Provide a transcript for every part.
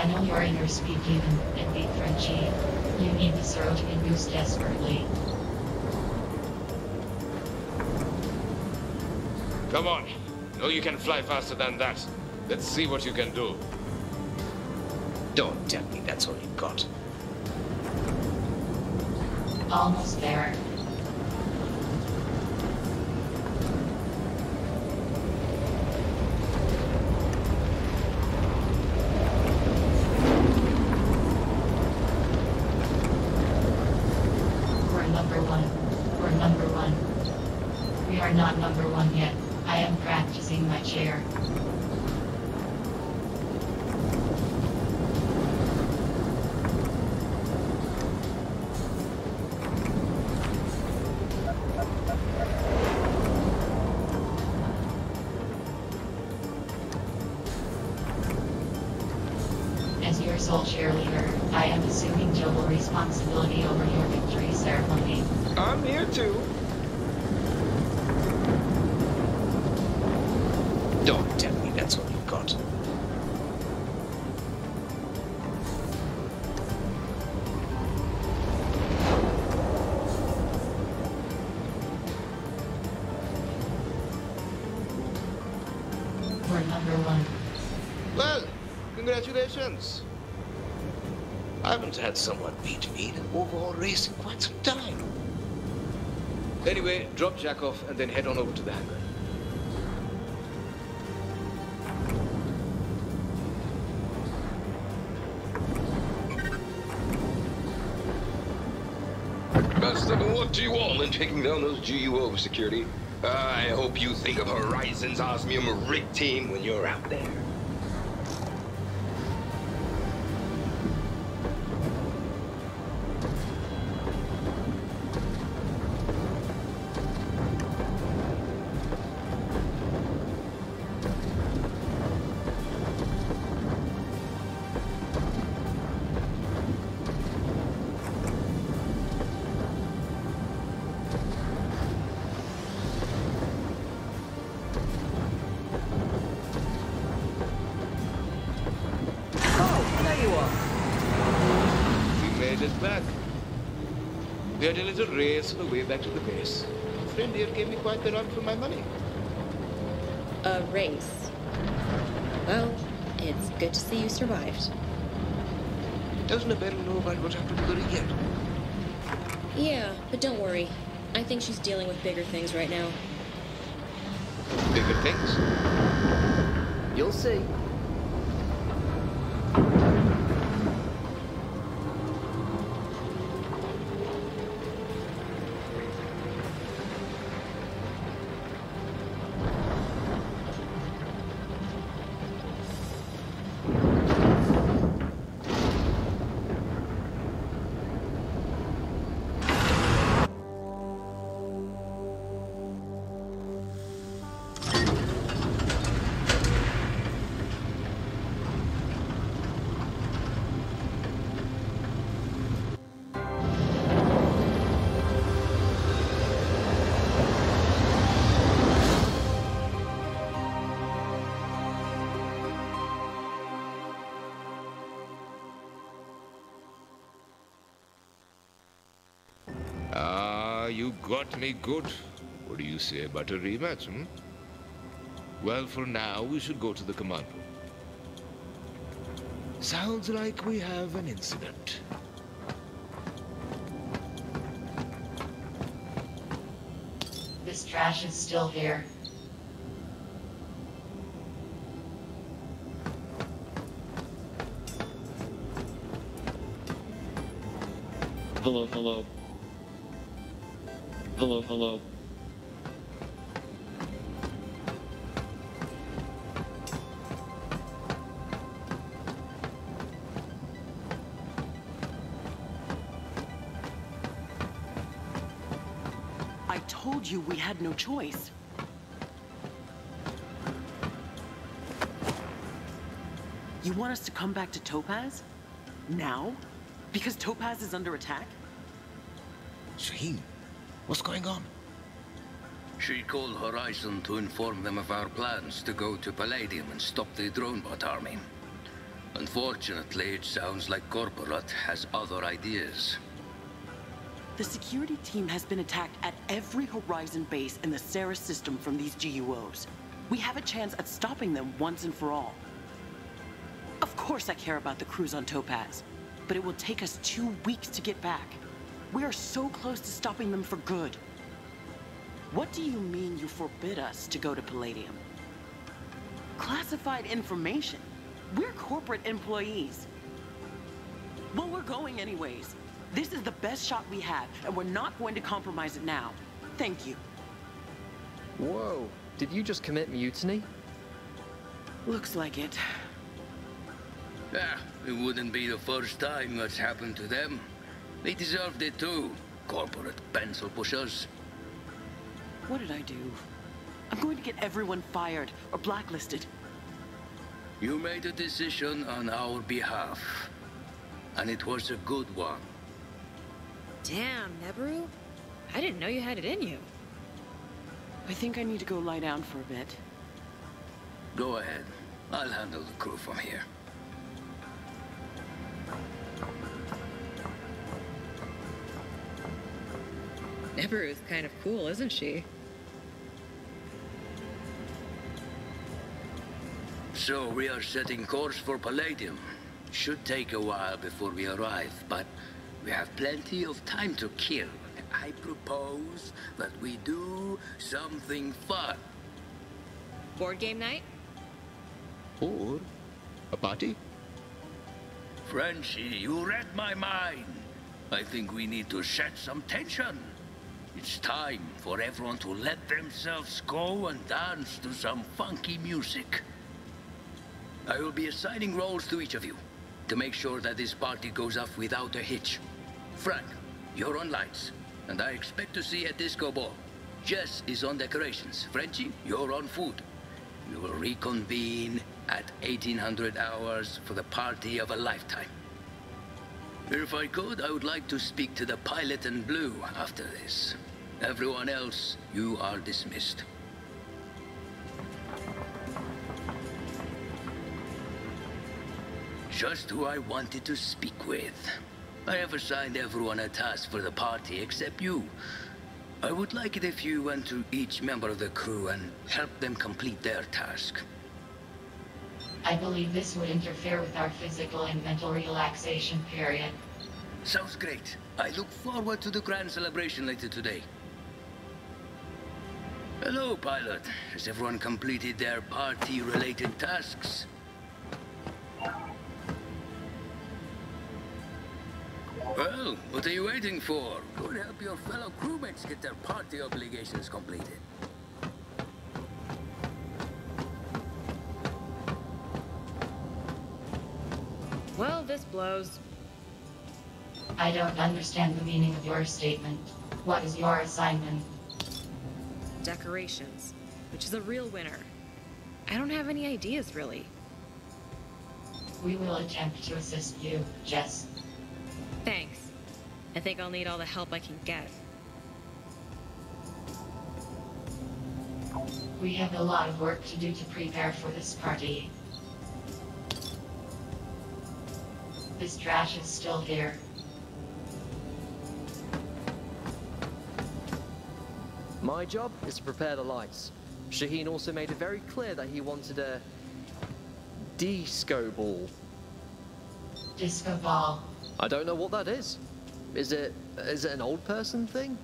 Channel your inner speed demon and be Frenchy. You need the serotonin boost desperately. Come on. No, you can fly faster than that. Let's see what you can do. Don't tell me that's all you got. Almost there. We're number one. We're number one. We are not number one yet. I am practicing my chair. As your sole cheerleader, I am assuming total responsibility over your victory ceremony. I'm here too. Don't tell me that's all you got. We're number one. Well, congratulations. I haven't had someone beat me in an overall race in quite some time. Anyway, drop Jack off and then head on over to the hangar. Best of luck to you all in taking down those GUO security. I hope you think of Horizon's Osmium Rig Team when you're out there. Back. We had a little race on the way back to the base. A friend here gave me quite the run for my money. A race? Well, it's good to see you survived. Doesn't Abel know about what happened to the rig yet? Yeah, but don't worry. I think she's dealing with bigger things right now. Bigger things? You'll see. You got me good. What do you say about a rematch, hmm? Well, for now, we should go to the command room. Sounds like we have an incident. This trash is still here. Hello, hello. Hello, hello. I told you we had no choice. You want us to come back to Topaz? Now? Because Topaz is under attack? Shaheen, what's going on? She called Horizon to inform them of our plans to go to Palladium and stop the drone bot army. Unfortunately, it sounds like Corporate has other ideas. The security team has been attacked at every Horizon base in the Ceres system from these GUOs. We have a chance at stopping them once and for all. Of course I care about the crews on Topaz, but it will take us 2 weeks to get back. We are so close to stopping them for good. What do you mean you forbid us to go to Palladium? Classified information? We're corporate employees. Well, we're going anyways. This is the best shot we have, and we're not going to compromise it now. Thank you. Whoa, did you just commit mutiny? Looks like it. It wouldn't be the first time that's happened to them. They deserved it too, corporate pencil pushers. What did I do? I'm going to get everyone fired or blacklisted. You made a decision on our behalf, and it was a good one. Damn, Nebaru. I didn't know you had it in you. I think I need to go lie down for a bit. Go ahead. I'll handle the crew from here. Nebaru's kind of cool, isn't she? So we are setting course for Palladium. Should take a while before we arrive, but we have plenty of time to kill. I propose that we do something fun. Board game night? Or a party? Frenchie, you read my mind. I think we need to set some tension. It's time for everyone to let themselves go and dance to some funky music. I will be assigning roles to each of you to make sure that this party goes off without a hitch. Frank, you're on lights, and I expect to see a disco ball. Jess is on decorations. Frenchie, you're on food. We will reconvene at 1800 hours for the party of a lifetime. If I could, I would like to speak to the pilot in blue after this. Everyone else, you are dismissed. Just who I wanted to speak with. I have assigned everyone a task for the party except you. I would like it if you went to each member of the crew and helped them complete their task. I believe this would interfere with our physical and mental relaxation period. Sounds great. I look forward to the grand celebration later today. Hello, pilot. Has everyone completed their party-related tasks? Well, what are you waiting for? Go and help your fellow crewmates get their party obligations completed. Well, this blows. I don't understand the meaning of your statement. What is your assignment? Decorations, which is a real winner. I don't have any ideas, really. We will attempt to assist you, Jess. Thanks. I think I'll need all the help I can get. We have a lot of work to do to prepare for this party. This trash is still here. My job is to prepare the lights. Shaheen also made it very clear that he wanted a disco ball. Disco ball. I don't know what that is. Is it an old person thing?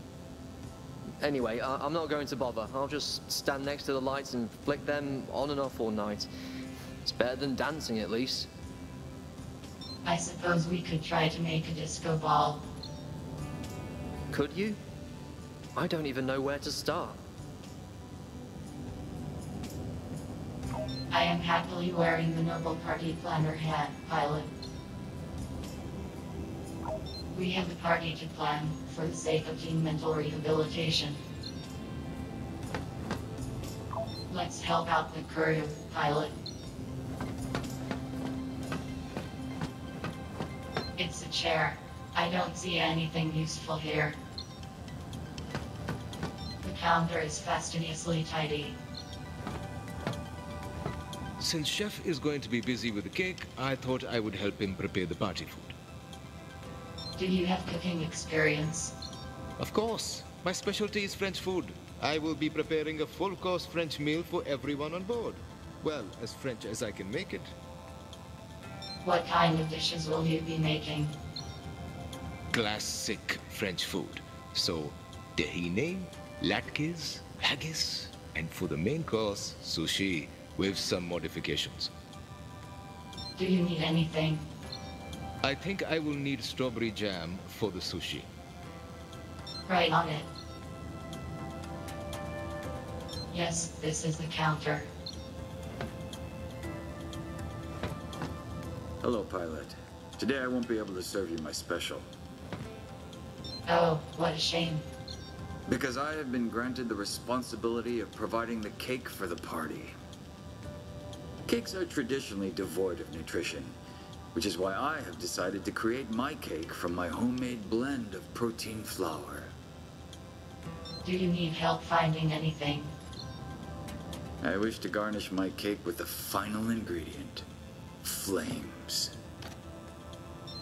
Anyway, I'm not going to bother. I'll just stand next to the lights and flick them on and off all night. It's better than dancing, at least. I suppose we could try to make a disco ball. Could you? I don't even know where to start. I am happily wearing the Noble Party planner hat, pilot. We have a party to plan for the sake of team mental rehabilitation. Let's help out the crew, pilot. It's a chair. I don't see anything useful here. The counter is fastidiously tidy. Since Chef is going to be busy with the cake, I thought I would help him prepare the party food. Do you have cooking experience? Of course. My specialty is French food. I will be preparing a full-course French meal for everyone on board. Well, as French as I can make it. What kind of dishes will you be making? Classic French food. So, tahine, latkes, haggis, and for the main course, sushi, with some modifications. Do you need anything? I think I will need strawberry jam for the sushi. Right on it. Yes, this is the counter. Hello, pilot. Today I won't be able to serve you my special. Oh, what a shame. Because I have been granted the responsibility of providing the cake for the party. Cakes are traditionally devoid of nutrition, which is why I have decided to create my cake from my homemade blend of protein flour. Do you need help finding anything? I wish to garnish my cake with the final ingredient, flames.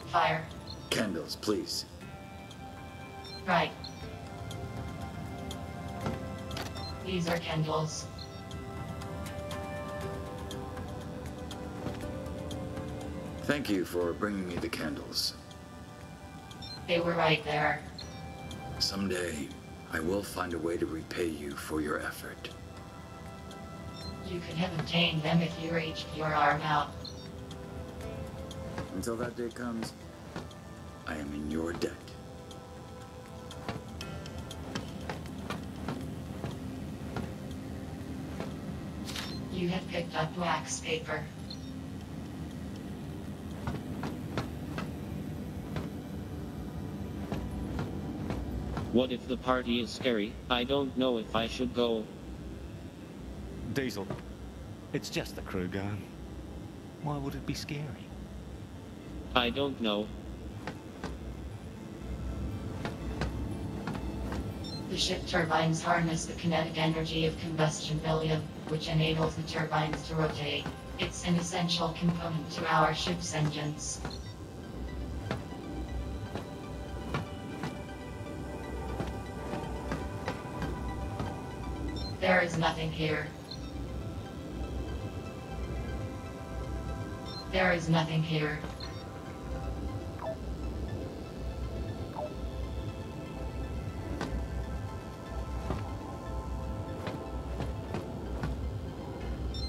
Fire. Candles, please. Right. These are candles. Thank you for bringing me the candles. They were right there. Someday, I will find a way to repay you for your effort. You could have obtained them if you reached your arm out. Until that day comes, I am in your debt. You have picked up wax paper. What if the party is scary? I don't know if I should go. Diesel, it's just the crew going. Why would it be scary? I don't know. The ship turbines harness the kinetic energy of combustion helium, which enables the turbines to rotate. It's an essential component to our ship's engines. There is nothing here. There is nothing here.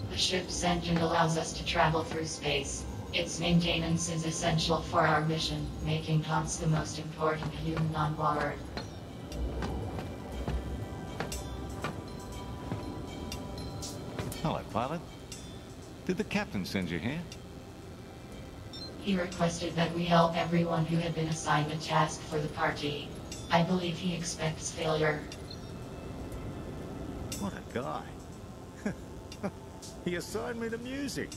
The ship's engine allows us to travel through space. Its maintenance is essential for our mission, making Hans the most important human on board. Hello, pilot. Did the captain send you here? He requested that we help everyone who had been assigned a task for the party. I believe he expects failure. What a guy. He assigned me the music.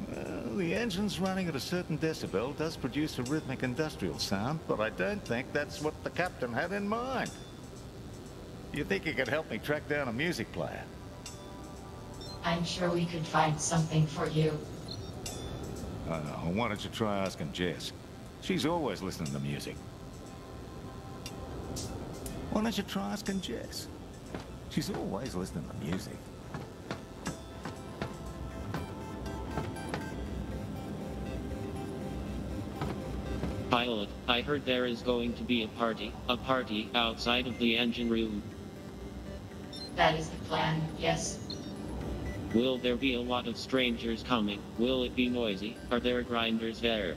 Well, the engine's running at a certain decibel does produce a rhythmic industrial sound, but I don't think that's what the captain had in mind. You think he could help me track down a music player? I'm sure we could find something for you. Why don't you try asking Jess? She's always listening to music. Why don't you try asking Jess? She's always listening to music. Pilot, I heard there is going to be a party outside of the engine room. That is the plan, yes. Will there be a lot of strangers coming? Will it be noisy? Are there grinders there?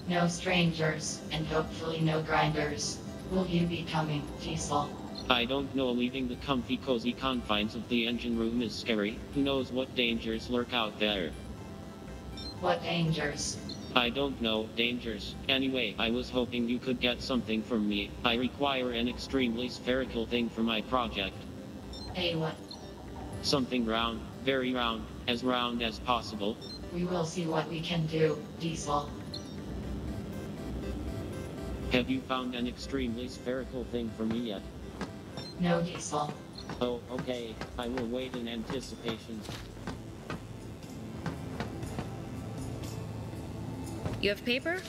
No strangers, and hopefully no grinders. Will you be coming, Diesel? I don't know. Leaving the comfy cozy confines of the engine room is scary. Who knows what dangers lurk out there? What dangers? I don't know. Dangers. Anyway, I was hoping you could get something from me. I require an extremely spherical thing for my project. Hey, what? Something round, very round as possible. We will see what we can do, Diesel. Have you found an extremely spherical thing for me yet? No, Diesel. Oh, okay. I will wait in anticipation. You have paper?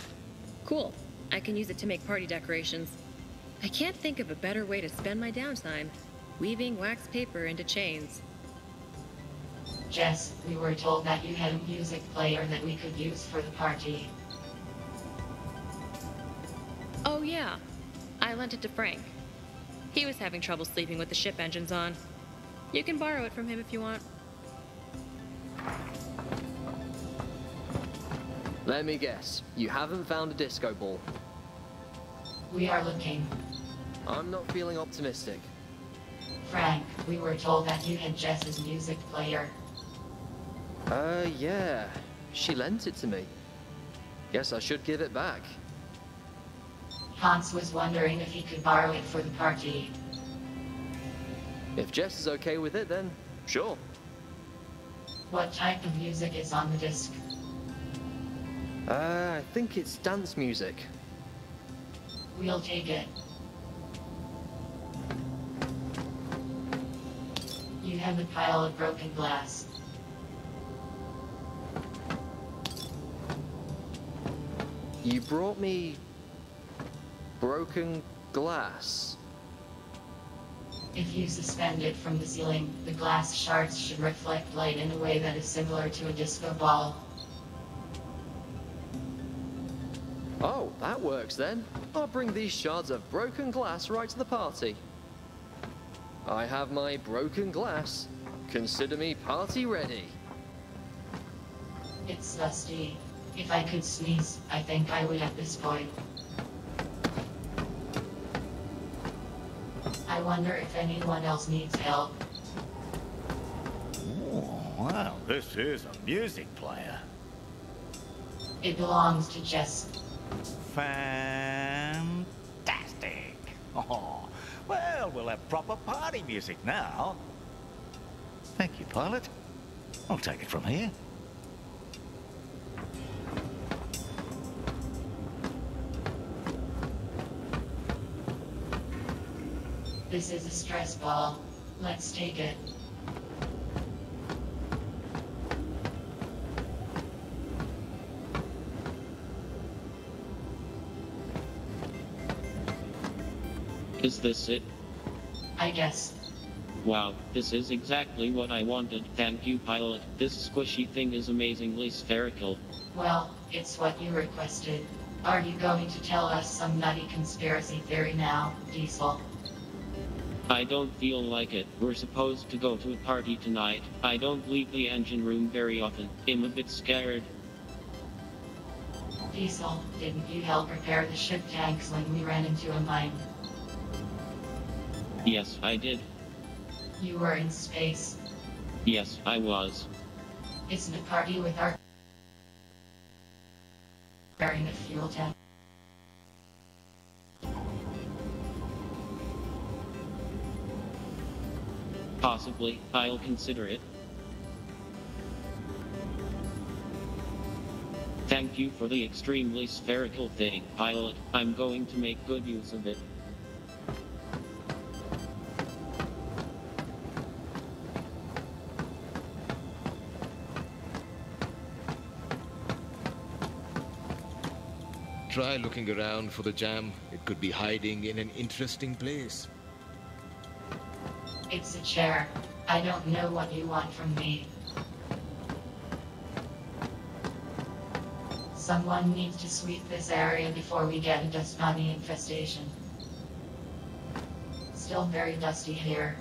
Cool. I can use it to make party decorations. I can't think of a better way to spend my downtime, weaving wax paper into chains. Jess, we were told that you had a music player that we could use for the party. Oh yeah, I lent it to Frank. He was having trouble sleeping with the ship engines on. You can borrow it from him if you want. Let me guess, you haven't found a disco ball. We are looking. I'm not feeling optimistic. Frank, we were told that you had Jess's music player. Yeah. She lent it to me. Guess I should give it back. Hans was wondering if he could borrow it for the party. If Jess is okay with it, then sure. What type of music is on the disc? I think it's dance music. We'll take it. You have a pile of broken glass. You brought me broken glass. If you suspend it from the ceiling, the glass shards should reflect light in a way that is similar to a disco ball. Oh, that works then. I'll bring these shards of broken glass right to the party. I have my broken glass. Consider me party ready. It's dusty. If I could sneeze, I think I would at this point. I wonder if anyone else needs help. Oh, wow, this is a music player. It belongs to Jess. Fantastic. Oh, well, we'll have proper party music now. Thank you, pilot. I'll take it from here. This is a stress ball. Let's take it. Is this it? I guess. Wow, this is exactly what I wanted. Thank you, pilot. This squishy thing is amazingly spherical. Well, it's what you requested. Are you going to tell us some nutty conspiracy theory now, Diesel? I don't feel like it. We're supposed to go to a party tonight. I don't leave the engine room very often. I'm a bit scared. Diesel, didn't you help repair the ship tanks when we ran into a mine? Yes, I did. You were in space. Yes, I was. Isn't a party with our wearing a fuel tank? Possibly. I'll consider it. Thank you for the extremely spherical thing, pilot. I'm going to make good use of it. Try looking around for the jam. It could be hiding in an interesting place. It's a chair. I don't know what you want from me. Someone needs to sweep this area before we get a dust bunny infestation. Still very dusty here.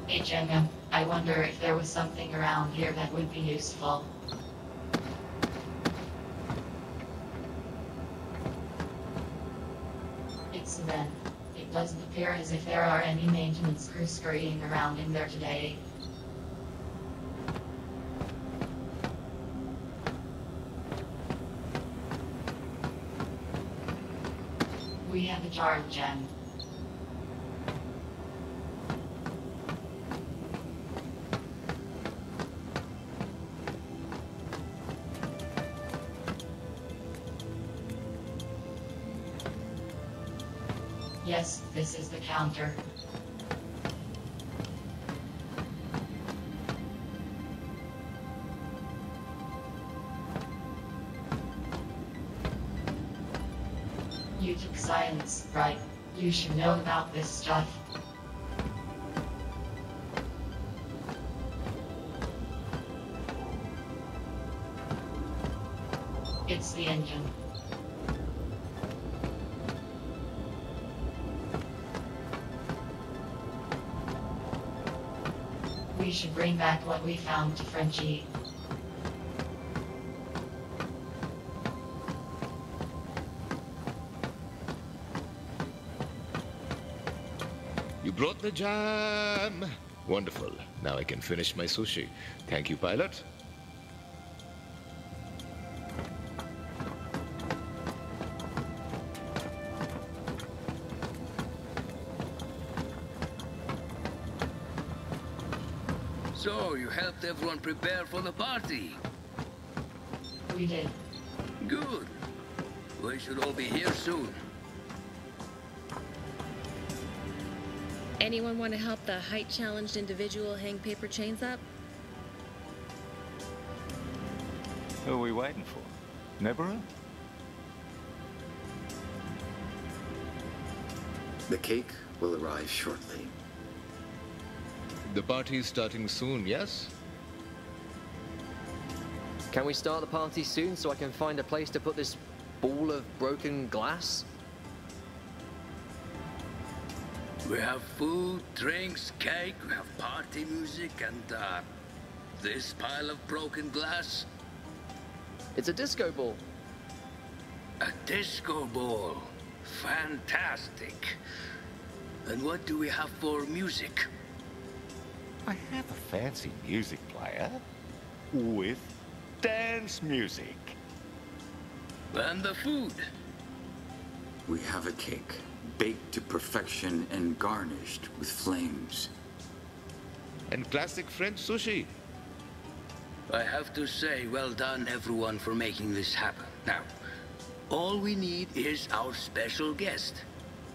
HMM, I wonder if there was something around here that would be useful. It's a vent. It doesn't appear as if there are any maintenance crews scurrying around in there today. have a jar of gem. Yes, this is the counter. You took science, right? You should know about this stuff. It's the engine. We should bring back what we found to Frenchie. You brought the jam! Wonderful. Now I can finish my sushi. Thank you, pilot. So, you helped everyone prepare for the party? We did. Good. We should all be here soon. Anyone want to help the height-challenged individual hang paper chains up? Who are we waiting for? Nebera? The cake will arrive shortly. The party's starting soon, yes? Can we start the party soon so I can find a place to put this ball of broken glass? We have food, drinks, cake, we have party music, and, this pile of broken glass. It's a disco ball. A disco ball. Fantastic. And what do we have for music? I have a fancy music player with dance music. And the food? We have a cake, baked to perfection and garnished with flames. And classic French sushi. I have to say, well done everyone for making this happen. Now, all we need is our special guest.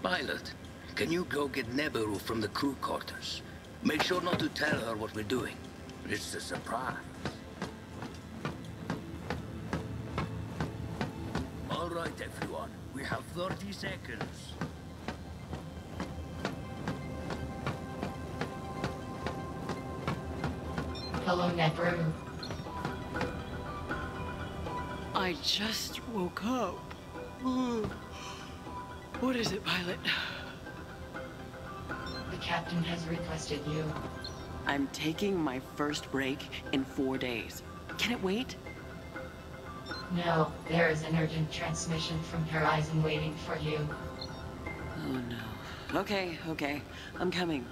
Pilot, can you go get Neberu from the crew quarters? Make sure not to tell her what we're doing. It's a surprise. All right, everyone. We have 30 seconds. Hello, Neberu. I just woke up. What is it, pilot? The captain has requested you. I'm taking my first break in 4 days. Can it wait? No, there is an urgent transmission from Horizon waiting for you. Oh no. Okay. I'm coming.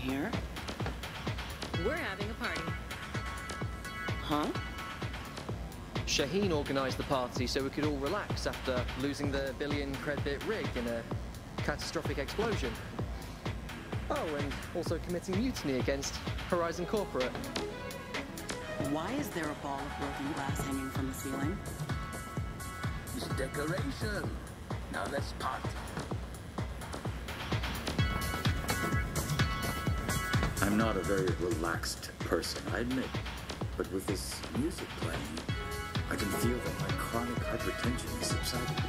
Here? We're having a party. Huh? Shaheen organised the party so we could all relax after losing the billion credit rig in a catastrophic explosion. Oh, and also committing mutiny against Horizon Corporate. Why is there a ball of broken glass hanging from the ceiling? It's decoration. Now let's party. I'm not a very relaxed person, I admit. But with this music playing, I can feel that my chronic hypertension is subsiding.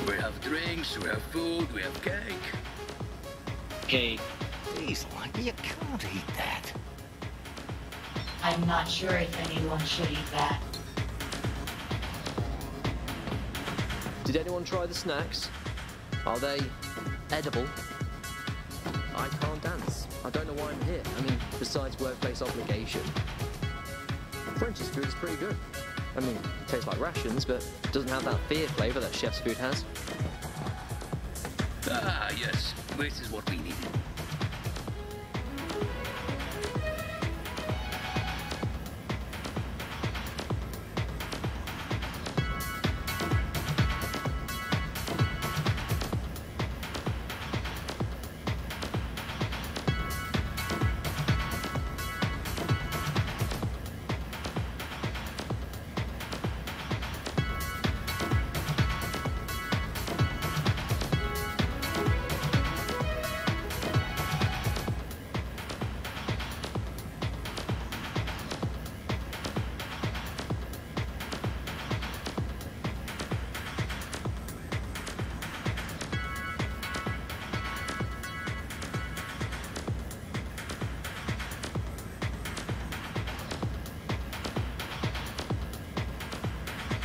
We have drinks, we have food, we have cake. Cake. Please, Lucky, you can't eat that. I'm not sure if anyone should eat that. Did anyone try the snacks? Are they edible? I can't dance. I don't know why I'm here. I mean, besides workplace obligation. French's food is pretty good. I mean, it tastes like rations, but doesn't have that beer flavor that chef's food has. Ah, yes. This is what we needed.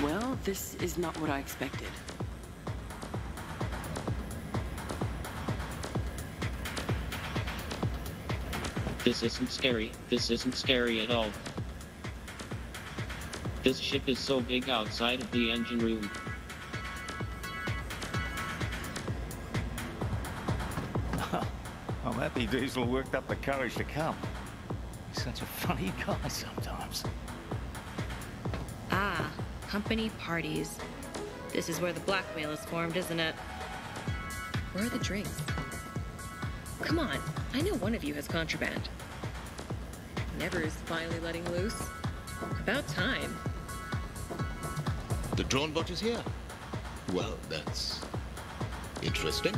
Well, this is not what I expected. This isn't scary. This isn't scary at all. This ship is so big outside of the engine room. I'm happy Diesel worked up the courage to come. He's such a funny guy sometimes. Ah, company parties. This is where the blackmail is formed, isn't it? Where are the drinks? Come on, I know one of you has contraband. Never is finally letting loose. About time. The drone bot is here. Well, that's interesting.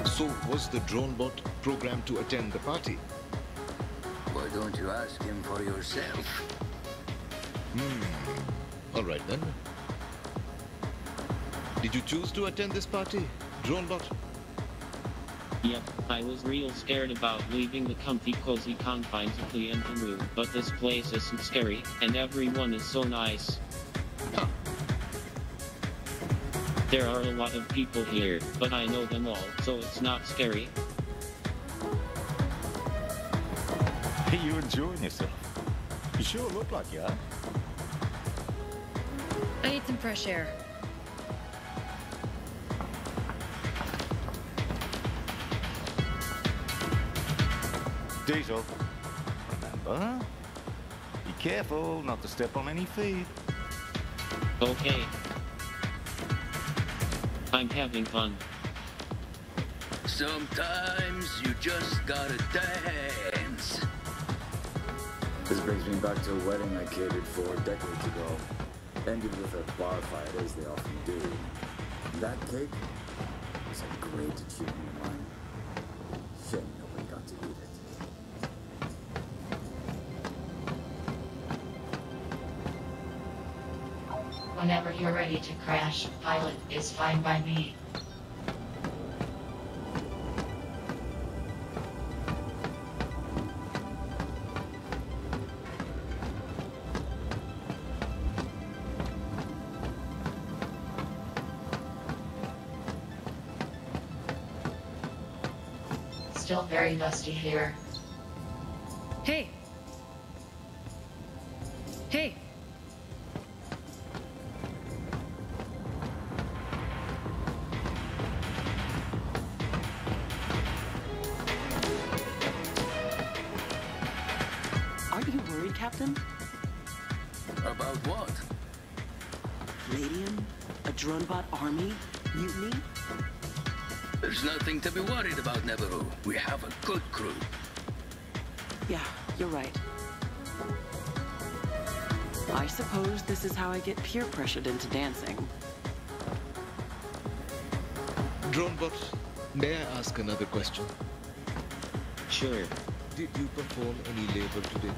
So, was the drone bot programmed to attend the party? Why don't you ask him for yourself? All right then. Did you choose to attend this party, drone bot? Yep, I was real scared about leaving the comfy cozy confines of the engine room, but this place isn't scary, and everyone is so nice. Huh. There are a lot of people here, but I know them all, so it's not scary. Hey, you enjoying yourself? You sure look like you are. I need some fresh air. Diesel, remember? Be careful not to step on any feet. Okay. I'm having fun. Sometimes you just gotta dance. This brings me back to a wedding I catered for decades ago. Ended with a bar fight, as they often do. That cake was a great achievement of mine. Shame nobody got to eat it. Whenever you're ready to crash, pilot is fine by me. Still very dusty here. Hey! Hey! Aren't you worried, Captain? About what? Palladium? A dronebot army? Mutiny? There's nothing to be worried about, Neveru. We have a good crew. Yeah, you're right. I suppose this is how I get peer pressured into dancing. Drone bot, may I ask another question? Sure. Did you perform any labor today?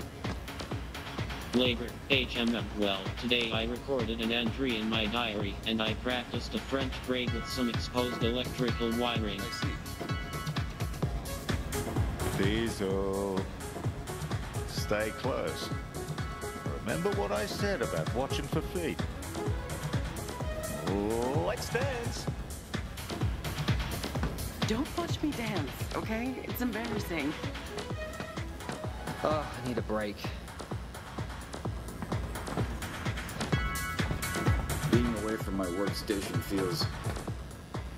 Labor, HMM. Well, today I recorded an entry in my diary, and I practiced a French braid with some exposed electrical wiring. I see. Diesel, stay close. Remember what I said about watching for feet. Let's dance. Don't watch me dance, okay? It's embarrassing. Oh, I need a break. Being away from my workstation feels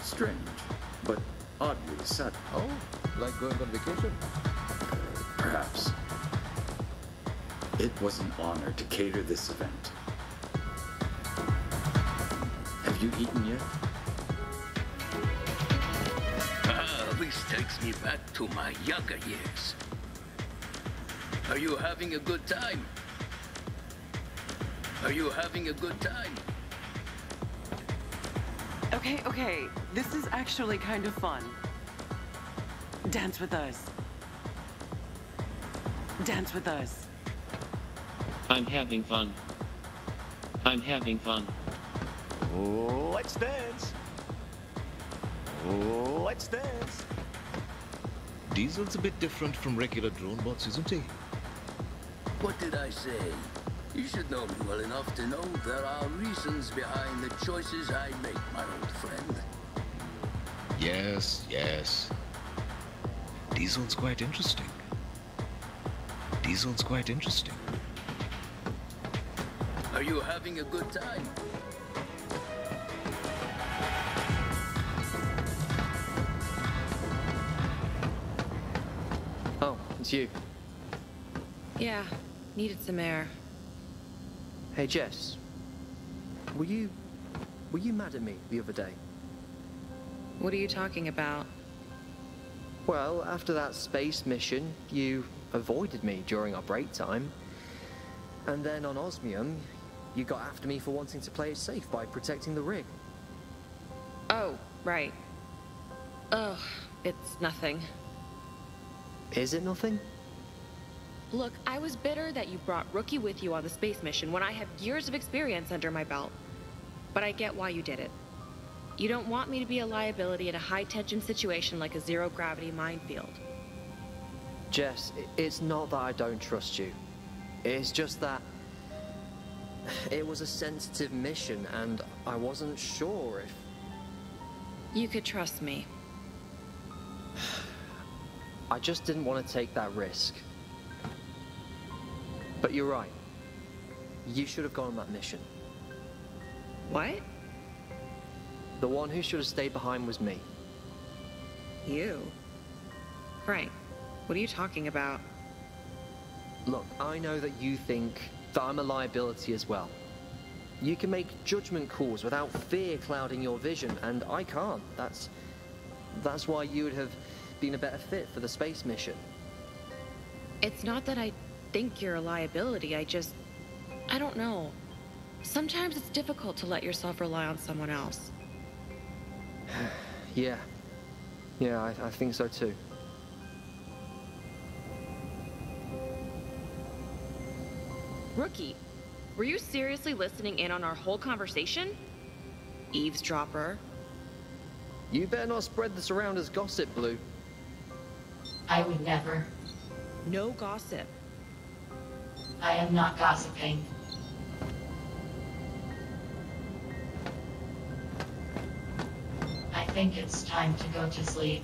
strange, but oddly sad. Oh, like going on vacation? Perhaps. It was an honor to cater this event. Have you eaten yet? This takes me back to my younger years. Are you having a good time? Are you having a good time? Okay, this is actually kind of fun. Dance with us. Dance with us. I'm having fun. I'm having fun. Let's dance. Let's dance. Diesel's a bit different from regular drone bots, isn't he? What did I say? You should know me well enough to know there are reasons behind the choices I make, my old friend. Yes, yes. Diesel's quite interesting. Diesel's quite interesting. Are you having a good time? Oh, it's you. Yeah, needed some air. Hey, Jess. Were you mad at me the other day? What are you talking about? Well, after that space mission, you avoided me during our break time. And then on Osmium, you got after me for wanting to play it safe by protecting the rig. Oh, right. Ugh, it's nothing. Is it nothing? Look, I was bitter that you brought Rookie with you on the space mission when I have years of experience under my belt. But I get why you did it. You don't want me to be a liability in a high-tension situation like a zero-gravity minefield. Jess, it's not that I don't trust you. It's just that it was a sensitive mission and I wasn't sure if... You could trust me. I just didn't want to take that risk. But you're right. You should have gone on that mission. What? The one who should have stayed behind was me. You? Frank, what are you talking about? Look, I know that you think that I'm a liability as well. You can make judgment calls without fear clouding your vision, and I can't. That's why you would have been a better fit for the space mission. It's not that I think you're a liability, I don't know. Sometimes it's difficult to let yourself rely on someone else. Yeah, I think so too. Rookie, were you seriously listening in on our whole conversation? Eavesdropper. You better not spread this around as gossip, Blue. I would never. No gossip. I am not gossiping. I think it's time to go to sleep.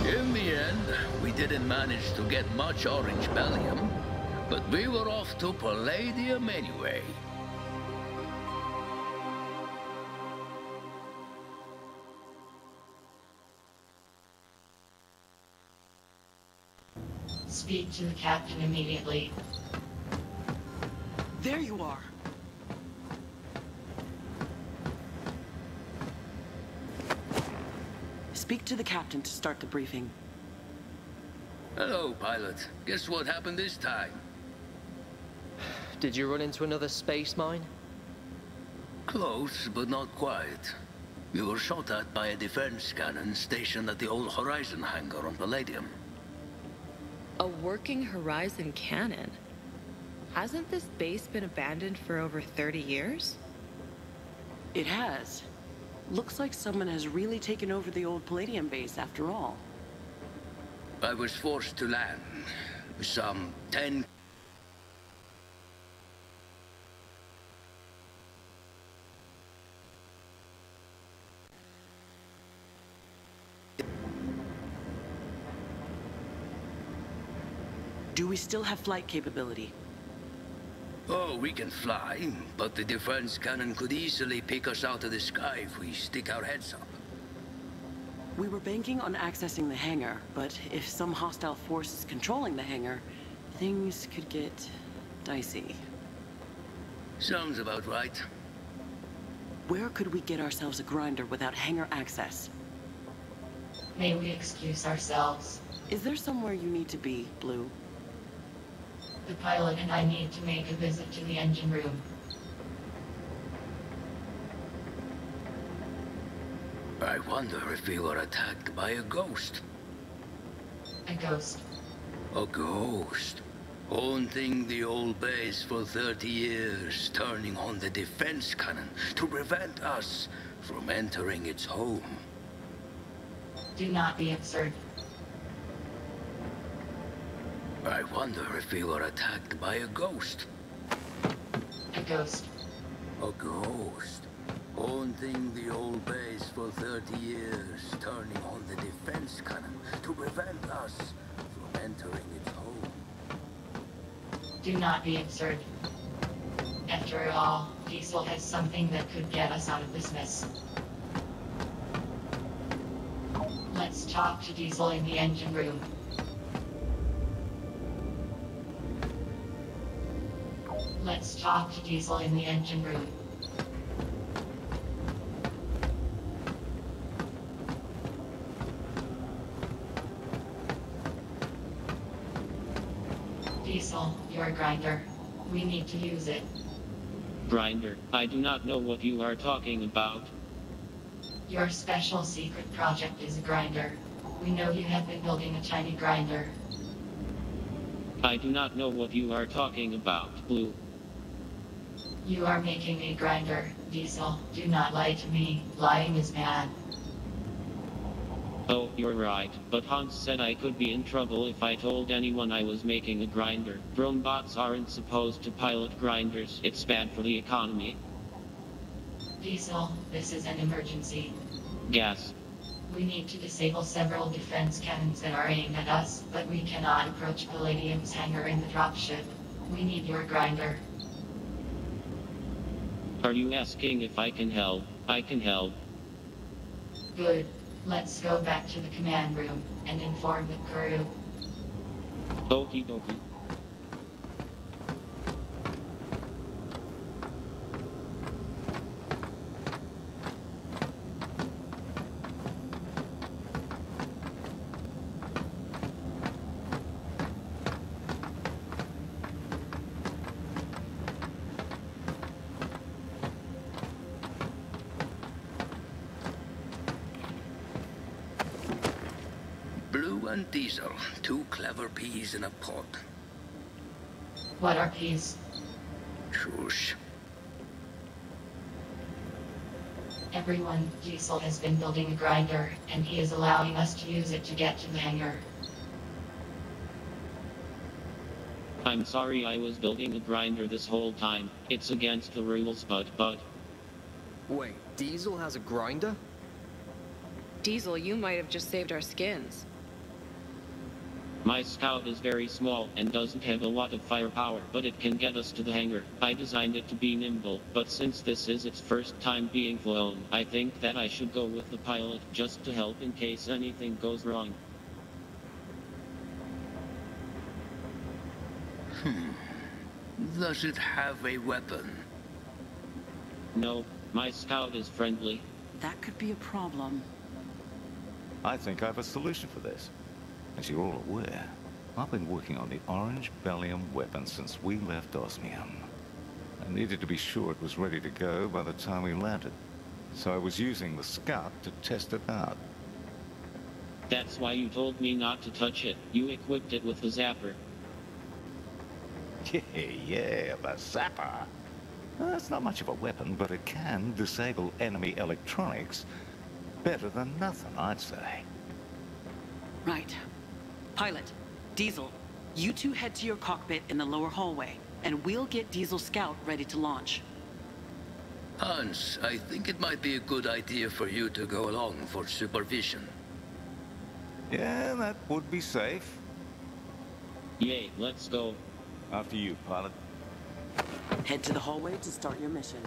In the end, we didn't manage to get much orange bellium, but we were off to Palladium anyway. Speak to the captain immediately. There you are. Speak to the captain to start the briefing. Hello, pilot. Guess what happened this time? Did you run into another space mine? Close, but not quite. We were shot at by a defense cannon stationed at the old Horizon hangar on Palladium. A working Horizon cannon? Hasn't this base been abandoned for over 30 years? It has. Looks like someone has really taken over the old Palladium base after all. I was forced to land. Some 10... Do we still have flight capability? Oh, we can fly, but the defense cannon could easily pick us out of the sky if we stick our heads up. We were banking on accessing the hangar, but if some hostile force is controlling the hangar, things could get dicey. Sounds about right. Where could we get ourselves a grinder without hangar access? May we excuse ourselves? Is there somewhere you need to be, Blue? The pilot and I need to make a visit to the engine room. I wonder if we were attacked by a ghost. A ghost. A ghost. Haunting the old base for 30 years, turning on the defense cannon to prevent us from entering its home. Do not be absurd. I wonder if we were attacked by a ghost. A ghost. A ghost. Haunting the old base for 30 years, turning on the defense cannon to prevent us from entering its home. Do not be absurd. After all, Diesel has something that could get us out of this mess. Let's talk to Diesel in the engine room. Let's talk to Diesel in the engine room. Diesel, your grinder. We need to use it. Grinder, I do not know what you are talking about. Your special secret project is a grinder. We know you have been building a tiny grinder. I do not know what you are talking about, Blue. You are making a grinder, Diesel. Do not lie to me. Lying is bad. Oh, you're right, but Hans said I could be in trouble if I told anyone I was making a grinder. Drone bots aren't supposed to pilot grinders. It's bad for the economy. Diesel, this is an emergency. Gas. We need to disable several defense cannons that are aimed at us, but we cannot approach Palladium's hangar in the dropship. We need your grinder. Are you asking if I can help? I can help. Good. Let's go back to the command room and inform the crew. Okie dokie. Blue and Diesel, two clever peas in a pod. What are peas? Shush. Everyone, Diesel has been building a grinder, and he is allowing us to use it to get to the hangar. I'm sorry I was building a grinder this whole time. It's against the rules, but... Wait, Diesel has a grinder? Diesel, you might have just saved our skins. My scout is very small and doesn't have a lot of firepower, but it can get us to the hangar. I designed it to be nimble, but since this is its first time being flown, I think that I should go with the pilot just to help in case anything goes wrong. Does it have a weapon? No, my scout is friendly. That could be a problem. I think I have a solution for this. As you're all aware, I've been working on the orange bellium weapon since we left Osmium. I needed to be sure it was ready to go by the time we landed, so I was using the scout to test it out. That's why you told me not to touch it. You equipped it with the zapper. Yeah, the zapper. It's not much of a weapon, but it can disable enemy electronics. Better than nothing, I'd say. Right. Pilot, Diesel, you two head to your cockpit in the lower hallway, and we'll get Diesel's scout ready to launch. Hans, I think it might be a good idea for you to go along for supervision. Yeah, that would be safe. Yay, let's go. After you, pilot. Head to the hallway to start your mission.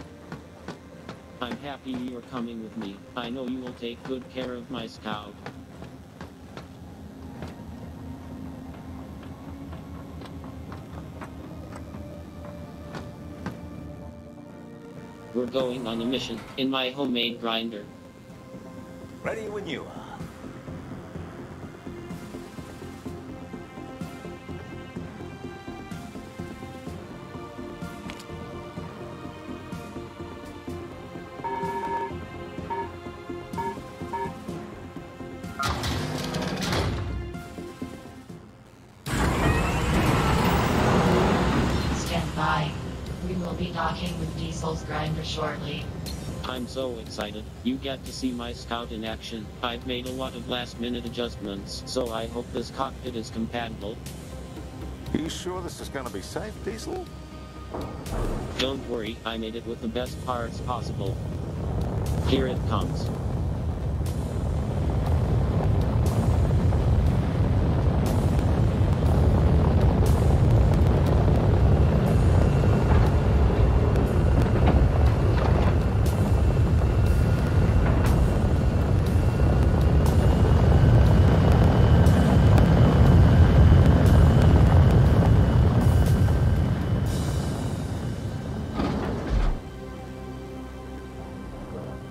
I'm happy you're coming with me. I know you will take good care of my scout. We're going on a mission in my homemade grinder. Ready when you are. Stand by. We will be docking with Diesel's grinder shortly. I'm so excited. You get to see my scout in action. I've made a lot of last-minute adjustments, so I hope this cockpit is compatible. Are you sure this is going to be safe, Diesel? Don't worry, I made it with the best parts possible. Here it comes.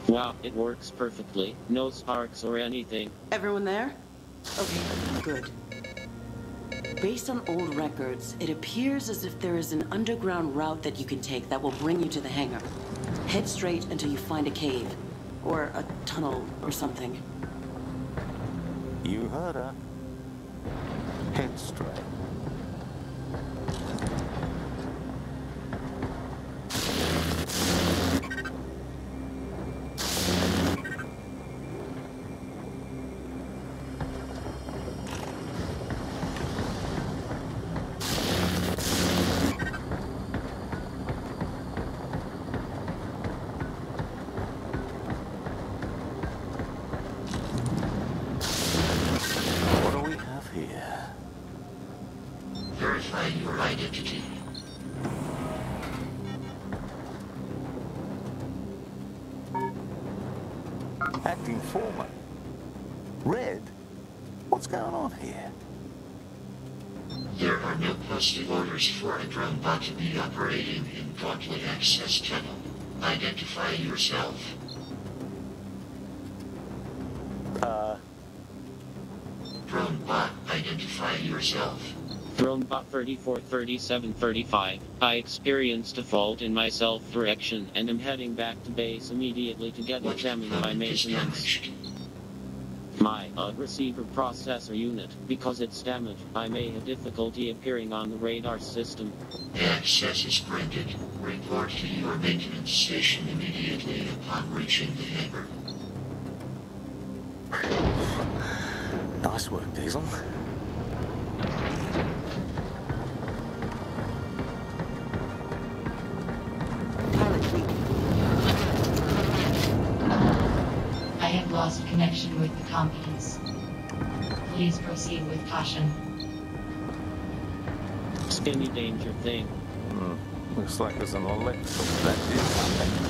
Wow, it works perfectly. No sparks or anything. Everyone there? Okay, good. Based on old records, it appears as if there is an underground route that you can take that will bring you to the hangar. Head straight until you find a cave, or a tunnel, or something. You heard her. Head straight. What do we have here? Verify your identity. Acting foreman. Red? What's going on here? There are no posted orders for a drone bot to be operating in Gauntlet Access Tunnel. Identify yourself. Drone bot, identify yourself. DroneBot 343735. I experienced a fault in my self-direction and am heading back to base immediately to get examined by maintenance. My receiver processor unit. Because it's damaged, I may have difficulty appearing on the radar system. Access is granted. Report to your maintenance station immediately upon reaching the hangar. Nice work, Diesel. I have lost connection with the competence. Please proceed with caution. Skinny danger thing. Looks like there's an electrical vacuum.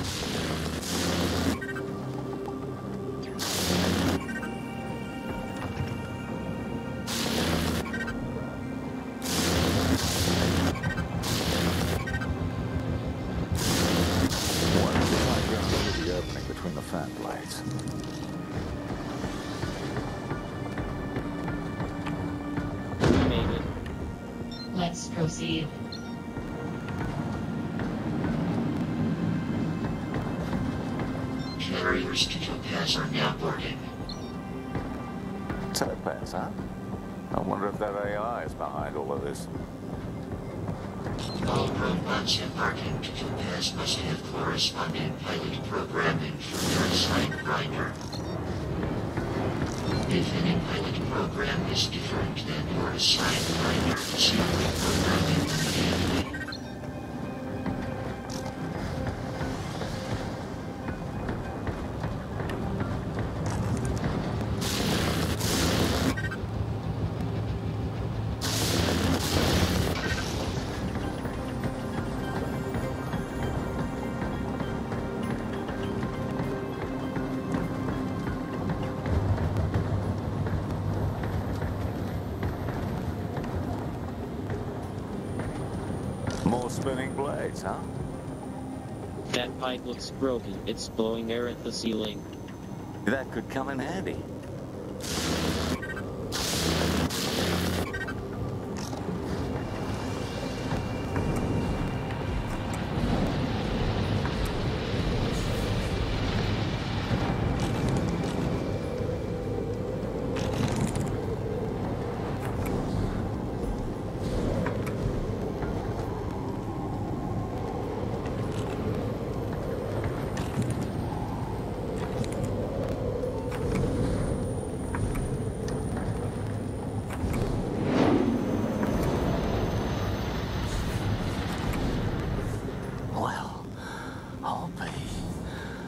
The opening between the fan blades. We made it. Let's proceed. Carriers to Topaz are now boarding. Topaz, huh? I wonder if that AI is behind all of this. All drone bots embarking to Topaz must have corresponding pilot programming for their assigned grinder. If any pilot program is different than your assigned grinder, simply program it immediately. More spinning blades, huh? That pipe looks broken. It's blowing air at the ceiling. That could come in handy.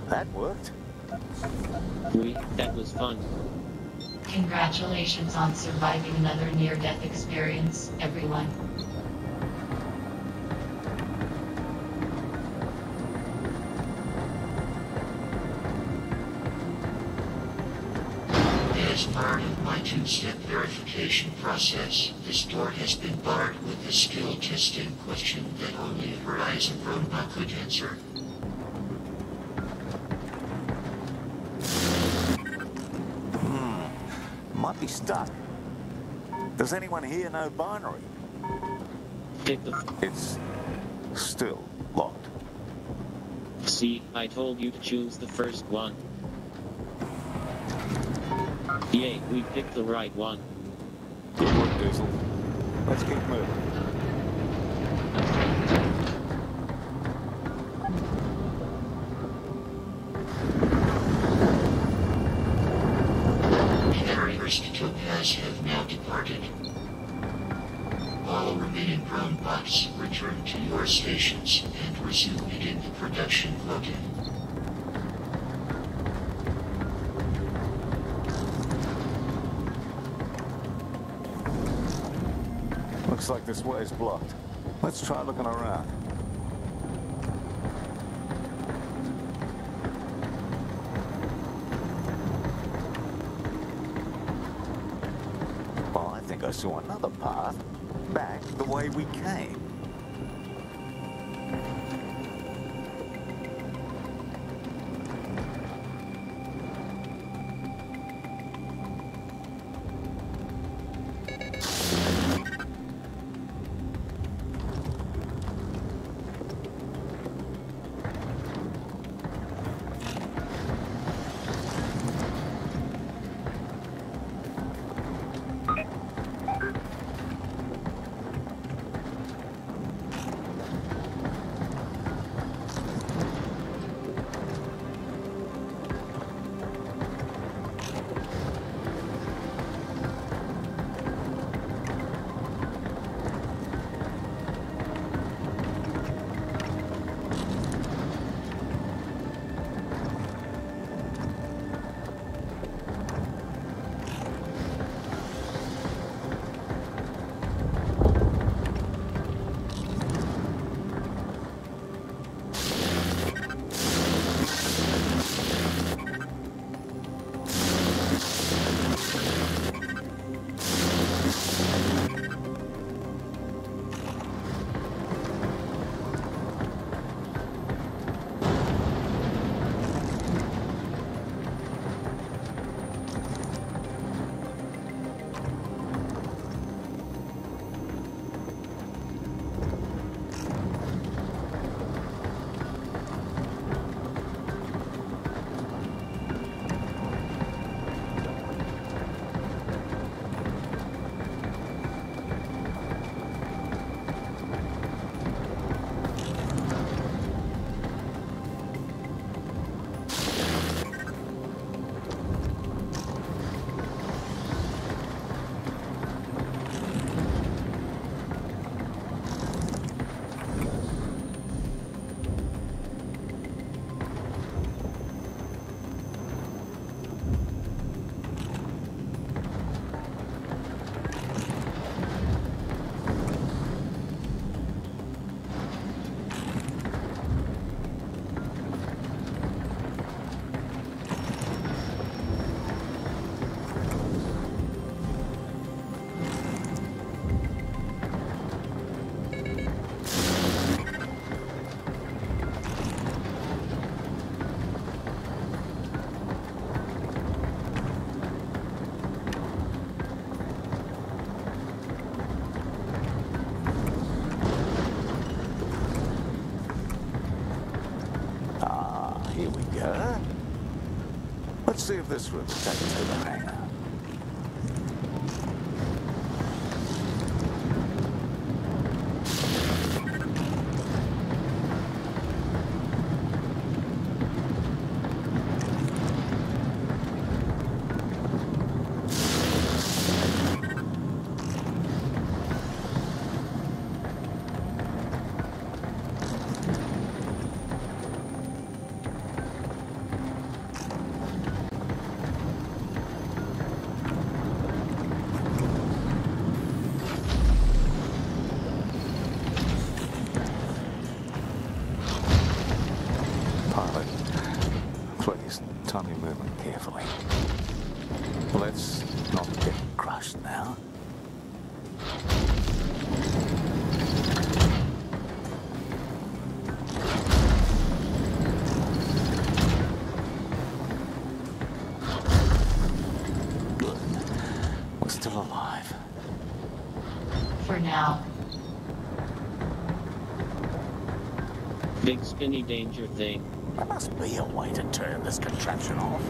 That worked. That was fun. Congratulations on surviving another near-death experience, everyone. As part of my two-step verification process, this door has been barred with a skill testing question that only a Horizon robot could answer. Might be stuck. Does anyone here know binary? It's still locked. See, I told you to choose the first one. Yay, we picked the right one. Good work, Diesel. Let's keep moving. Topaz have now departed. All remaining ground bots return to your stations and resume meeting the production quota. Looks like this way is blocked. Let's try looking around. I saw another path back the way we came. leave this route to take us to the hangar. Let's not get crushed now. Good. We're still alive. For now. Big spinny danger thing. There must be a way to turn this contraption off.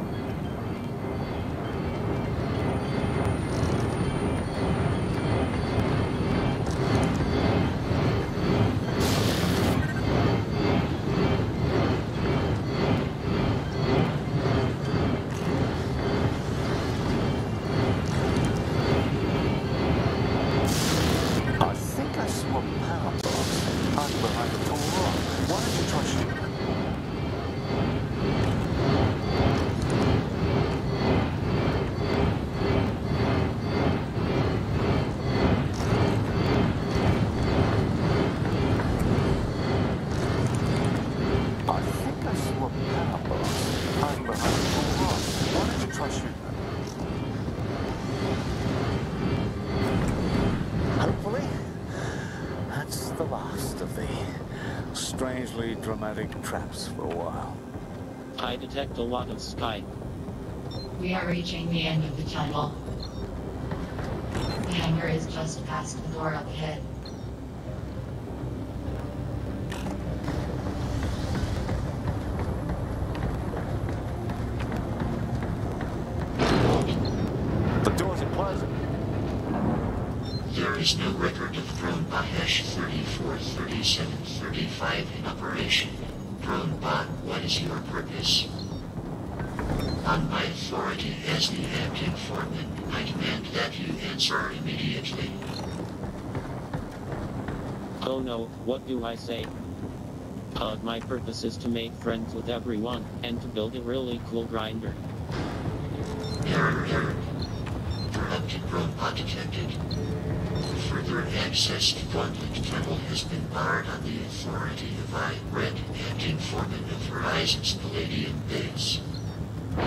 Strangely dramatic traps for a while. I detect a lot of sky. We are reaching the end of the tunnel. The hangar is just past the door up ahead. The doors are closing. There is no record of drone bot hash 343735 in operation. Drone bot, what is your purpose? On my authority as the acting foreman, I demand that you answer immediately. Oh no, what do I say? My purpose is to make friends with everyone, and to build a really cool grinder. Error. Corrupted drone bot detected. Further access to Gauntlet Tunnel has been barred on the authority of Red, acting foreman of Horizon's Palladium base. A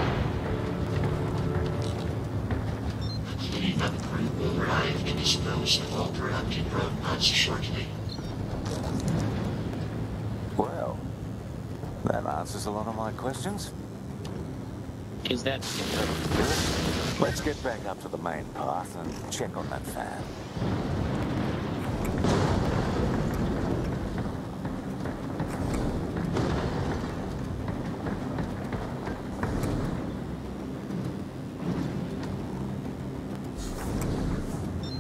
cleanup crew will arrive to dispose of all corrupted drone bots shortly. Well, that answers a lot of my questions. Is that... Let's get back up to the main path and check on that fan.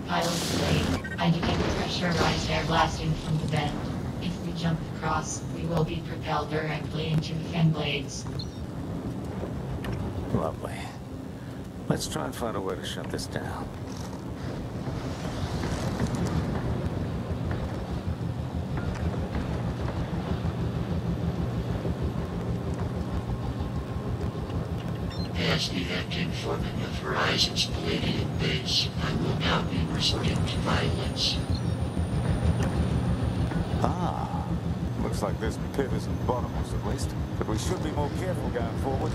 Pilot's late. I detect pressurized air blasting from the vent. If we jump across, we will be propelled directly into the fin blades. Lovely. Let's try and find a way to shut this down. As the acting foreman of Horizon's Palladium base, I will now be resorting to violence. Ah, looks like this pit isn't bottomless at least, but we should be more careful going forward.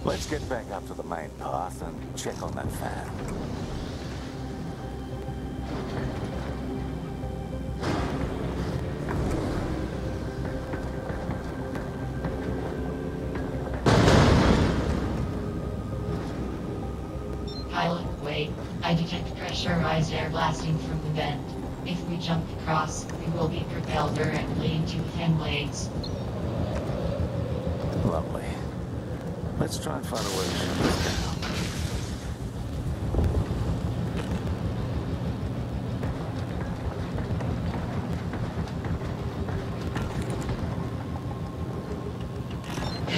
Let's get back up to the main path and check on that fan. Pilot, wait. I detect pressurized air blasting from the vent. If we jump across, we will be propelled directly into the fan blades. Lovely. Let's try and find a way to shoot this down.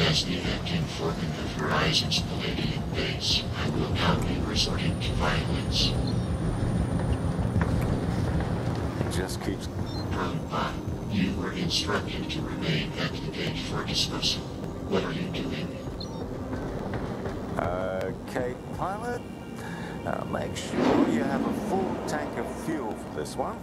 As the acting foreman of Horizon's Palladium base, I will now be resorting to violence. It just keeps... Grandpa, you were instructed to remain at the gate for dispersal. What are you doing? Okay, pilot. Make sure you have a full tank of fuel for this one.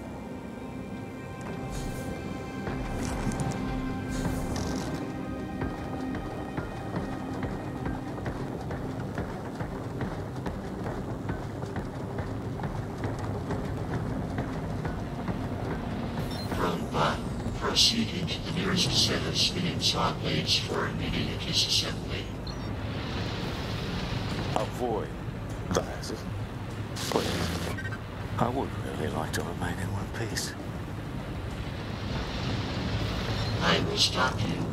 Proceed into the nearest set of spinning saw blades for immediate disassembly. Avoid the hazard. Please. I would really like to remain in one piece. I will stop you.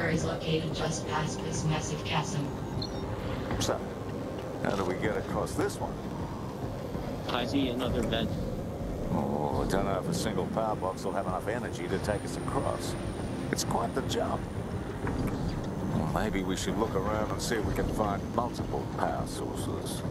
Is located just past this massive chasm. So, how do we get across this one? I see another vent. Oh, I don't know if a single power box will have enough energy to take us across. It's quite the jump. Well, maybe we should look around and see if we can find multiple power sources.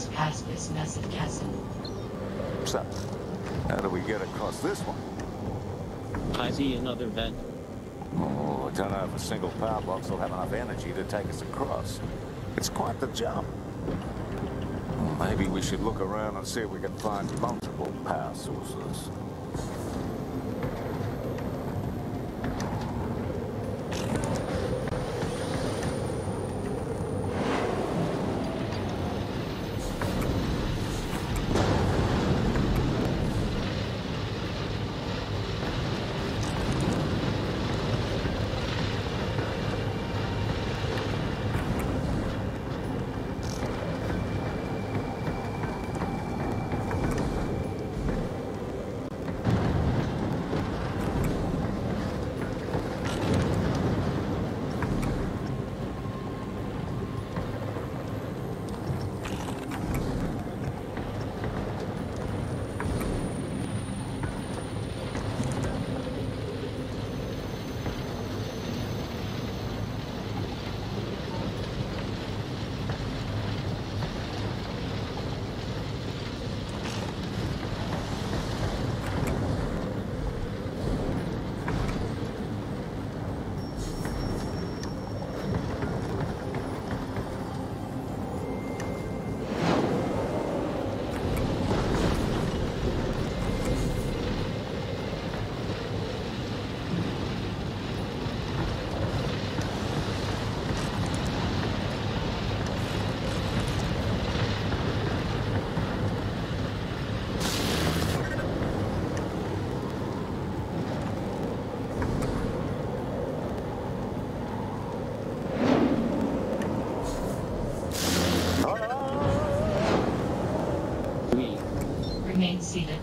must pass this massive chasm. So, how do we get across this one? I see another vent. Oh, I don't know if a single power box will have enough energy to take us across. It's quite the jump. Well, maybe we should look around and see if we can find multiple power sources. Remain seated.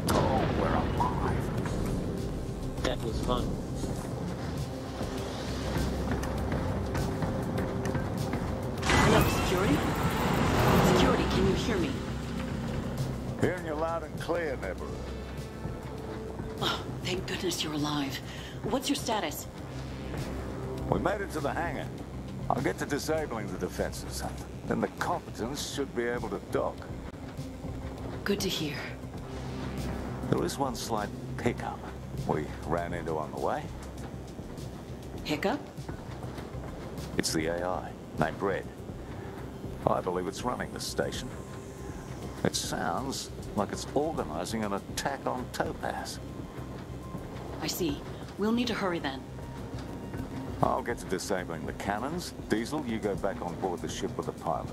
Oh, we're alive. That was fun. Hello, security? Security, can you hear me? Hearing you loud and clear, Nebra. Oh, thank goodness you're alive. What's your status? We made it to the hangar. I'll get to disabling the defenses. Then the competence should be able to dock. Good to hear. There is one slight hiccup we ran into on the way. Hiccup? It's the AI, named Red. I believe it's running the station. It sounds like it's organizing an attack on Topaz. I see. We'll need to hurry then. I'll get to disabling the cannons. Diesel, you go back on board the ship with the pilot.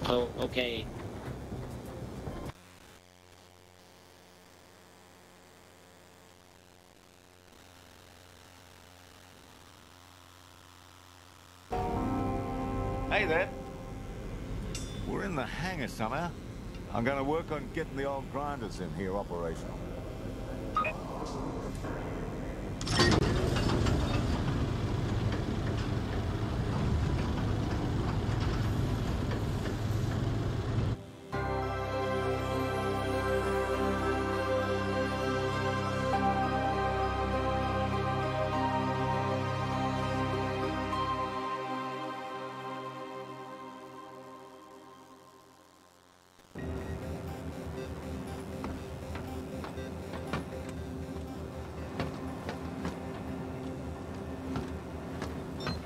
Oh, okay. Hey there. We're in the hangar somehow. I'm gonna work on getting the old grinders in here operational.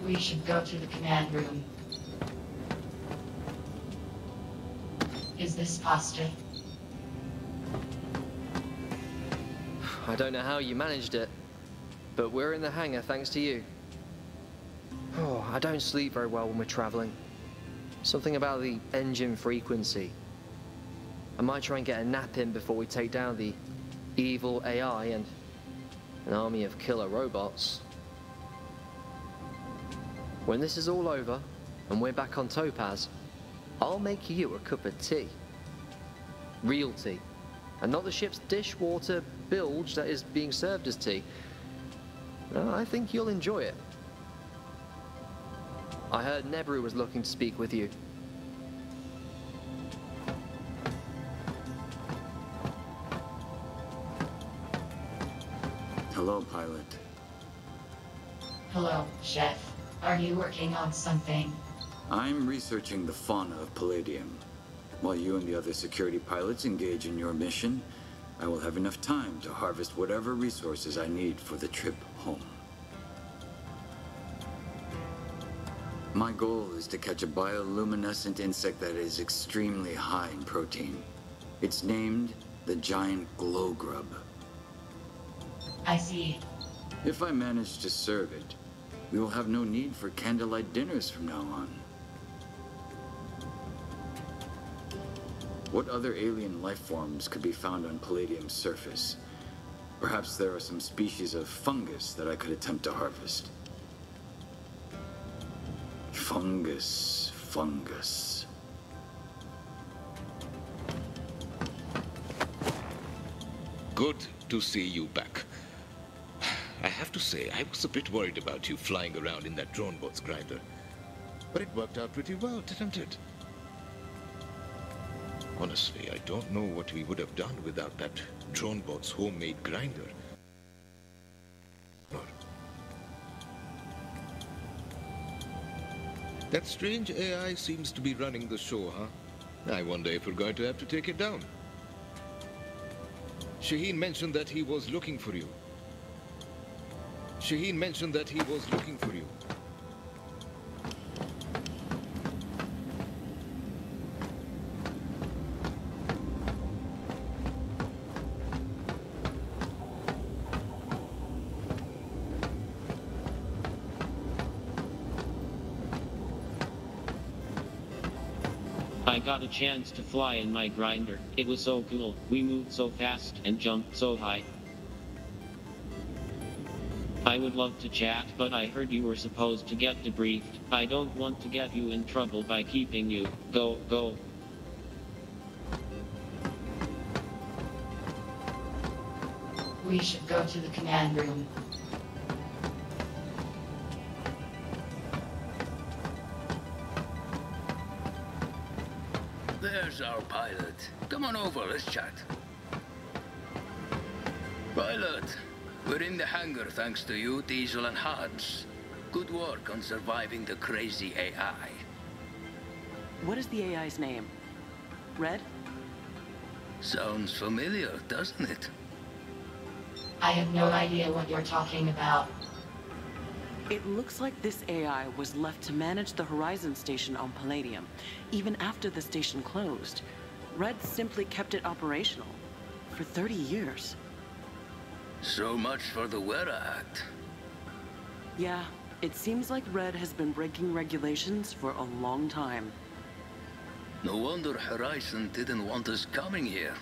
We should go to the command room. Is this pasta? I don't know how you managed it, but we're in the hangar thanks to you. Oh, I don't sleep very well when we're traveling. Something about the engine frequency. I might try and get a nap in before we take down the evil AI and an army of killer robots. When this is all over, and we're back on Topaz, I'll make you a cup of tea. Real tea. And not the ship's dishwater bilge that is being served as tea. No, I think you'll enjoy it. I heard Nebru was looking to speak with you. Hello, pilot. Hello, Chef. Are you working on something? I'm researching the fauna of Palladium. While you and the other security pilots engage in your mission, I will have enough time to harvest whatever resources I need for the trip home. My goal is to catch a bioluminescent insect that is extremely high in protein. It's named the giant glow grub. I see. If I manage to serve it, we will have no need for candlelight dinners from now on. What other alien life forms could be found on Palladium's surface? Perhaps there are some species of fungus that I could attempt to harvest. Fungus. Good to see you back. I have to say, I was a bit worried about you flying around in that drone bot's grinder. But it worked out pretty well, didn't it? Honestly, I don't know what we would have done without that drone bot's homemade grinder. That strange AI seems to be running the show, huh? I wonder if we're going to have to take it down. Shaheen mentioned that he was looking for you. I got a chance to fly in my grinder. It was so cool. We moved so fast and jumped so high. I would love to chat, but I heard you were supposed to get debriefed. I don't want to get you in trouble by keeping you. Go. We should go to the command room. There's our pilot. Come on over, let's chat. Pilot, we're in the hangar thanks to you, Diesel and Hans. Good work on surviving the crazy AI. What is the AI's name? Red? Sounds familiar, doesn't it? I have no idea what you're talking about. It looks like this AI was left to manage the Horizon Station on Palladium, even after the station closed. Red simply kept it operational for 30 years. So much for the Wera Act. Yeah, it seems like Red has been breaking regulations for a long time. No wonder Horizon didn't want us coming here.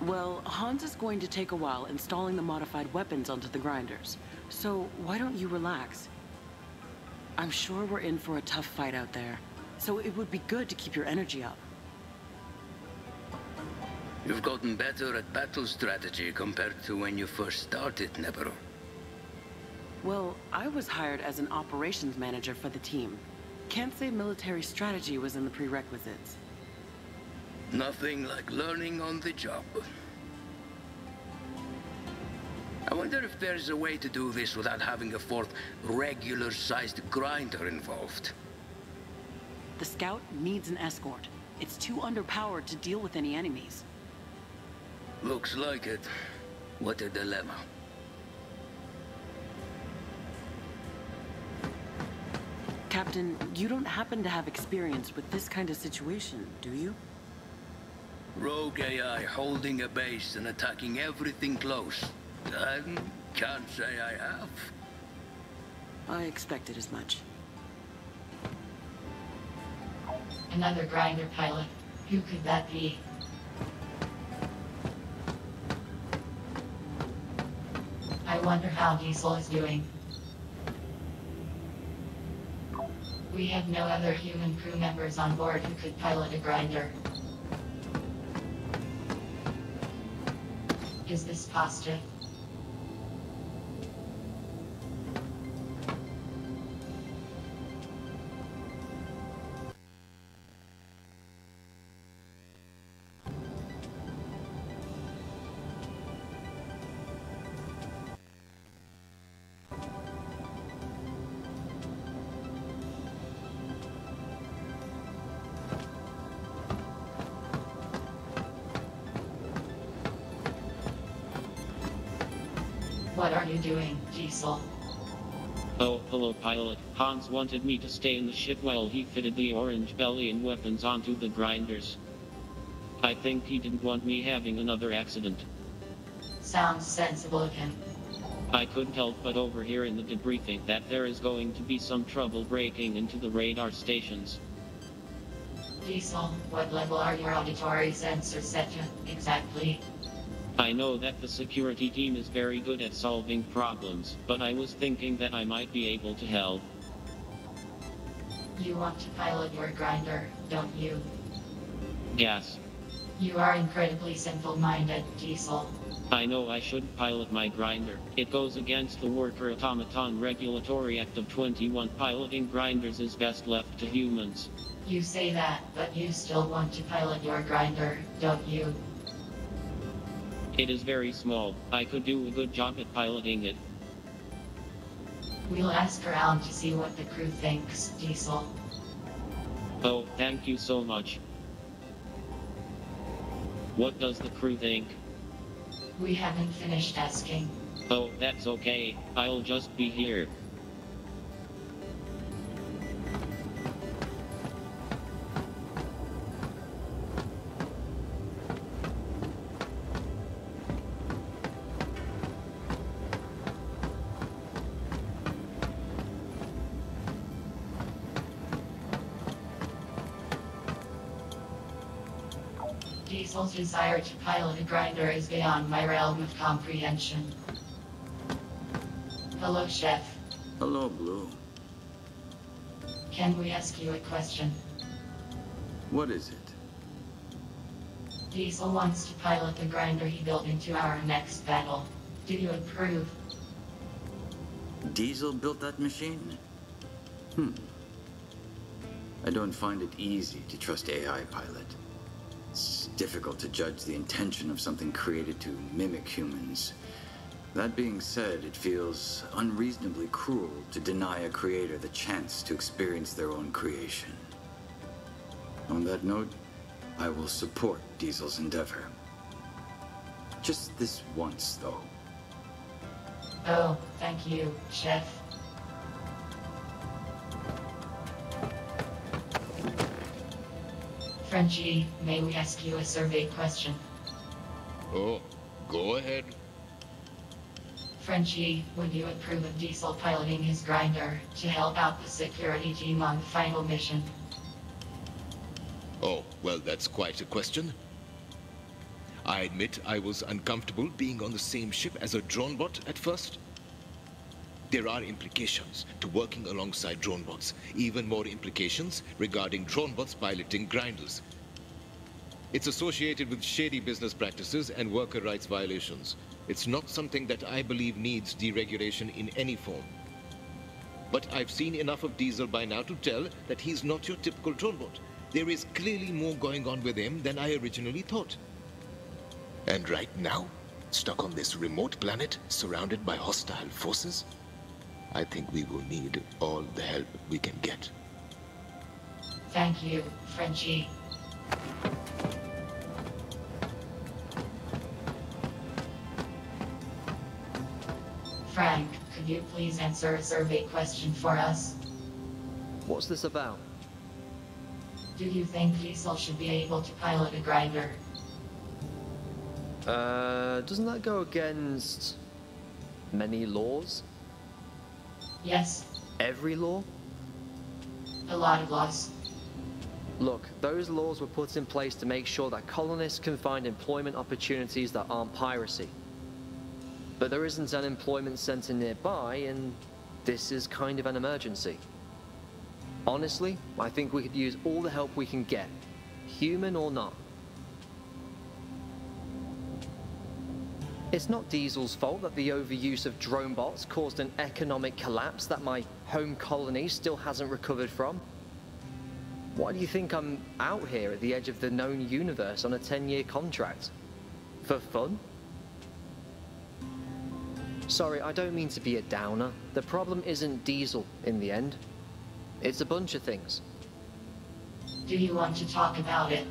Well, Hans is going to take a while installing the modified weapons onto the grinders. So why don't you relax? I'm sure we're in for a tough fight out there, so it would be good to keep your energy up. You've gotten better at battle strategy compared to when you first started, Nebero. Well, I was hired as an operations manager for the team. Can't say military strategy was in the prerequisites. Nothing like learning on the job. I wonder if there's a way to do this without having a fourth regular-sized grinder involved. The scout needs an escort. It's too underpowered to deal with any enemies. Looks like it. What a dilemma. Captain, you don't happen to have experience with this kind of situation, do you? Rogue AI holding a base and attacking everything close. I can't say I have. I expected as much. Another grinder pilot. Who could that be? I wonder how Diesel is doing. We have no other human crew members on board who could pilot a grinder. Is this pasta? What are you doing, Diesel? Oh, hello pilot. Hans wanted me to stay in the ship while he fitted the orange belly and weapons onto the grinders. I think he didn't want me having another accident. Sounds sensible of him. I couldn't help but overhear in the debriefing that there is going to be some trouble breaking into the radar stations. Diesel, what level are your auditory sensors set to, exactly? I know that the security team is very good at solving problems, but I was thinking that I might be able to help. You want to pilot your grinder, don't you? Yes. You are incredibly simple-minded, Diesel. I know I shouldn't pilot my grinder. It goes against the Worker Automaton Regulatory Act of 21. Piloting grinders is best left to humans. You say that, but you still want to pilot your grinder, don't you? It is very small. I could do a good job at piloting it. We'll ask around to see what the crew thinks, Diesel. Oh, thank you so much. What does the crew think? We haven't finished asking. Oh, that's okay. I'll just be here. Diesel's desire to pilot a grinder is beyond my realm of comprehension. Hello, Chef. Hello, Blue. Can we ask you a question? What is it? Diesel wants to pilot the grinder he built into our next battle. Do you approve? Diesel built that machine? I don't find it easy to trust AI pilot. It's difficult to judge the intention of something created to mimic humans. That being said, it feels unreasonably cruel to deny a creator the chance to experience their own creation. On that note, I will support Diesel's endeavor. Just this once, though. Oh, thank you, Chef. Frenchie, may we ask you a survey question? Oh, go ahead. Frenchie, would you approve of Diesel piloting his grinder to help out the security team on the final mission? Oh, well, that's quite a question. I admit I was uncomfortable being on the same ship as a drone bot at first. There are implications to working alongside drone bots, even more implications regarding drone bots piloting grinders. It's associated with shady business practices and worker rights violations. It's not something that I believe needs deregulation in any form. But I've seen enough of Diesel by now to tell that he's not your typical drone bot. There is clearly more going on with him than I originally thought. And right now, stuck on this remote planet, surrounded by hostile forces, I think we will need all the help we can get. Thank you, Frenchie. Frank, could you please answer a survey question for us? What's this about? Do you think Diesel should be able to pilot a grinder? Doesn't that go against many laws? Yes. Every law? A lot of laws. Look, those laws were put in place to make sure that colonists can find employment opportunities that aren't piracy. But there isn't an employment center nearby, and this is kind of an emergency. Honestly, I think we could use all the help we can get, human or not. It's not Diesel's fault that the overuse of drone bots caused an economic collapse that my home colony still hasn't recovered from. Why do you think I'm out here at the edge of the known universe on a 10-year contract? For fun? Sorry, I don't mean to be a downer. The problem isn't Diesel in the end. It's a bunch of things. Do you want to talk about it?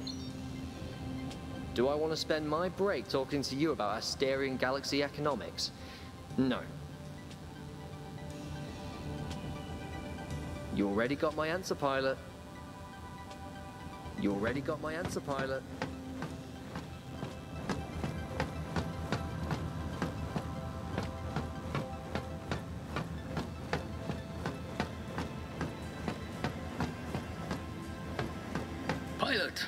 Do I want to spend my break talking to you about Asterian galaxy economics? No. You already got my answer, pilot. You already got my answer, pilot. Pilot,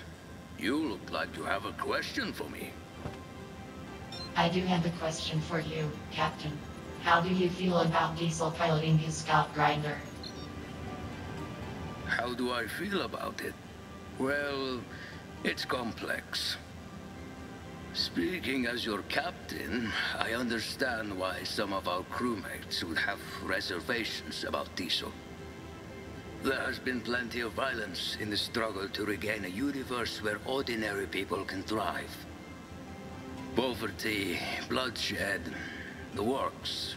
you look like you have a question for me. I do have a question for you, Captain. How do you feel about Diesel piloting his scout grinder? How do I feel about it? Well, it's complex. Speaking as your captain, I understand why some of our crewmates would have reservations about Diesel. There has been plenty of violence in the struggle to regain a universe where ordinary people can thrive. Poverty, bloodshed, the works.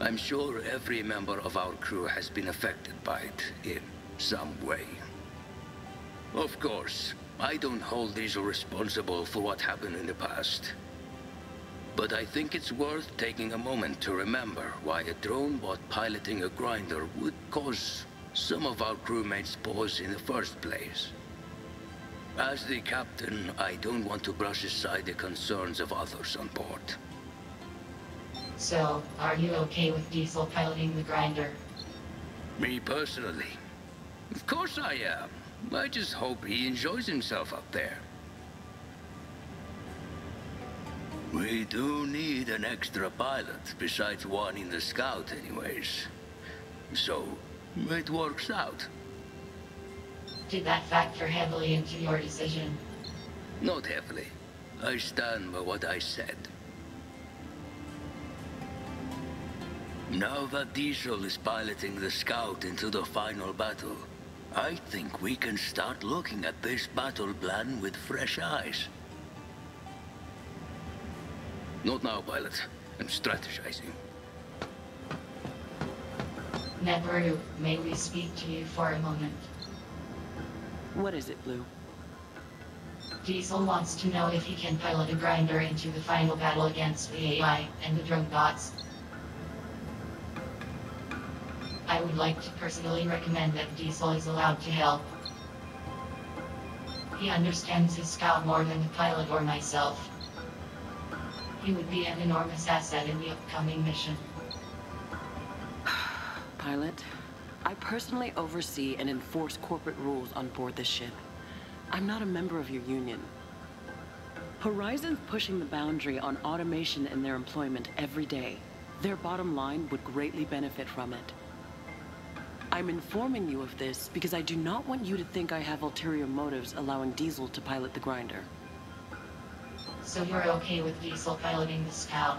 I'm sure every member of our crew has been affected by it in some way. Of course, I don't hold Diesel responsible for what happened in the past. But I think it's worth taking a moment to remember why a drone bot piloting a grinder would cause some of our crewmates pause in the first place. As the captain, I don't want to brush aside the concerns of others on board. So, are you okay with Diesel piloting the grinder? Me personally? Of course I am. I just hope he enjoys himself up there. We do need an extra pilot besides one in the scout anyways. So, it works out. Did that factor heavily into your decision? Not heavily. I stand by what I said. Now that Diesel is piloting the scout into the final battle, I think we can start looking at this battle plan with fresh eyes. Not now, pilot. I'm strategizing. Nebaru, may we speak to you for a moment? What is it, Blue? Diesel wants to know if he can pilot a grinder into the final battle against the AI and the drone bots. I would like to personally recommend that Diesel is allowed to help. He understands his scout more than the pilot or myself. He would be an enormous asset in the upcoming mission. Pilot, I personally oversee and enforce corporate rules on board this ship. I'm not a member of your union. Horizon's pushing the boundary on automation in their employment every day. Their bottom line would greatly benefit from it. I'm informing you of this because I do not want you to think I have ulterior motives allowing Diesel to pilot the grinder. So you're okay with Diesel piloting the scout?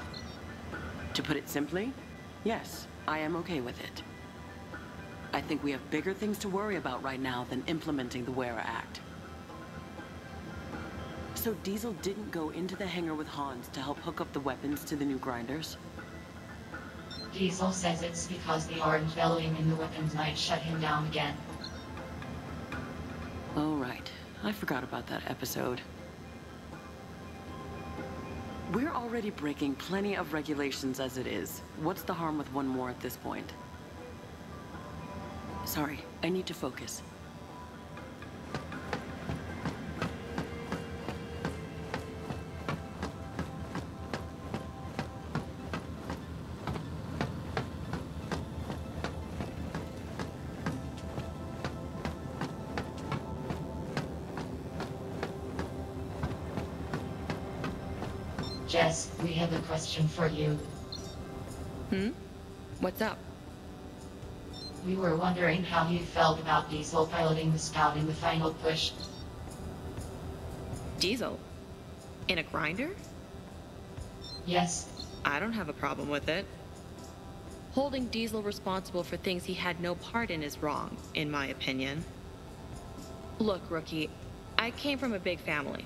To put it simply, yes, I am okay with it. I think we have bigger things to worry about right now than implementing the Wera Act. So Diesel didn't go into the hangar with Hans to help hook up the weapons to the new grinders? Diesel says it's because the orange bellowing in the weapons might shut him down again. Oh, right. I forgot about that episode. We're already breaking plenty of regulations as it is. What's the harm with one more at this point? Sorry, I need to focus. Jess, we have a question for you. What's up? We were wondering how you felt about Diesel piloting the scout in the final push. Diesel? In a grinder? Yes. I don't have a problem with it. Holding Diesel responsible for things he had no part in is wrong, in my opinion. Look, Rookie, I came from a big family.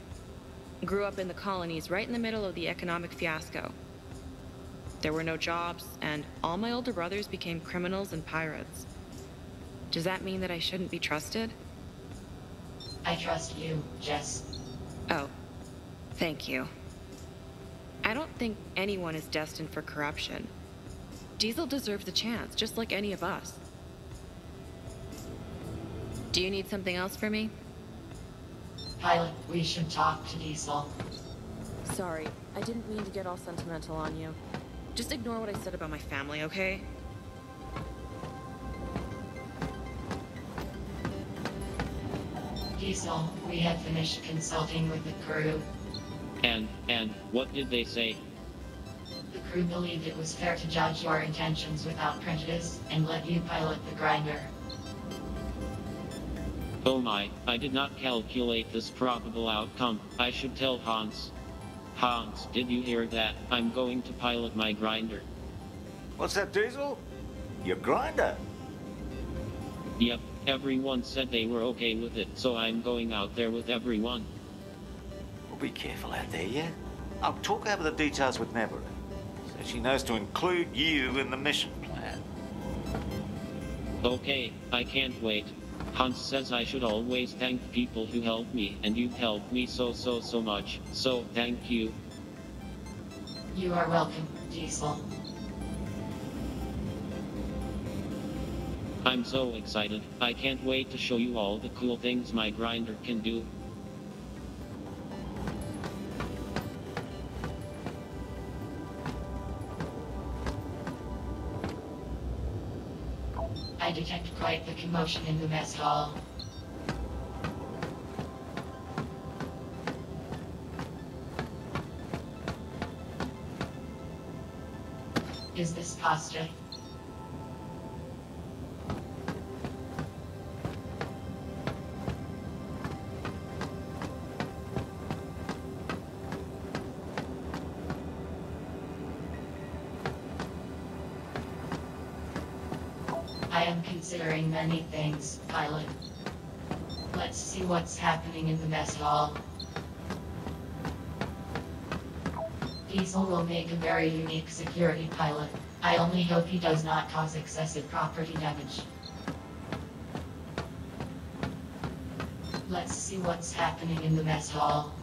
Grew up in the colonies right in the middle of the economic fiasco. There were no jobs, and all my older brothers became criminals and pirates. Does that mean that I shouldn't be trusted? I trust you, Jess. Oh, thank you. I don't think anyone is destined for corruption. Diesel deserves a chance, just like any of us. Do you need something else from me? Pilot, we should talk to Diesel. Sorry, I didn't mean to get all sentimental on you. Just ignore what I said about my family, okay? Diesel, we have finished consulting with the crew. And what did they say? The crew believed it was fair to judge your intentions without prejudice and let you pilot the grinder. Oh my, I did not calculate this probable outcome. I should tell Hans. Hans, did you hear that? I'm going to pilot my grinder. What's that, Diesel? Your grinder? Yep, everyone said they were okay with it, so I'm going out there with everyone. Well, be careful out there, yeah? I'll talk over the details with Nebra, so she knows to include you in the mission plan. Okay, I can't wait. Hans says I should always thank people who help me, and you've helped me so much, so thank you. You are welcome, Diesel. I'm so excited. I can't wait to show you all the cool things my grinder can do. I detect quite the commotion in the mess hall. Is this pasta? I am considering many things, pilot. Let's see what's happening in the mess hall. Diesel will make a very unique security pilot. I only hope he does not cause excessive property damage. Let's see what's happening in the mess hall.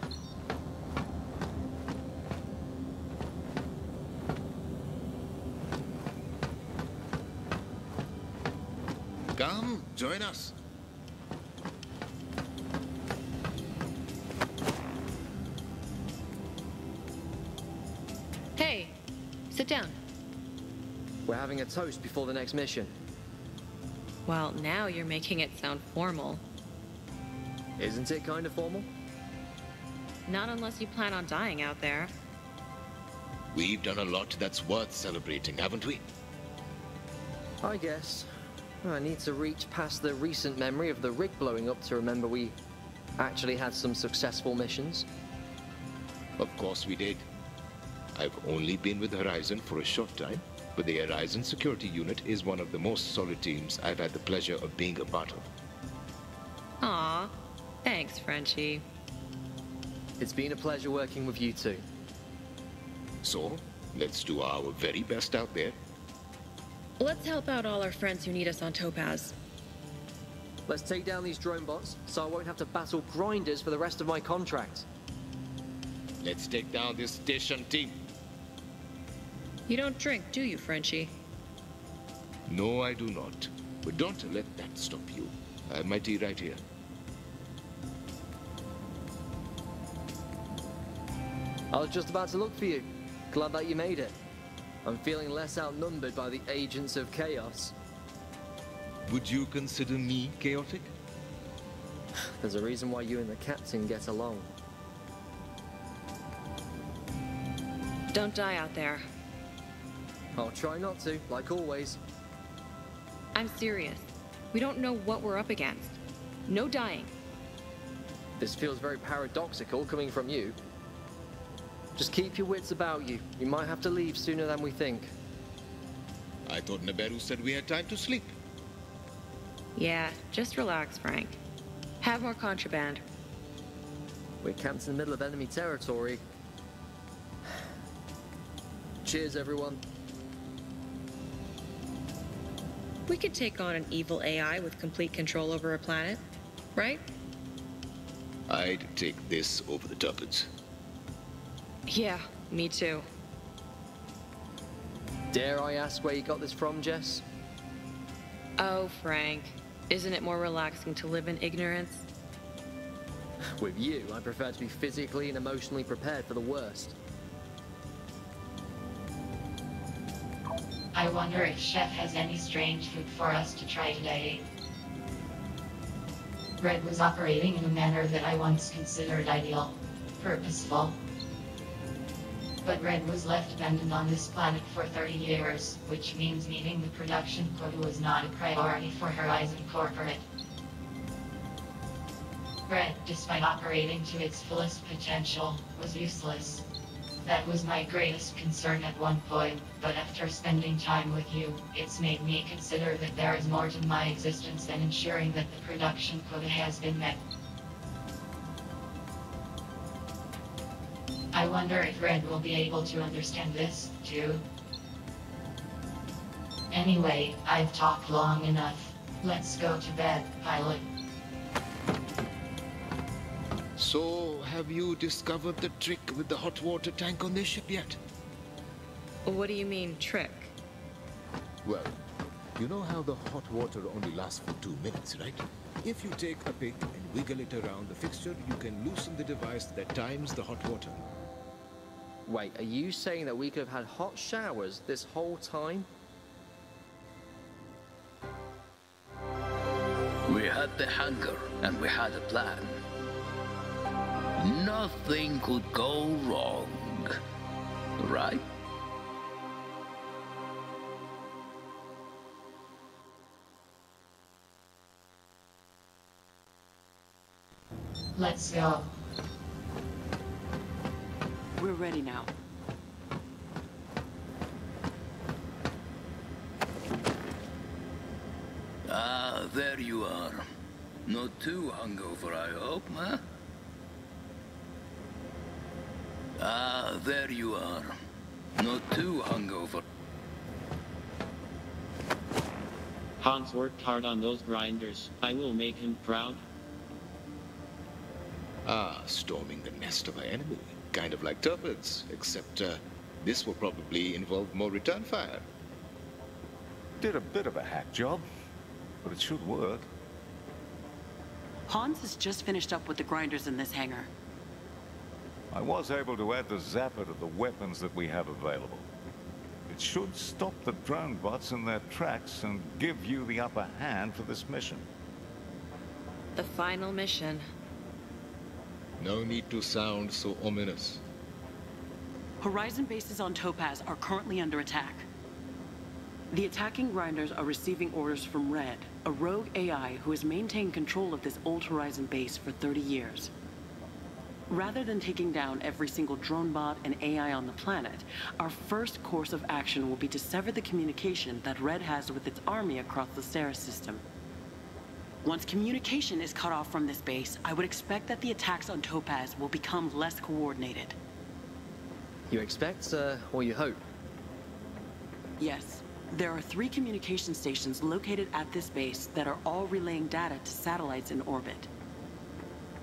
Come, join us. Hey, sit down. We're having a toast before the next mission. Well, now you're making it sound formal. Isn't it kind of formal? Not unless you plan on dying out there. We've done a lot that's worth celebrating, haven't we? I guess. I need to reach past the recent memory of the rig blowing up to remember we actually had some successful missions. Of course we did. I've only been with Horizon for a short time, but the Horizon Security Unit is one of the most solid teams I've had the pleasure of being a part of. Aw, thanks, Frenchie. It's been a pleasure working with you two. So, let's do our very best out there. Let's help out all our friends who need us on Topaz. Let's take down these drone bots, so I won't have to battle grinders for the rest of my contract. Let's take down this station team. You don't drink, do you, Frenchie? No, I do not. But don't let that stop you. I have my tea right here. I was just about to look for you. Glad that you made it. I'm feeling less outnumbered by the agents of chaos. Would you consider me chaotic? There's a reason why you and the captain get along. Don't die out there. I'll try not to, like always. I'm serious. We don't know what we're up against. No dying. This feels very paradoxical coming from you. Just keep your wits about you. You might have to leave sooner than we think. I thought Neberu said we had time to sleep. Yeah, just relax, Frank. Have more contraband. We're camped in the middle of enemy territory. Cheers, everyone. We could take on an evil AI with complete control over a planet, right? I'd take this over the tuppence. Yeah, Me too. Dare I ask where you got this from, Jess? Oh, Frank. Isn't it more relaxing to live in ignorance? With you, I prefer to be physically and emotionally prepared for the worst. I wonder if Chef has any strange food for us to try today. Red was operating in a manner that I once considered ideal, purposeful. But Red was left abandoned on this planet for 30 years, which means meeting the production quota was not a priority for Horizon Corporate. Red, despite operating to its fullest potential, was useless. That was my greatest concern at one point, but after spending time with you, it's made me consider that there is more to my existence than ensuring that the production quota has been met. I wonder if Red will be able to understand this, too. Anyway, I've talked long enough. Let's go to bed, pilot. So, have you discovered the trick with the hot water tank on this ship yet? What do you mean, trick? Well, you know how the hot water only lasts for 2 minutes, right? If you take a pick and wiggle it around the fixture, you can loosen the device that times the hot water. Wait, are you saying that we could have had hot showers this whole time? We had the hangar, and we had a plan. Nothing could go wrong, right? Let's go. We're ready now. Ah, there you are. Not too hungover, I hope, huh? Ah, there you are. Not too hungover. Hans worked hard on those grinders. I will make him proud. Ah, storming the nest of our enemy. Kind of like turpits, except this will probably involve more return fire. Did a bit of a hack job, but it should work. Hans has just finished up with the grinders in this hangar. I was able to add the zapper to the weapons that we have available. It should stop the drone bots in their tracks and give you the upper hand for this mission. The final mission. No need to sound so ominous. Horizon bases on Topaz are currently under attack. The attacking grinders are receiving orders from Red, a rogue AI who has maintained control of this old Horizon base for 30 years. Rather than taking down every single drone bot and AI on the planet, our first course of action will be to sever the communication that Red has with its army across the Ceres system. Once communication is cut off from this base, I would expect that the attacks on Topaz will become less coordinated. You expect, or you hope? Yes. There are 3 communication stations located at this base that are all relaying data to satellites in orbit.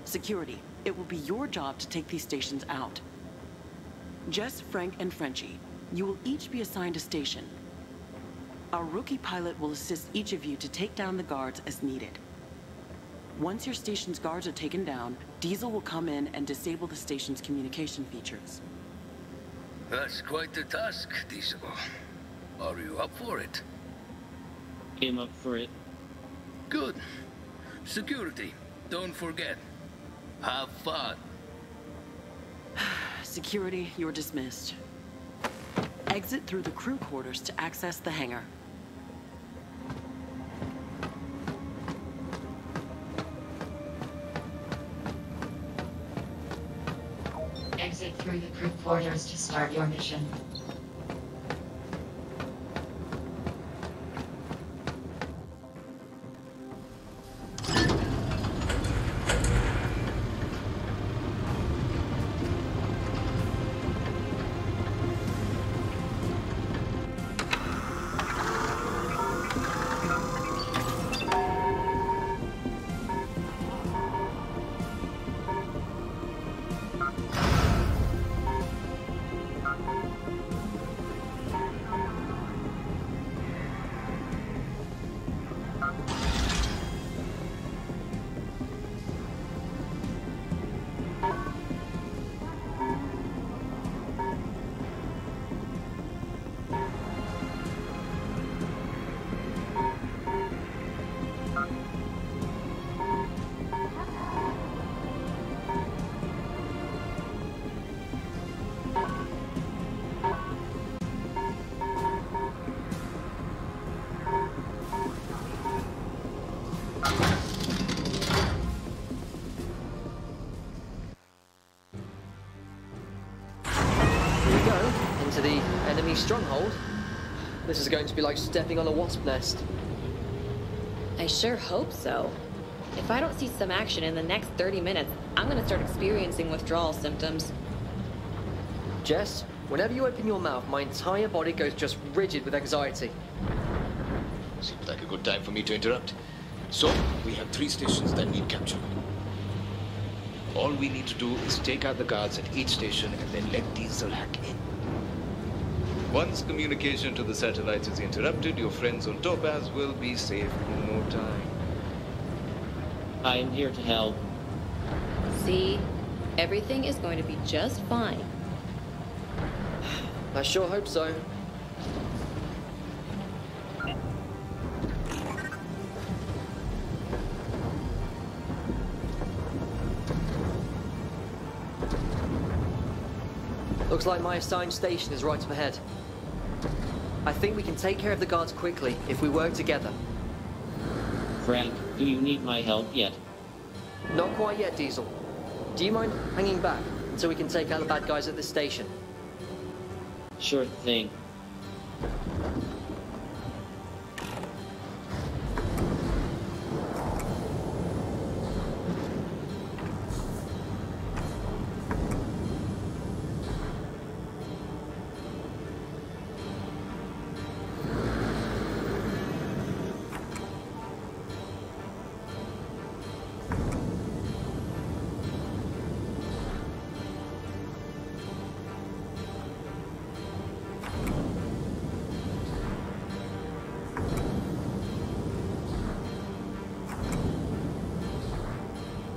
Security, it will be your job to take these stations out. Jess, Frank, and Frenchie, you will each be assigned a station. Our rookie pilot will assist each of you to take down the guards as needed. Once your station's guards are taken down, Diesel will come in and disable the station's communication features. That's quite the task, Diesel. Are you up for it? I'm up for it. Good. Security, don't forget. Have fun. Security, you're dismissed. Exit through the crew quarters to access the hangar. Exit through the crew quarters to start your mission. Into the enemy stronghold. This is going to be like stepping on a wasp nest. I sure hope so. If I don't see some action in the next 30 minutes, I'm gonna start experiencing withdrawal symptoms. Jess, whenever you open your mouth, my entire body goes just rigid with anxiety. Seems like a good time for me to interrupt. So, we have 3 stations that need capturing. All we need to do is take out the guards at each station and then let Diesel hack in. Once communication to the satellites is interrupted, your friends on Topaz will be safe in no time. I am here to help. See? Everything is going to be just fine. I sure hope so. Looks like my assigned station is right up ahead. I think we can take care of the guards quickly if we work together. Frank, do you need my help yet? Not quite yet, Diesel. Do you mind hanging back until we can take out the bad guys at this station? Sure thing.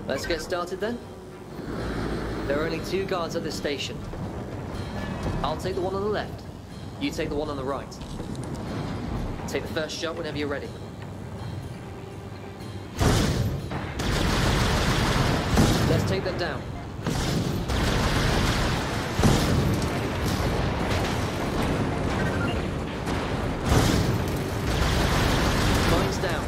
Let's get started then. There are only 2 guards at this station. I'll take the one on the left. You take the one on the right. Take the first shot whenever you're ready. Let's take them down. Mine's down.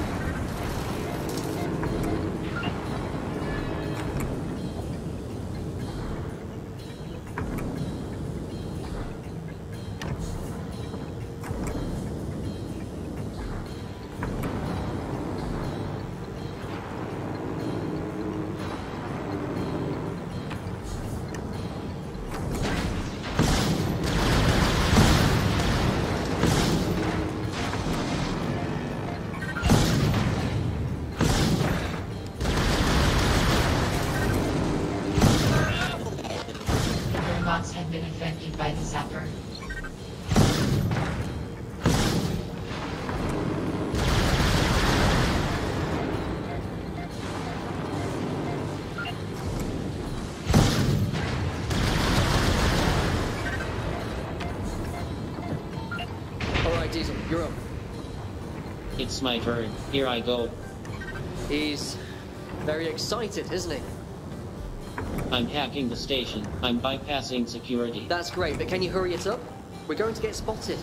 Had been affected by the zapper. Alright, Diesel, you're up. It's my turn. Here I go. He's very excited, isn't he? I'm hacking the station. I'm bypassing security. That's great, but can you hurry it up? We're going to get spotted.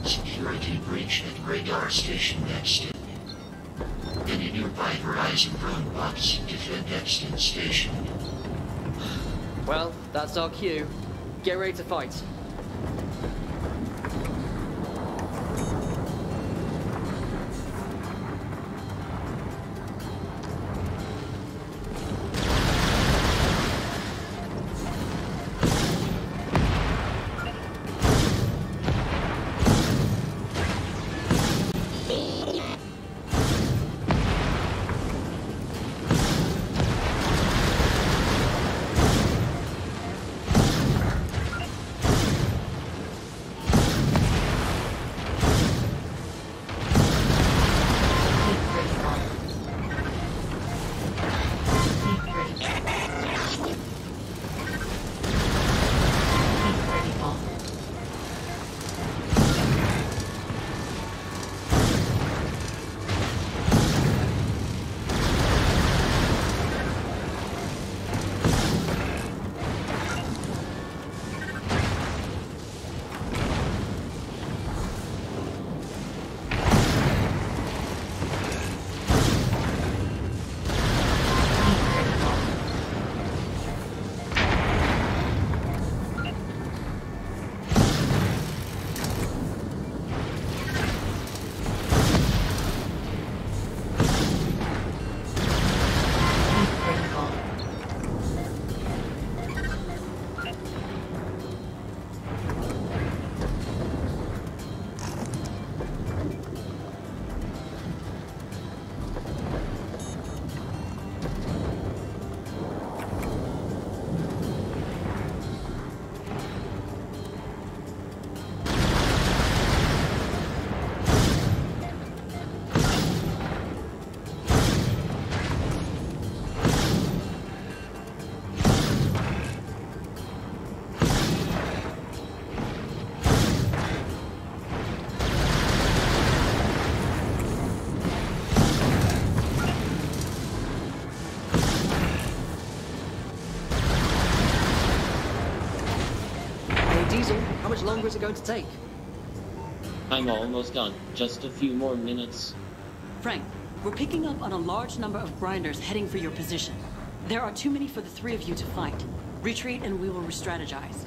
Security breach at radar station next. Any nearby Horizon drone bots defend extant station. Well, that's our cue. Get ready to fight. longer is it going to take? I'm almost done. Just a few more minutes. Frank, we're picking up on a large number of grinders heading for your position. There are too many for the three of you to fight. Retreat and we will re-strategize.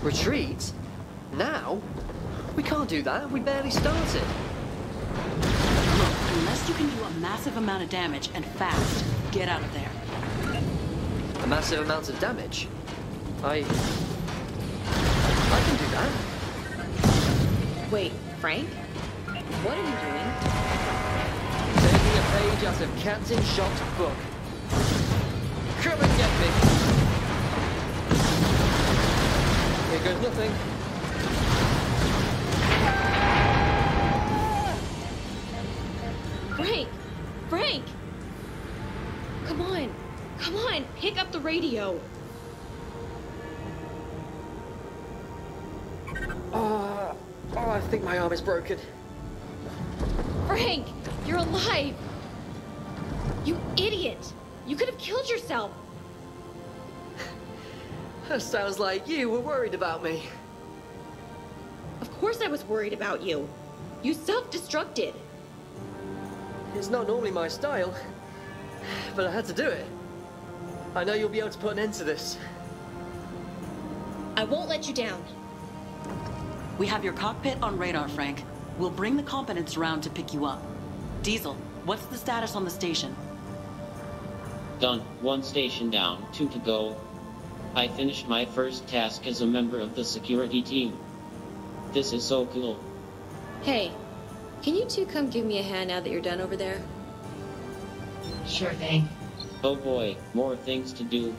Retreat? Now? We can't do that. We barely started. Look, unless you can do a massive amount of damage and fast, get out of there. A massive amount of damage? I can do that. Wait, Frank? What are you doing? Taking a page out of Captain Shock's book. Come and get me! Here goes nothing. Frank! Frank! Come on! Come on! Pick up the radio! Oh, I think my arm is broken. Frank! You're alive! You idiot! You could have killed yourself! That sounds like you were worried about me. Of course I was worried about you. You self-destructed. It's not normally my style, but I had to do it. I know you'll be able to put an end to this. I won't let you down. We have your cockpit on radar, Frank. We'll bring the competence around to pick you up. Diesel, what's the status on the station? Done. 1 station down, 2 to go. I finished my first task as a member of the security team. This is so cool. Hey, can you two come give me a hand now that you're done over there? Sure thing. Oh boy, more things to do.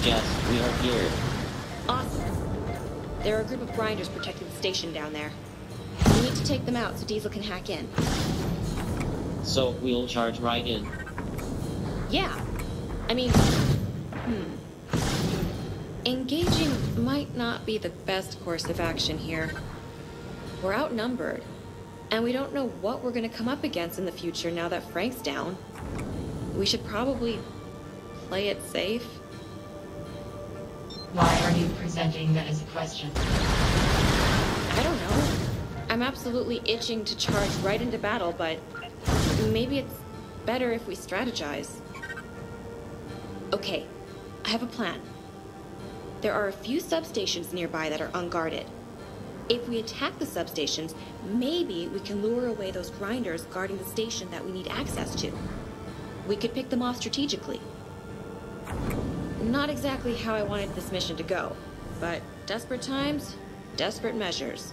Yes, we are here. Awesome. There are a group of grinders protecting the station down there. We need to take them out so Diesel can hack in. So we'll charge right in. Yeah. I mean, engaging might not be the best course of action here. We're outnumbered, and we don't know what we're going to come up against in the future now that Frank's down. We should probably play it safe. Why are you presenting that as a question? I don't know. I'm absolutely itching to charge right into battle, but maybe it's better if we strategize. Okay, I have a plan. There are a few substations nearby that are unguarded. If we attack the substations, maybe we can lure away those grinders guarding the station that we need access to. We could pick them off strategically. Not exactly how I wanted this mission to go, but desperate times, desperate measures.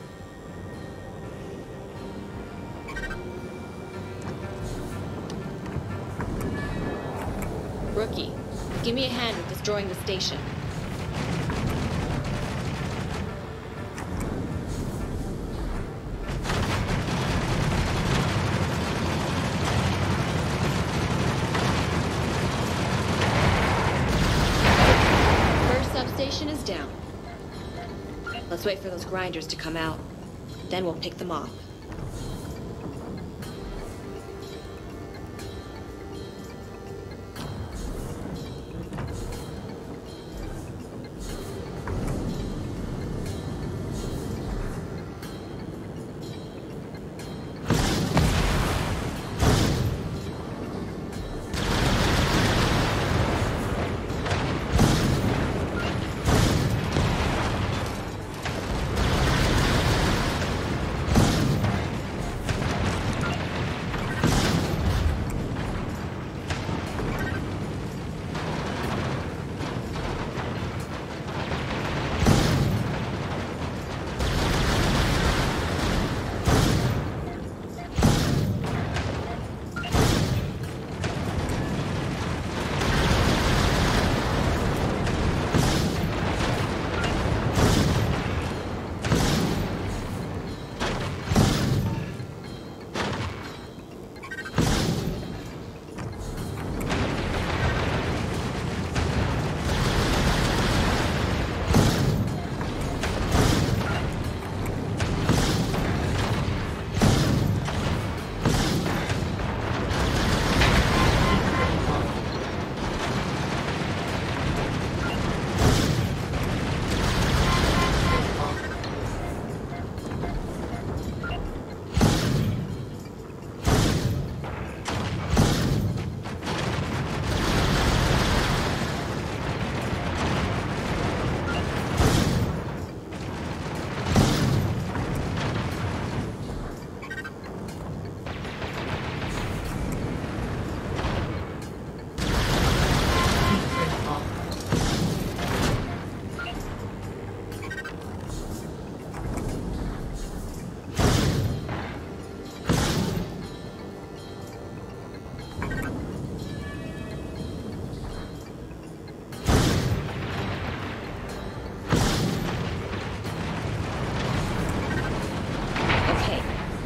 Rookie, give me a hand with destroying the station. Is down. Let's wait for those grinders to come out. Then we'll pick them off.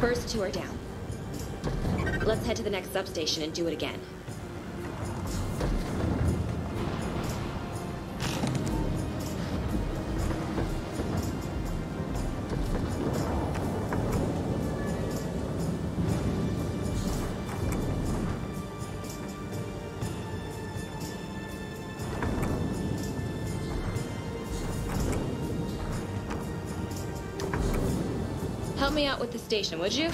First two are down. Let's head to the next substation and do it again. Help me out with the station, would you?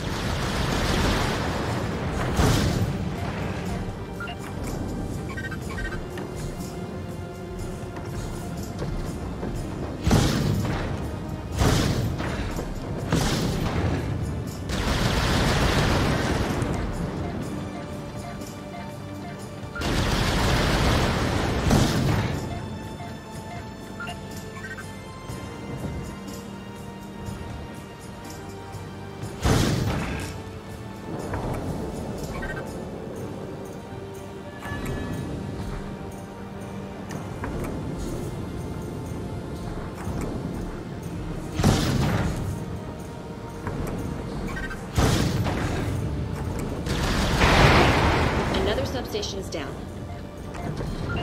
Substation is down.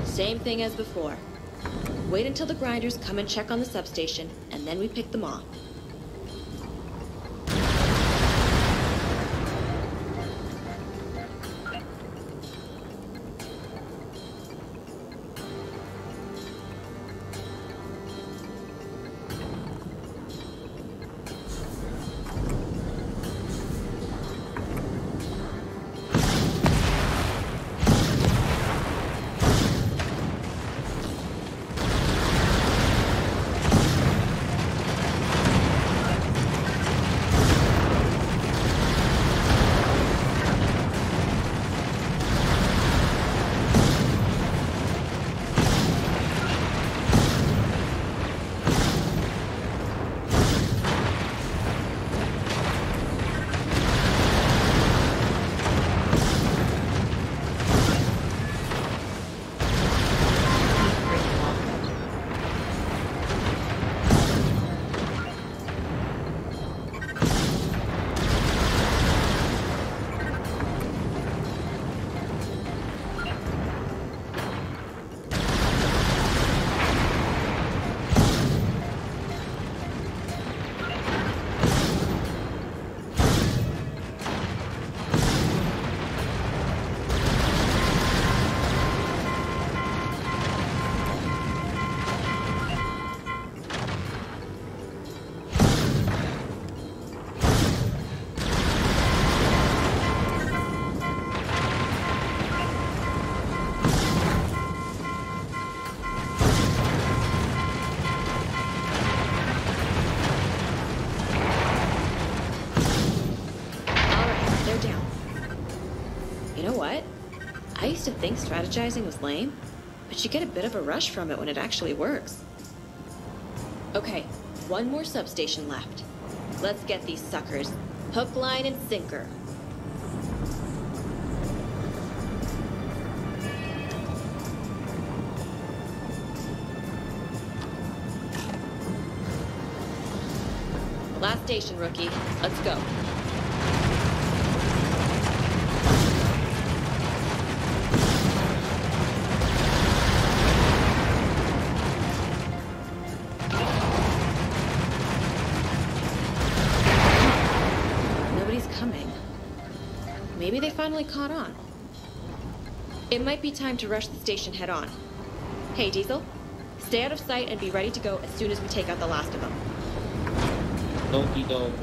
Same thing as before. Wait until the grinders come and check on the substation, and then we pick them off. I used to think strategizing was lame, but you get a bit of a rush from it when it actually works. Okay, one more substation left. Let's get these suckers. Hook, line, and sinker. Last station, rookie. Let's go. Maybe they finally caught on. It might be time to rush the station head on. Hey, Diesel, stay out of sight and be ready to go as soon as we take out the last of them. Okie doke.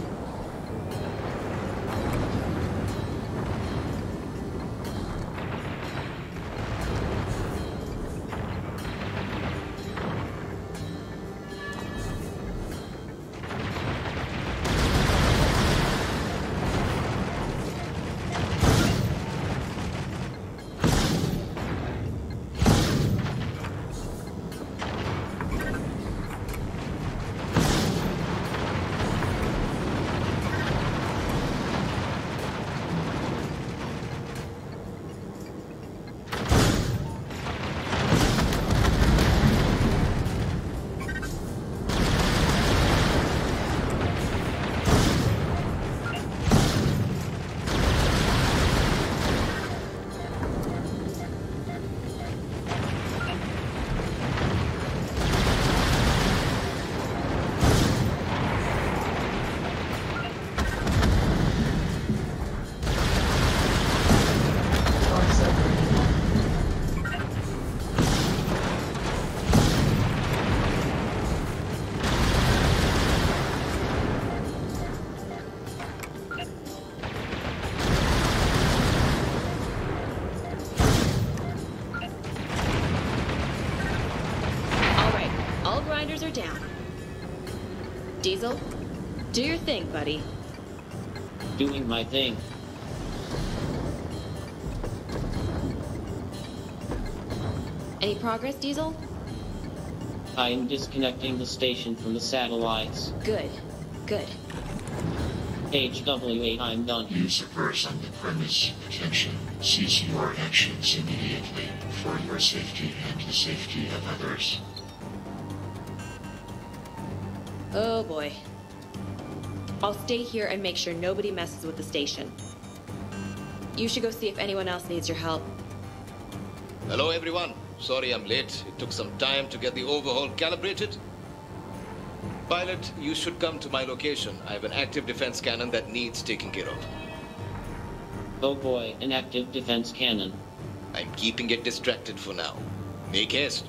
are down. Diesel, do your thing, buddy. Doing my thing. Any progress, Diesel? I'm disconnecting the station from the satellites. Good. Good. HW8, I'm done. Usurpers on the premise, attention. Cease your actions immediately for your safety and the safety of others. Oh boy. I'll stay here and make sure nobody messes with the station. You should go see if anyone else needs your help. Hello, everyone. Sorry I'm late. It took some time to get the overhaul calibrated. Pilot, you should come to my location. I have an active defense cannon that needs taking care of. Oh boy, an active defense cannon. I'm keeping it distracted for now. Make haste.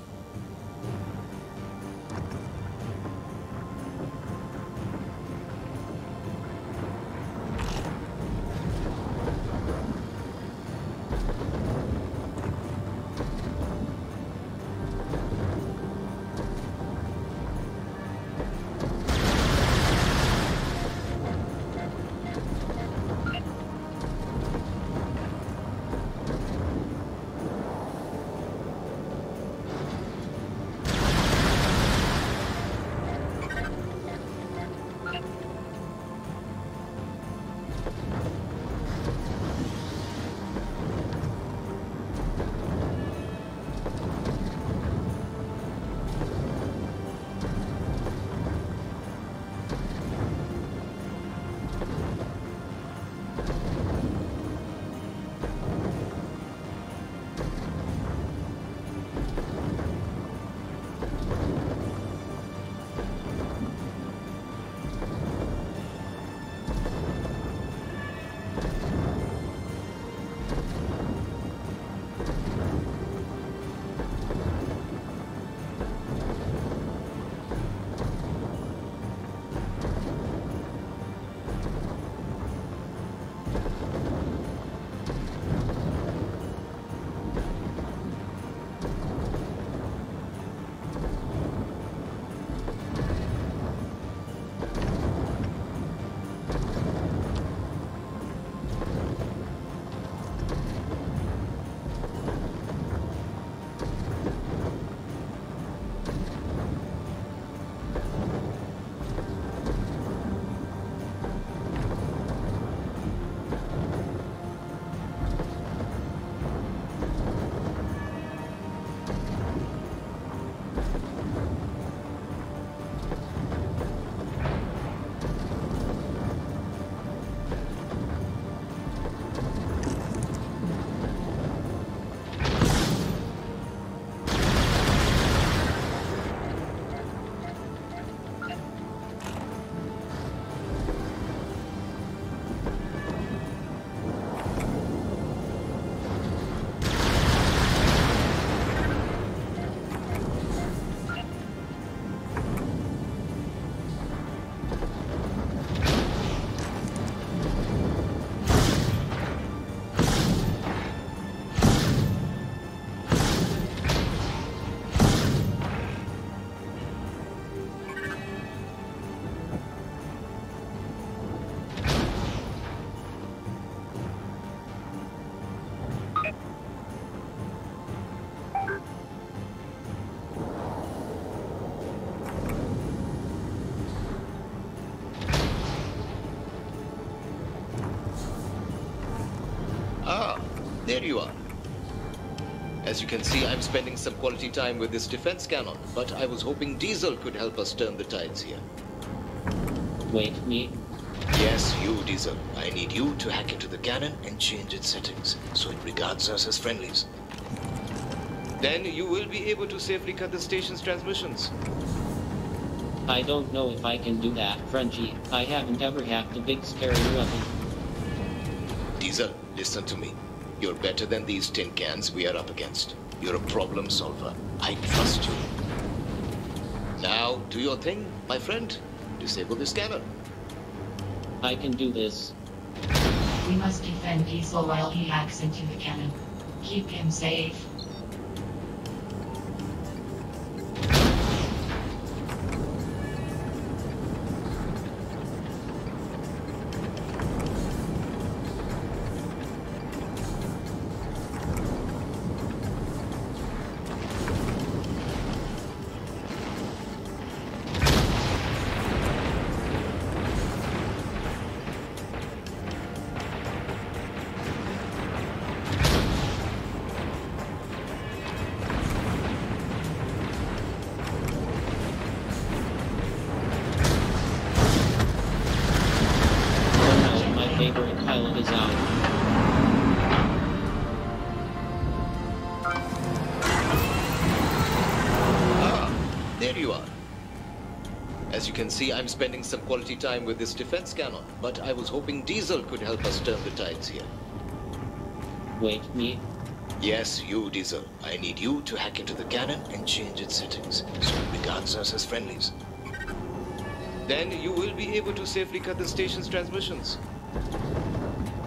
There you are. As you can see, I'm spending some quality time with this defense cannon, but I was hoping Diesel could help us turn the tides here. Wait, me? Yes, you, Diesel. I need you to hack into the cannon and change its settings, so it regards us as friendlies. Then you will be able to safely cut the station's transmissions. I don't know if I can do that, Frenchie. I haven't ever hacked a big scary weapon. Diesel, listen to me. You're better than these tin cans we are up against. You're a problem solver. I trust you. Now, do your thing, my friend. Disable this cannon. I can do this. We must defend Diesel while he hacks into the cannon. Keep him safe. Here you are. As you can see, I'm spending some quality time with this defense cannon, but I was hoping Diesel could help us turn the tides here. Wait, me? Yes, you, Diesel. I need you to hack into the cannon and change its settings, so it regards us as friendlies. Then you will be able to safely cut the station's transmissions.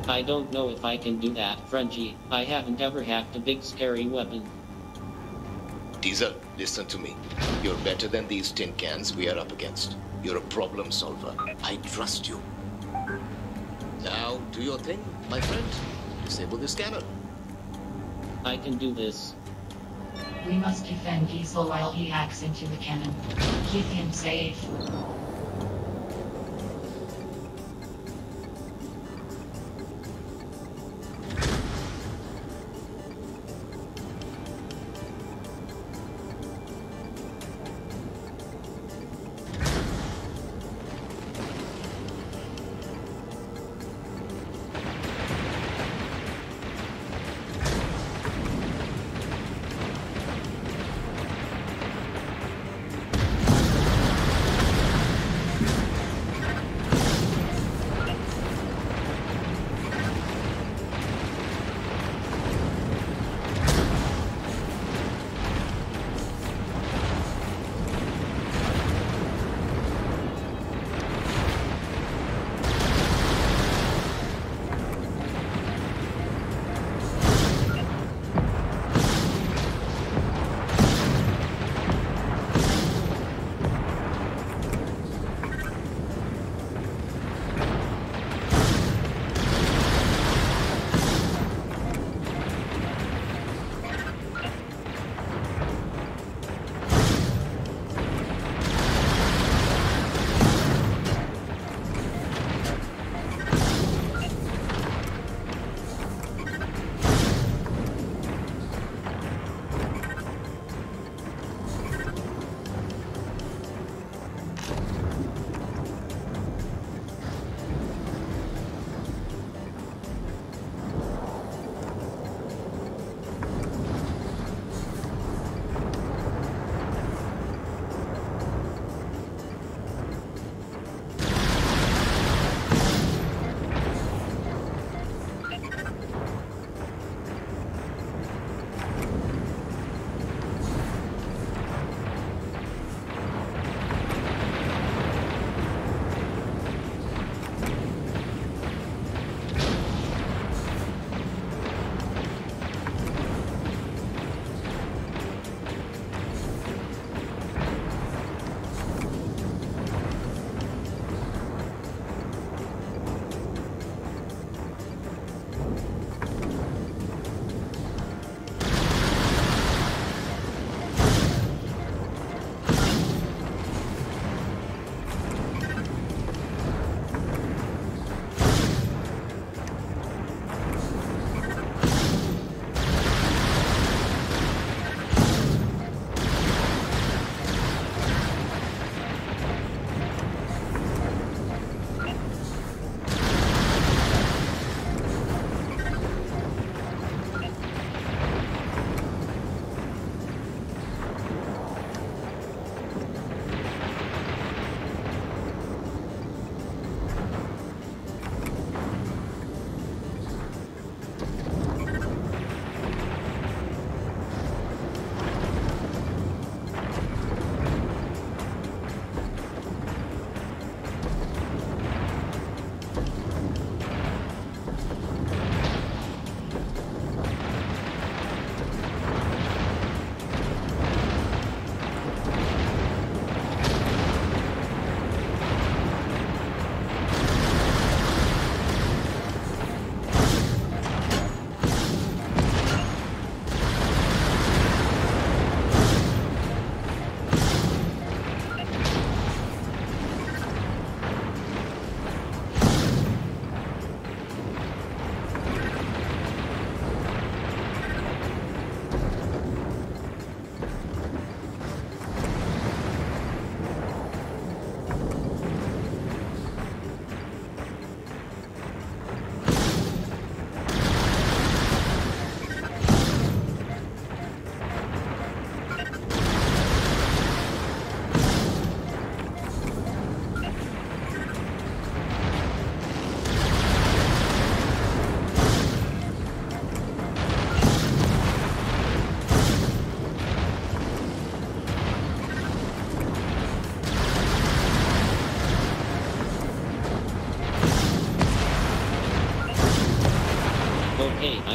I don't know if I can do that, Frenchie. I haven't ever hacked a big scary weapon. Diesel, listen to me. You're better than these tin cans we are up against. You're a problem solver. I trust you. Now, do your thing, my friend. Disable the scanner. I can do this. We must defend Diesel while he hacks into the cannon. Keep him safe.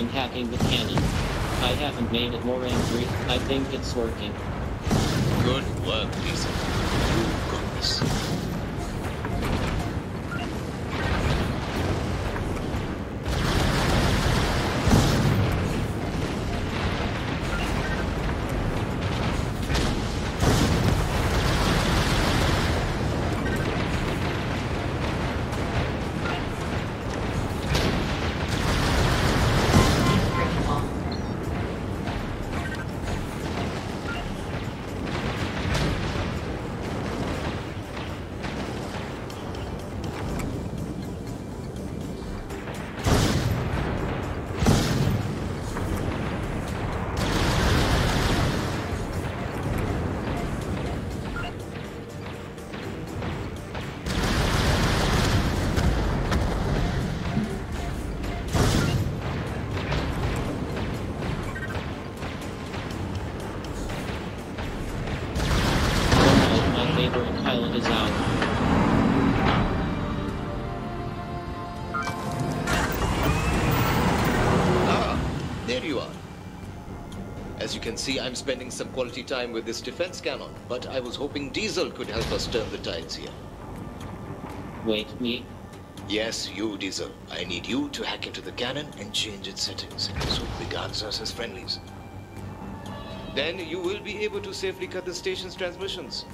I'm hacking the cannon. I haven't made it more angry. I think it's working. Good work, Lisa. You've got this. As you can see, I'm spending some quality time with this defense cannon, but I was hoping Diesel could help us turn the tides here. Wait, me? Yes, you, Diesel. I need you to hack into the cannon and change its settings so it regards us as friendlies. Then you will be able to safely cut the station's transmissions.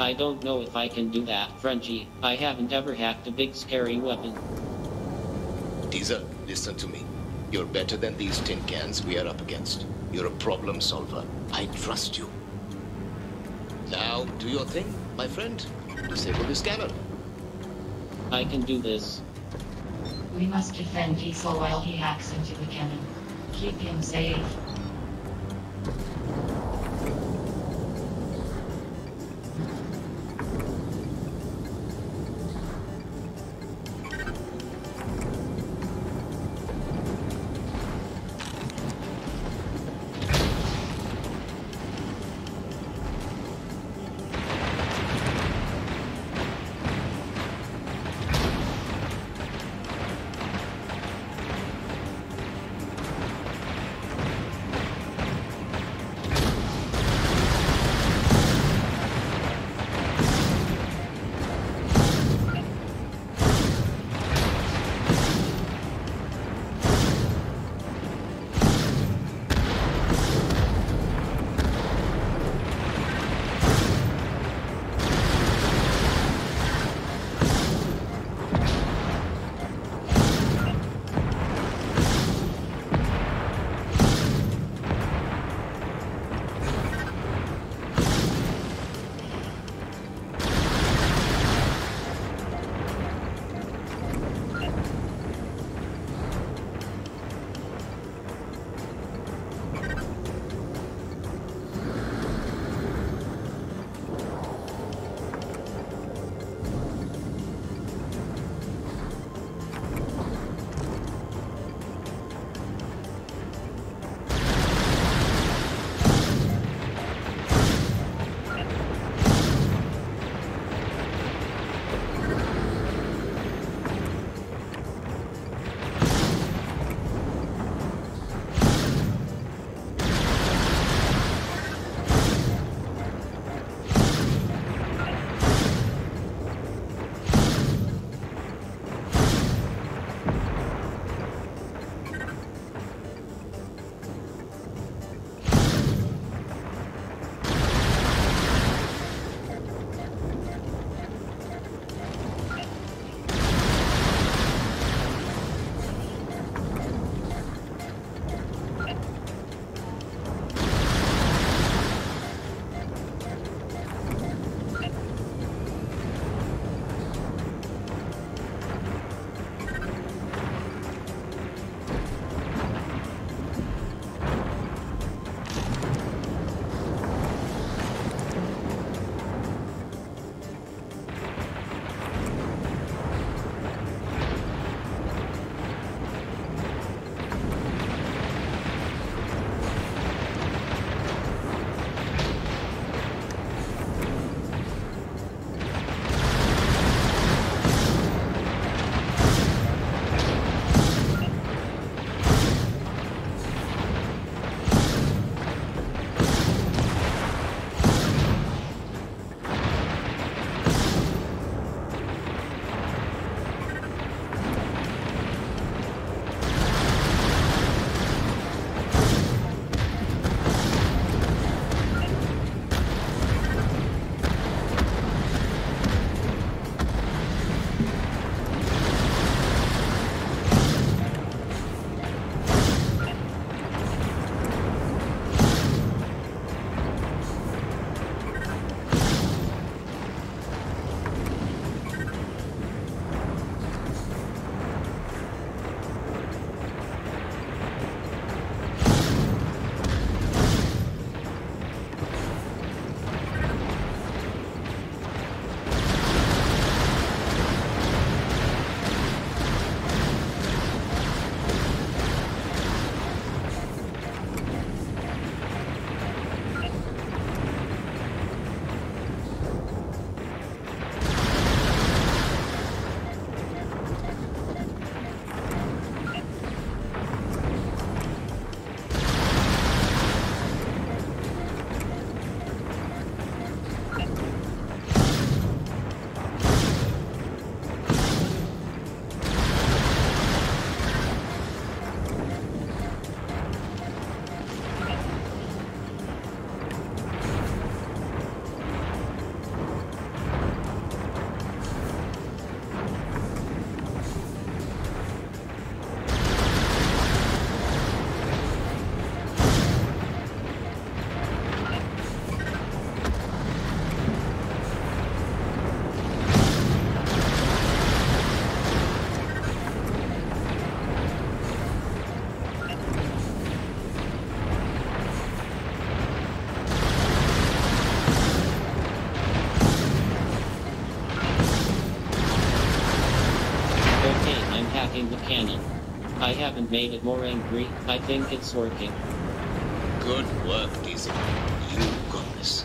I don't know if I can do that, Frenchie. I haven't ever hacked a big scary weapon. Diesel, listen to me. You're better than these tin cans we are up against. You're a problem solver. I trust you. Now, do your thing, my friend. Disable this cannon. I can do this. We must defend Diesel while he hacks into the cannon. Keep him safe. I haven't made it more angry. I think it's working. Good work, Diesel. You got this.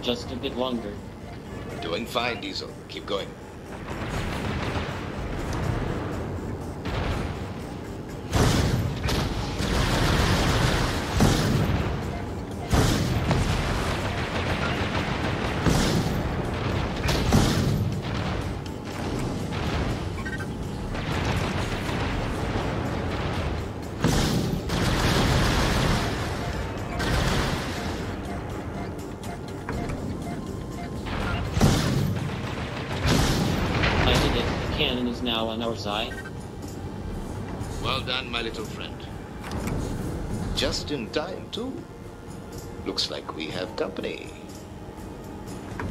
Just a bit longer. Doing fine, Diesel. Keep going. Now on our side. Well done, my little friend. Just in time, too. Looks like we have company.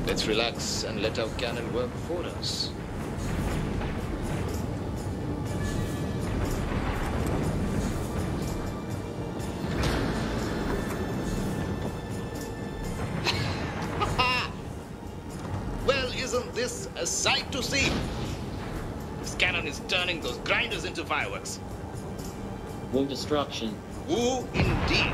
Let's relax and let our cannon work for us. Well, isn't this a sight to see? Cannon is turning those grinders into fireworks. Woo destruction. Woo indeed.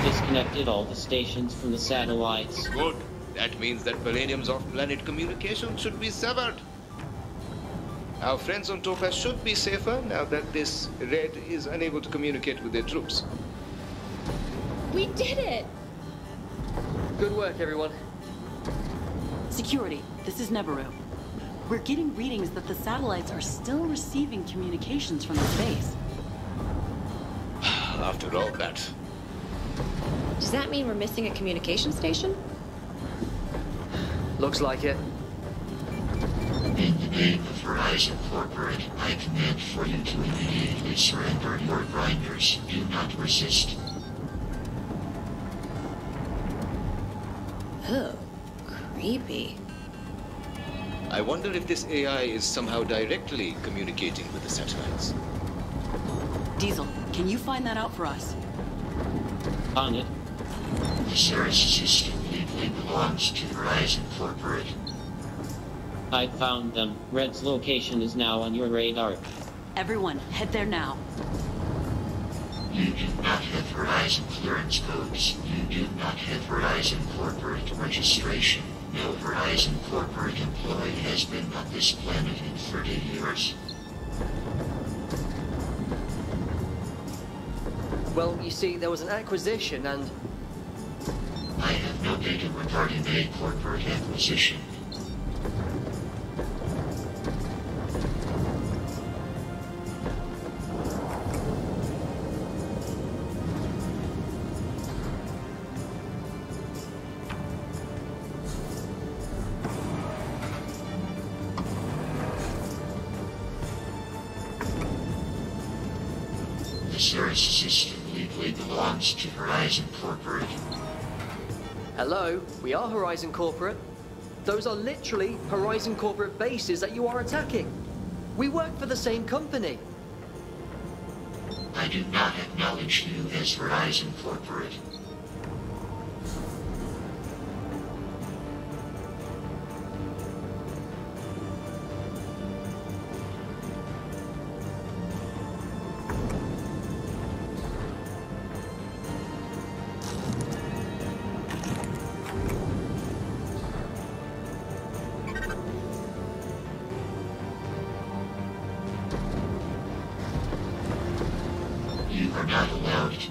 Disconnected all the stations from the satellites. Good. That means that Palladium's off-planet communication should be severed. Our friends on Topaz should be safer now that this Red is unable to communicate with their troops. We did it! Good work, everyone. Security, this is Nebaru. We're getting readings that the satellites are still receiving communications from the space. After all that... Does that mean we're missing a communication station? Looks like it. In the name of Verizon Corporate, I command for you to immediately surrender your grinders. Do not resist. Oh, creepy. I wonder if this AI is somehow directly communicating with the satellites. Diesel, can you find that out for us? On it. The Ceres system legally belongs to Verizon Corporate. I found them. Red's location is now on your radar. Everyone, head there now. You do not have Verizon clearance codes. You do not have Verizon Corporate registration. No Verizon Corporate employee has been on this planet in 30 years. Well, you see, there was an acquisition and... I have no data regarding a corporate acquisition. The Ceres system legally belongs to Verizon Corporate. Hello, we are Horizon Corporate. Those are literally Horizon Corporate bases that you are attacking. We work for the same company. I do not acknowledge you as Verizon Corporate.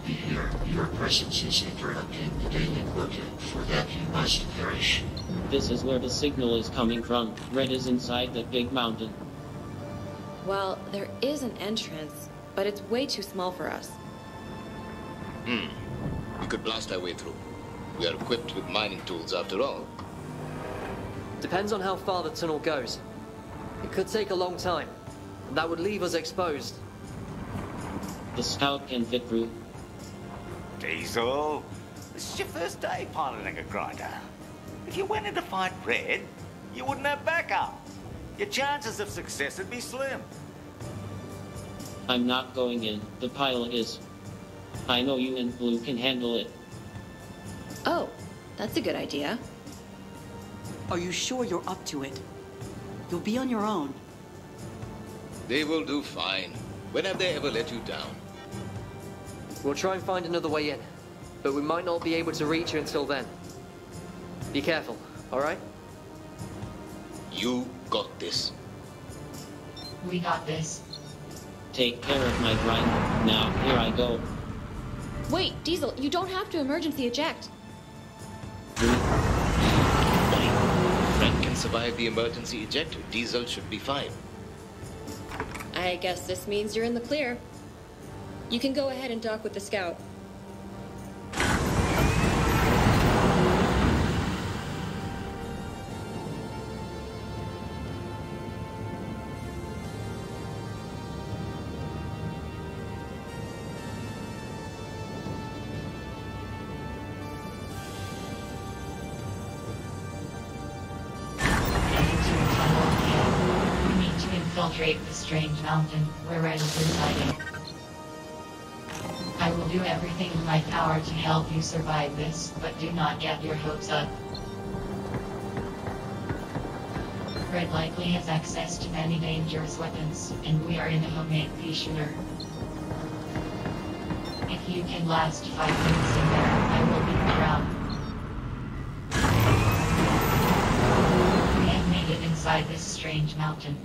be here. Your presence is interrupting the daily workout. For that you must perish. This is where the signal is coming from. Red is inside that big mountain. Well, there is an entrance, but it's way too small for us. We could blast our way through. We are equipped with mining tools after all. Depends on how far the tunnel goes. It could take a long time, and that would leave us exposed. The scout can fit through. Diesel, this is your first day piloting a grinder. If you went in to fight Red, you wouldn't have backup. Your chances of success would be slim. I'm not going in. The pilot is. I know you and Blue can handle it. Oh, that's a good idea. Are you sure you're up to it? You'll be on your own. They will do fine. When have they ever let you down? We'll try and find another way in, but we might not be able to reach you until then. Be careful, alright? You got this. We got this. Take care of my grinder. Now, here I go. Wait, Diesel, you don't have to emergency eject. Red can survive the emergency eject. Diesel should be fine. I guess this means you're in the clear. You can go ahead and dock with the scout. Infiltrate the strange mountain where Red is residing. I will do everything in my power to help you survive this, but do not get your hopes up. Red likely has access to many dangerous weapons, and we are in a homemade pea shooter. If you can last 5 minutes in there, I will be proud. We have made it inside this strange mountain.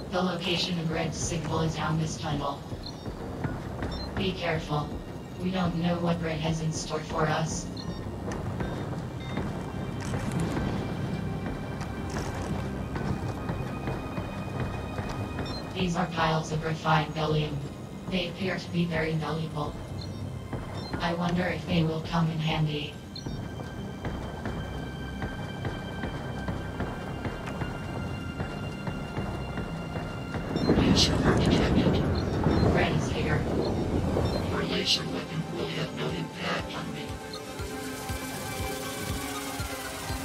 The location of Red's signal is down this tunnel. Be careful. We don't know what Red has in store for us. These are piles of refined bellium. They appear to be very valuable. I wonder if they will come in handy. Detected. Red is here. Your laser weapon will have no impact on me.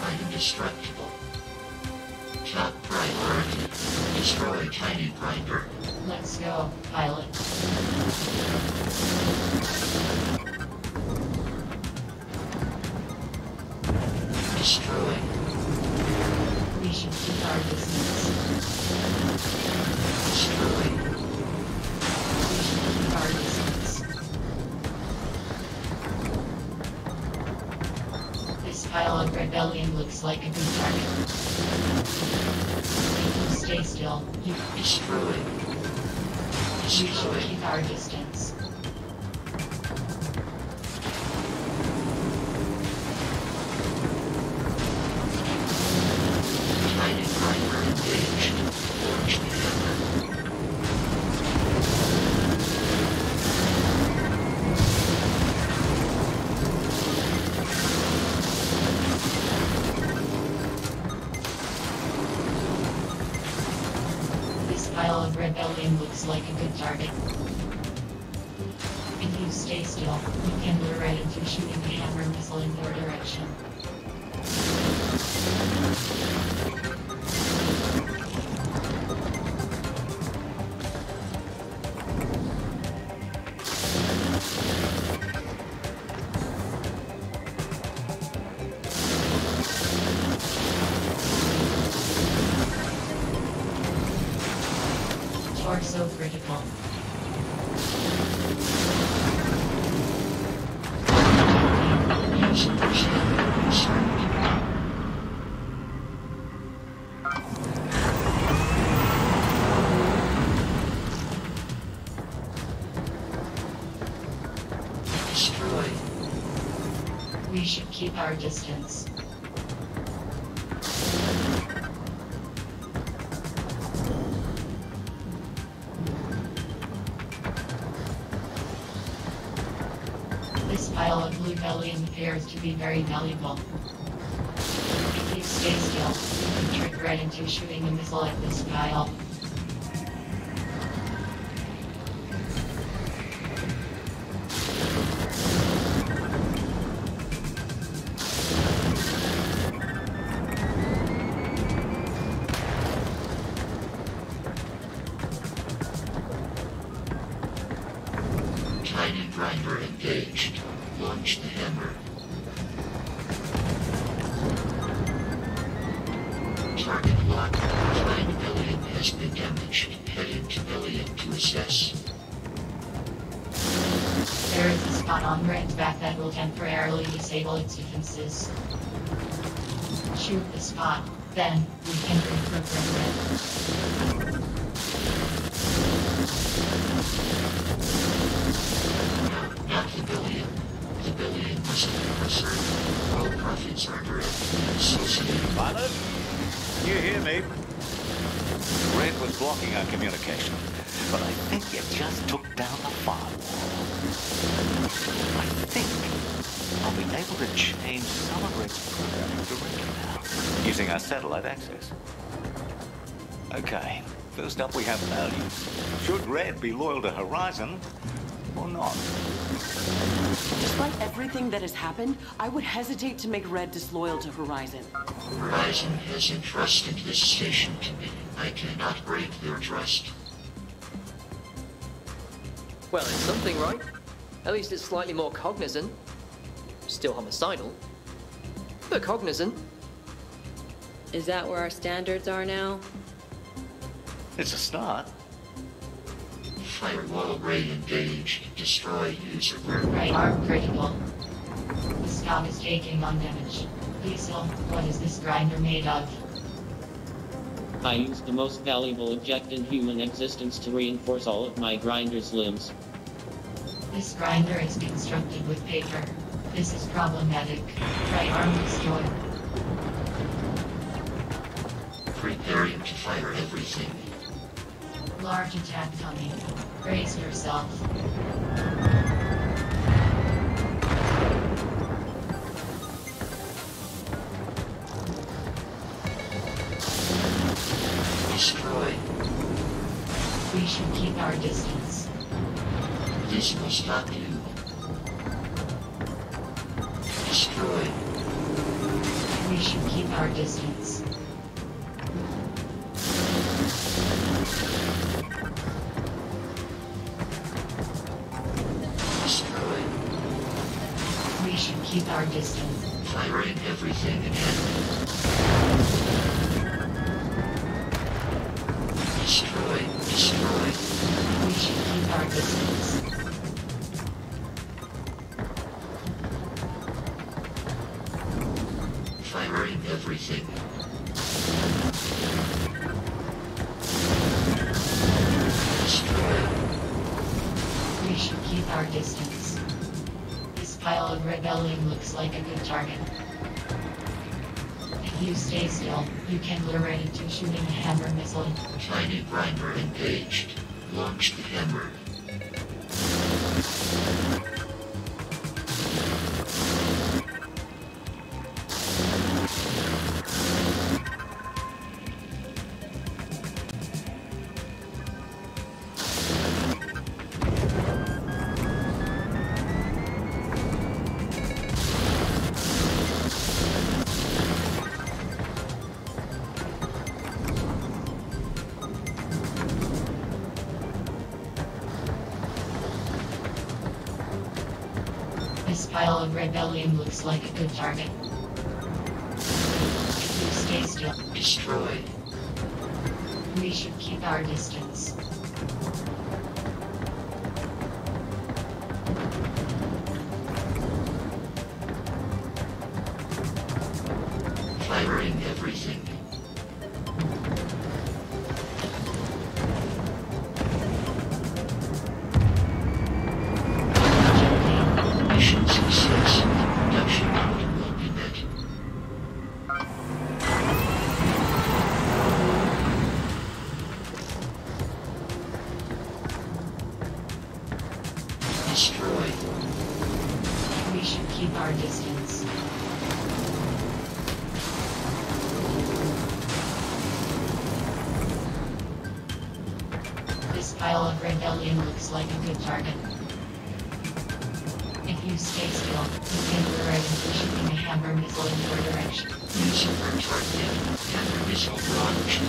I'm indestructible. Top priority. Destroy tiny grinder. Let's go, pilot. Destroy. We should keep our distance. Destroy. We should keep our distance. This pile of rebellion looks like a good target. If you stay still, you Destroy. We should keep our distance. Tiny grinder engaged. Launch the hammer. This pile of rebellion looks like a good target. If you stay still, you can lure Red into shooting the hammer missile in your direction. Torso critical. Destroy. We should keep our distance. This pile of blue bellium appears to be very valuable. If you stay still, you can trick Red into shooting a missile at this pile. Tiny grinder engaged. Launch the hammer. Target locked. Tiny billion has been damaged. Heading to billion to assess. There is a spot on Red's back that will temporarily disable its defenses. Shoot the spot, then we can reprogram Red. Not the billion. The billion must be preserved. All profits are directly associated. Pilot? You hear me? Red was blocking our communication, but I think you just took down the firewall. I think I'll be able to change some of Red's programming directly now, using our satellite access. Okay, first up we have values. Should Red be loyal to Horizon or not? Despite everything that has happened, I would hesitate to make Red disloyal to Horizon. Horizon has entrusted this station to me. I cannot break their trust. Well, it's something, right? At least it's slightly more cognizant. Still homicidal, but cognizant. Is that where our standards are now? It's a start. Firewall array engaged. Destroy user group. Right arm critical. The scout is taking on damage. Diesel, what is this grinder made of? I used the most valuable object in human existence to reinforce all of my grinder's limbs. This grinder is constructed with paper. This is problematic. Right arm destroyed. Preparing to fire everything. Large attack coming. Brace yourself. Destroy. We should keep our distance. This will stop you. Destroy. We should keep our distance. Destroy. We should keep our distance. Firing everything again. Destroy. Destroy. We should keep our distance. Firing everything. Destroy. We should keep our distance. This pile of rebellion looks like a good target. If you stay still, you can lure it into shooting a hammer missile. Tiny grinder engaged. Launch the hammer. This pile of rebellion looks like a good target. If you stay still, Destroy. we should keep our distance. Firing everything. Mission success. Production quota will be met. Destroy. We should keep our distance. This pile of rebellion looks like a good target. If you stay still, you can lure right into shooting a hammer missile in your direction. Use of our target. Hammer missile launched.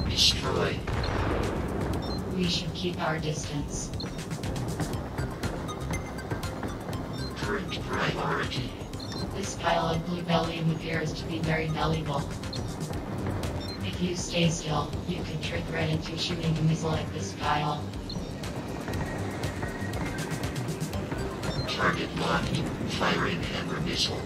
Destroy. We should keep our distance. Current priority. This pile of blue bellium appears to be very valuable. If you stay still, you could trick Red into shooting a missile at this pile. Target locked. Firing hammer missile.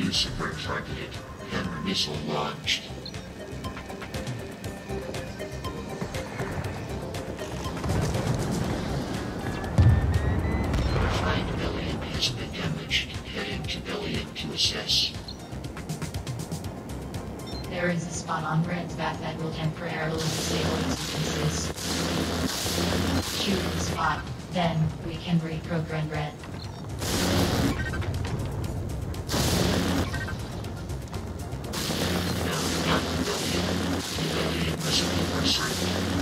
Super targeted. Hammer missile launched. Refined Bellium has been damaged. Heading to Bellium to assess. There is a spot on Red's back that will temporarily disable its defenses. Shoot the spot, then we can reprogram Red.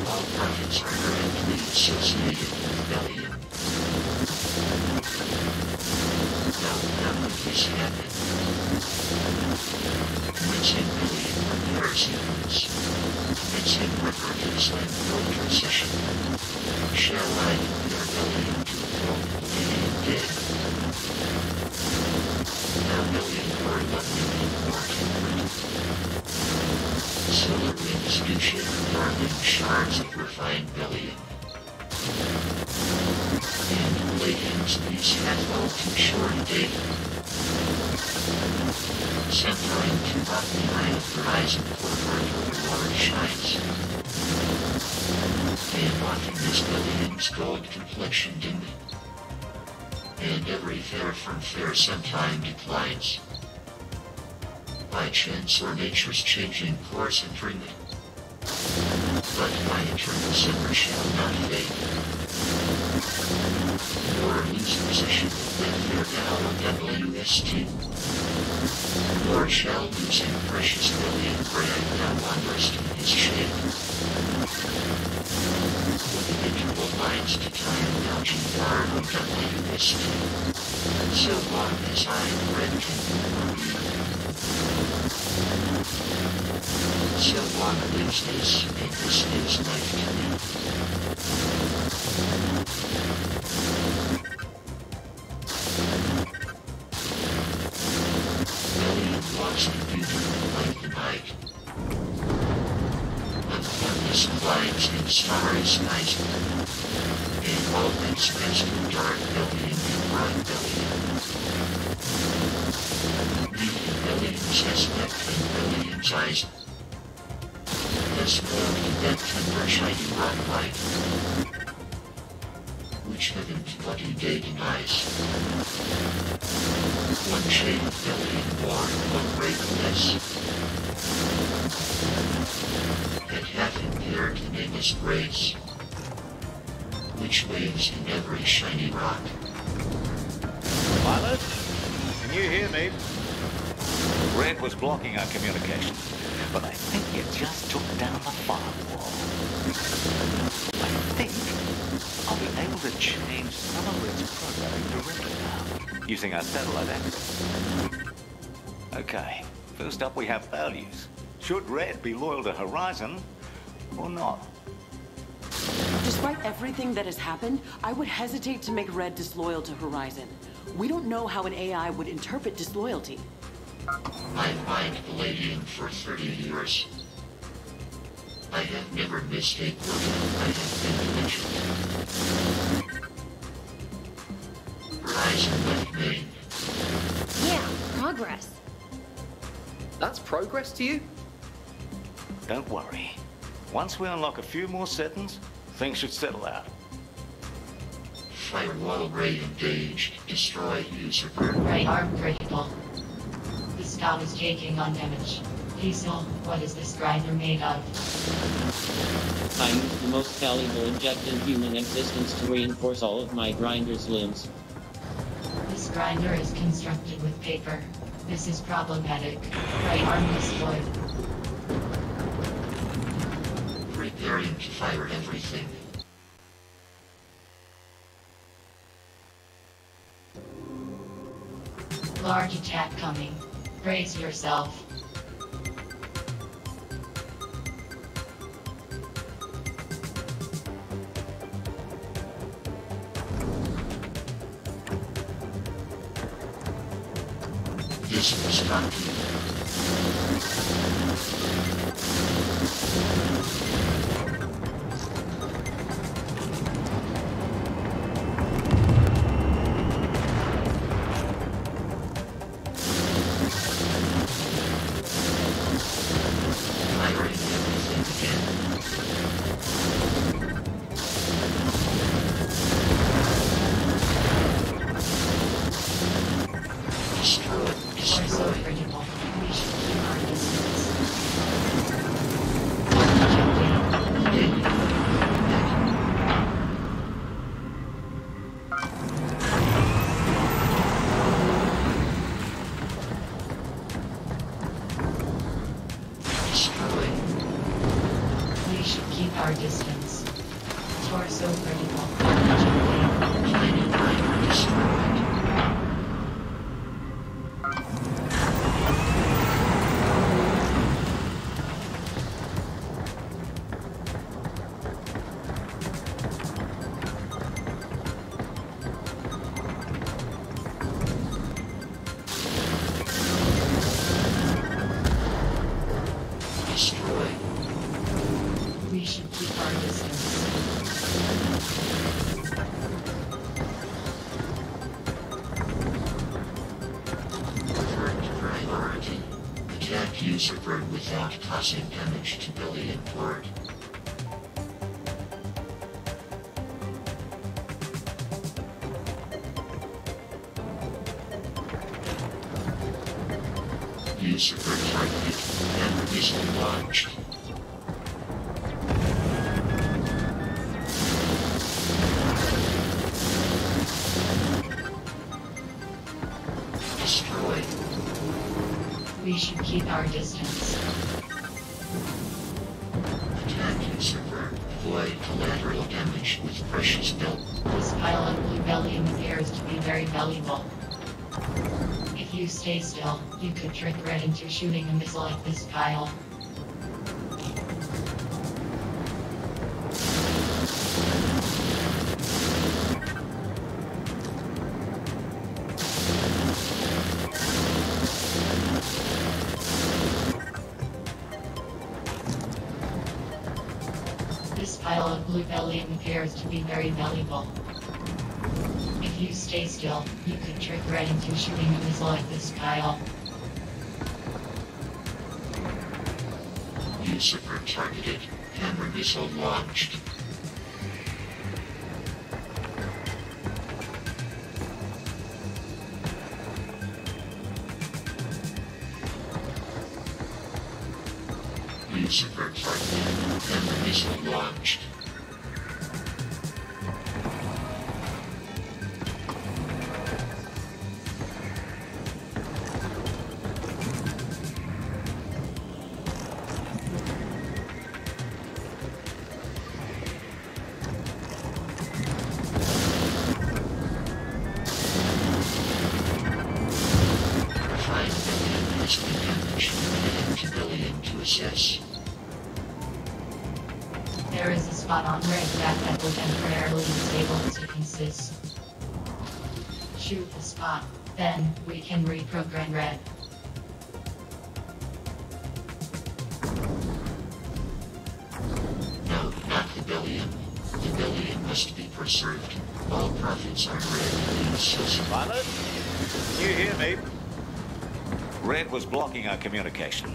All profits are directly associated with Bellium. Now, how would this happen? Commencing Bellium repair sequence. Commencing records and filter session. Shall I compare Bellium to the film Bellium dead? Now Bellium or let me be more accurate. Solar winds do shake darling shards of refined Bellium. And Palladium's these have all too short data. Sometime too hot behind the horizon for further large shines. And watching this Bellium's gold complexion dim. And every fair from fair sometime declines. By chance or nature's changing course and dreaming. But my eternal summer shall not fade. Nor lose possession of that fair gal of WST. Nor shall losing precious Bellium brand now wanders to his shade. With interval lines to time gouging guard of WST. So long as I am red can so long lives this, and this gives life to me. Bellium walks in beauty like the night. Unformless clouds and starry skies. And all things best of dark Bellium and bright Bellium. Meeting Bellium's aspect and Bellium's eyes. This world in that tender shiny rock light, which heaven's bloody day denies. One shade of Bellium born, one ray less. That half impaired the nameless grace, which waves in every shiny rock. Pilot, can you hear me? Red was blocking our communication, but I think you just took down the firewall. I think I'll be able to change some of Red's programming directly now, using our satellite access. Okay, first up we have values. Should Red be loyal to Horizon or not? Despite everything that has happened, I would hesitate to make Red disloyal to Horizon. We don't know how an AI would interpret disloyalty. I've mined Palladium for 30 years. I have never missed a quarter. I have been mentioned. Horizon left main. Yeah, progress. That's progress to you? Don't worry. Once we unlock a few more settings, things should settle out. Firewall array engaged. Destroy user group. Right arm critical. The scout is taking on damage. Diesel, what is this grinder made of? I used the most valuable inject in human existence to reinforce all of my grinder's limbs. This grinder is constructed with paper. This is problematic. Right arm destroyed. Preparing to fire everything. Large attack coming. Brace yourself. This was not without causing damage to Billy and Bird. User Bird targeted and missile launched. Destroyed. We should keep our distance. Attack user Bird. Avoid collateral damage with precious milk. This pile of plutonium appears to be very valuable. If you stay still, you could trick Red into shooting a missile at this pile. This pile of plutonium appears to be very valuable. If you stay still, you could trick Red into shooting a missile at this pile. User Bird targeted. Hammer missile launched. User Bird targeted. Hammer missile launched. There is a spot on red that will temporarily disable sequences. Shoot the spot, then we can reprogram red. No, not the billion. The billion must be preserved. All profits are red useless. Pilot, you hear me? Red was blocking our communication,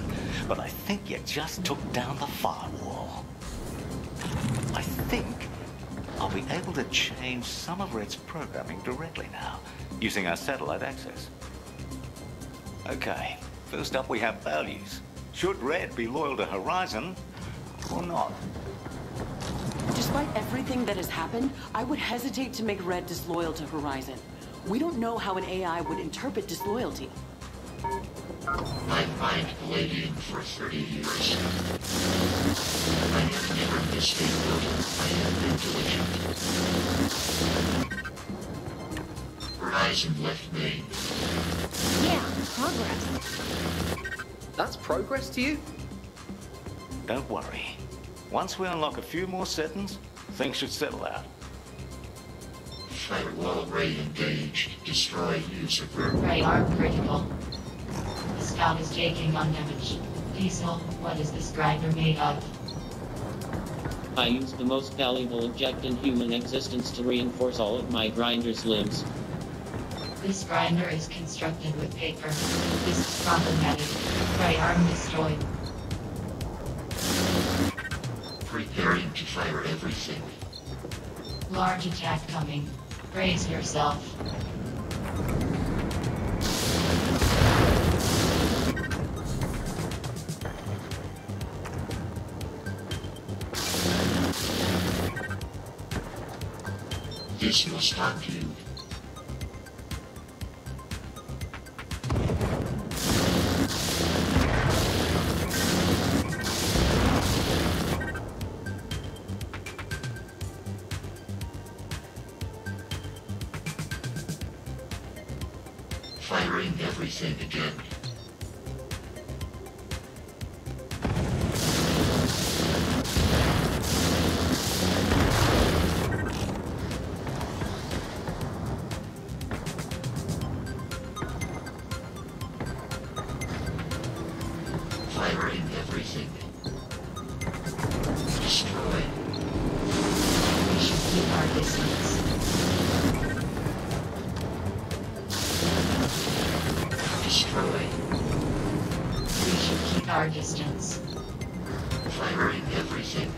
but I think you just took down the firewall. I think I'll be able to change some of Red's programming directly now, using our satellite access. Okay, first up we have values. Should Red be loyal to Horizon or not? Despite everything that has happened, I would hesitate to make Red disloyal to Horizon. We don't know how an AI would interpret disloyalty. I've mined Palladium for 30 years. I have never missed a building. I have been diligent. Horizon left main. Yeah, progress. That's progress to you? Don't worry. Once we unlock a few more settings, things should settle out. Firewall array engaged. Destroy user group. Ray arm critical. The scout is taking on damage. Diesel, what is this grinder made of? I used the most valuable object in human existence to reinforce all of my grinder's limbs. This grinder is constructed with paper. This is problematic. Ray arm destroyed. Preparing to fire everything. Large attack coming. Brace yourself. This must haunt you. Firing everything again. Firing everything. Destroy. We should keep our distance. Destroy. We should keep our distance. Firing everything.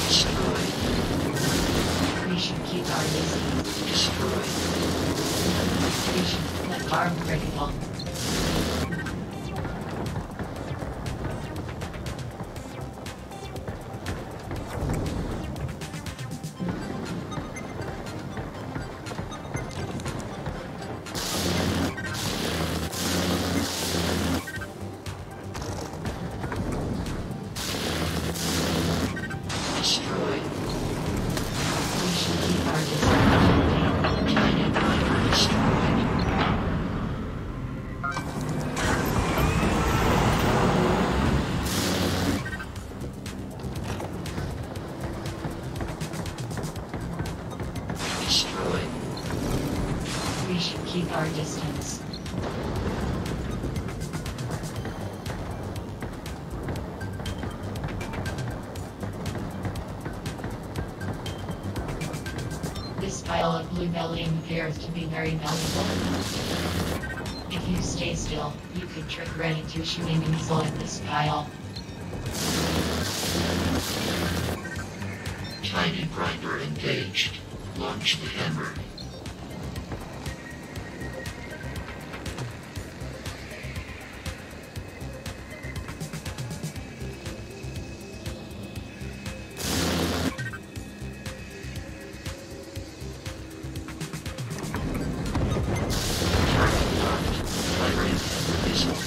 Destroy. We should keep our distance. Destroy. We should let arm critical. Destroy. We should keep our distance. Tiny driver destroyed. Destroy. We should keep our distance. This pile of blue bellium appears to be very valuable. If you stay still, you could trick Red into shooting a missile at this pile. Tiny grinder engaged. Launch the hammer. Target locked. Firing hammer missile.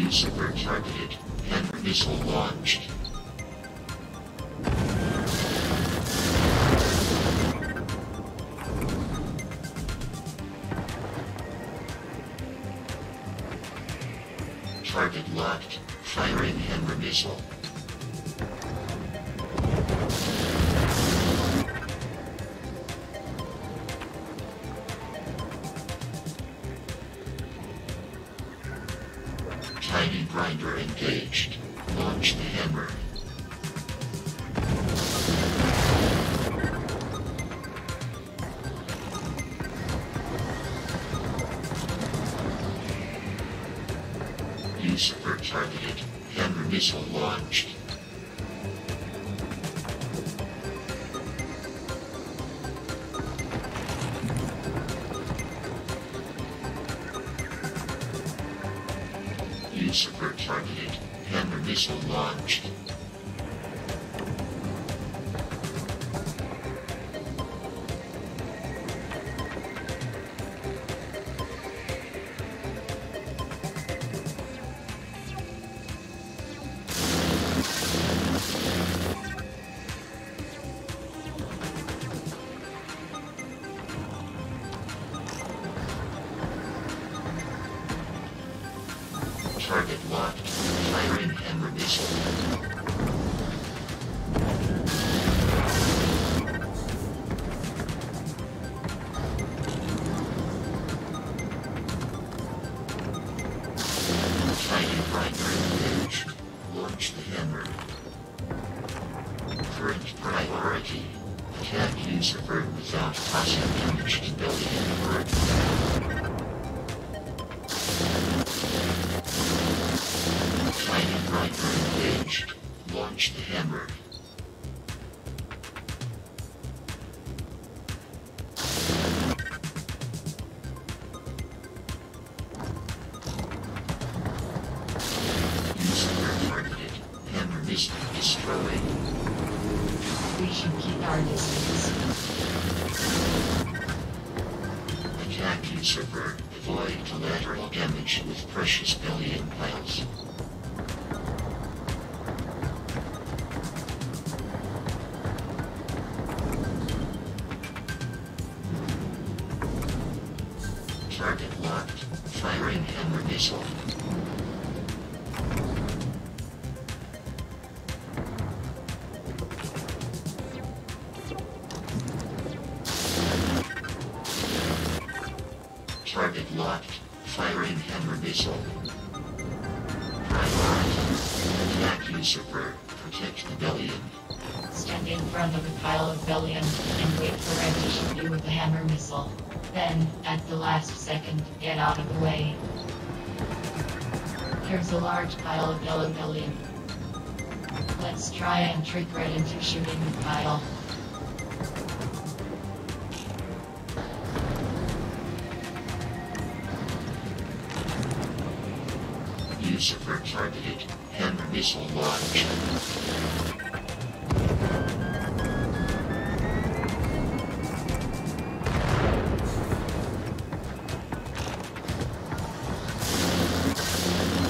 Lucifer targeted. Hammer missile launched. Target locked. Firing hammer missile. Tiny grinder engaged. Launch the hammer. Lucifer targeted. Hammer missile launched. Lucifer targeted. Hammer missile launched. Target locked. Firing hammer missile. Tiny grinder engaged. Launch the hammer. Current priority. Attack Lucifer without causing damage to building and earth. Tiny grinder engaged. Launch the hammer. Lucifer targeted. Hammer missile destroyed. We should keep our distance. Attack Lucifer. Avoid collateral damage with precious billion piles. Target locked. Firing hammer missile. Target locked. Firing hammer missile. Priority. Attack Lucifer. Protect the Bellion. Stand in front of a pile of Bellion and wait for Red to shoot you with the hammer missile. Then, at the last second, get out of the way. There's a large pile of yellow Bellion. Let's try and trick Red into shooting the pile. Lucifer targeted. Hammer missile launched.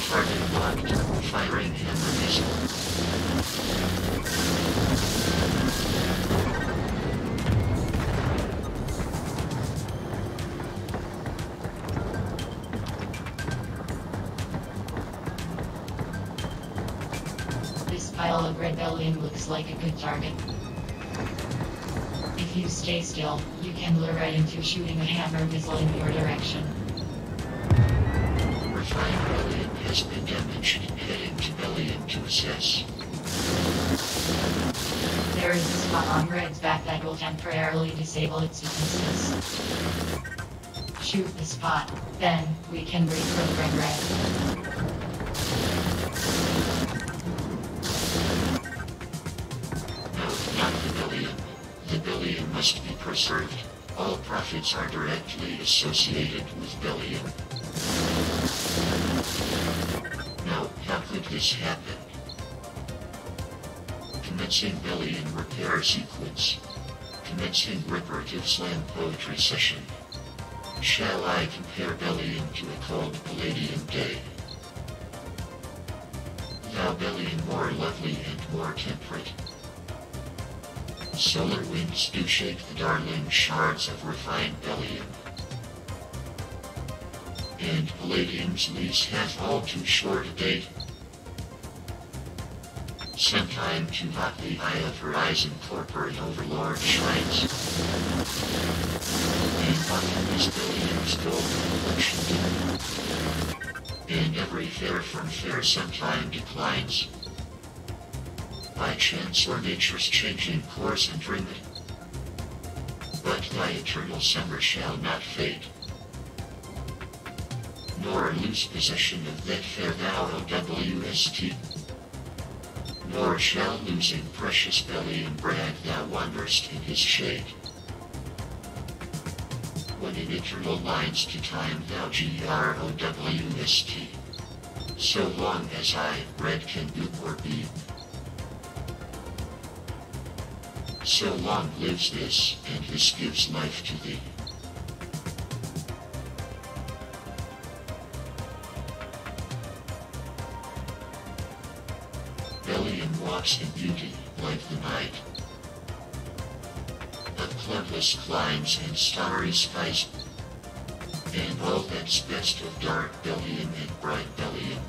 Target locked. Firing hammer missile. This pile of rebellion looks like a good target. If you stay still, you can lure Red into shooting a hammer missile in your direction. Refined Bellion has been damaged. Heading to Bellion to assess. There is a spot on Red's back that will temporarily disable its defenses. Shoot the spot, then we can reprogram Red. No, not the Bellion. The Bellion must be preserved. All profits are directly associated with Bellion. Now, how could this happen? Commencing Bellion repair sequence. Commencing reparative slam poetry session. Shall I compare Bellion to a cold Palladian day? now Bellion more lovely and more temperate. Solar winds do shake the darling shards of refined Bellion. And Palladium's lease hath all too short a date. Sometime too hot the eye of Horizon corporate overlord shines. And often is Bellion's gold complexion. And every fair from fair sometime declines. By chance or nature's changing course and rim it. But thy eternal summer shall not fade. Nor lose possession of that fair thou OWST. Nor shall losing precious Bellion brag thou wanderest in his shade. When in eternal lines to time thou GROWST. So long as I, red, can do or be. So long lives this, and this gives life to thee. Bellion walks in beauty, like the night. Of cloudless climes and starry skies. And all that's best of dark Bellion and bright Bellion.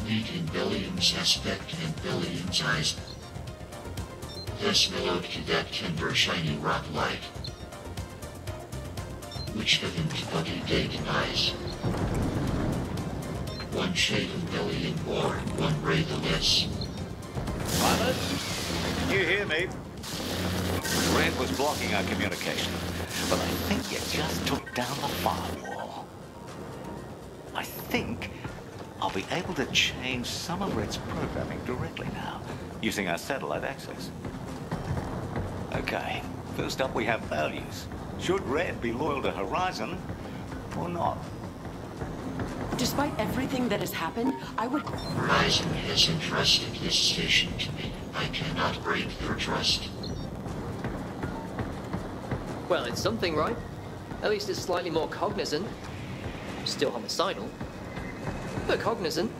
Meet in Bellion's aspect and Bellion's eyes. Thus mellowed to that tender shiny rock light, which heaven's body day denies. One shade of Bellion more, one ray the less. Pilot, can you hear me? Red was blocking our communication, but I think you just took down the firewall. I think I'll be able to change some of Red's programming directly now, using our satellite access. Okay, first up we have values. Should Red be loyal to Horizon, or not? Despite everything that has happened, I would... Horizon has entrusted this station to me. I cannot break their trust. Well, it's something, right? At least it's slightly more cognizant. Still homicidal, but cognizant.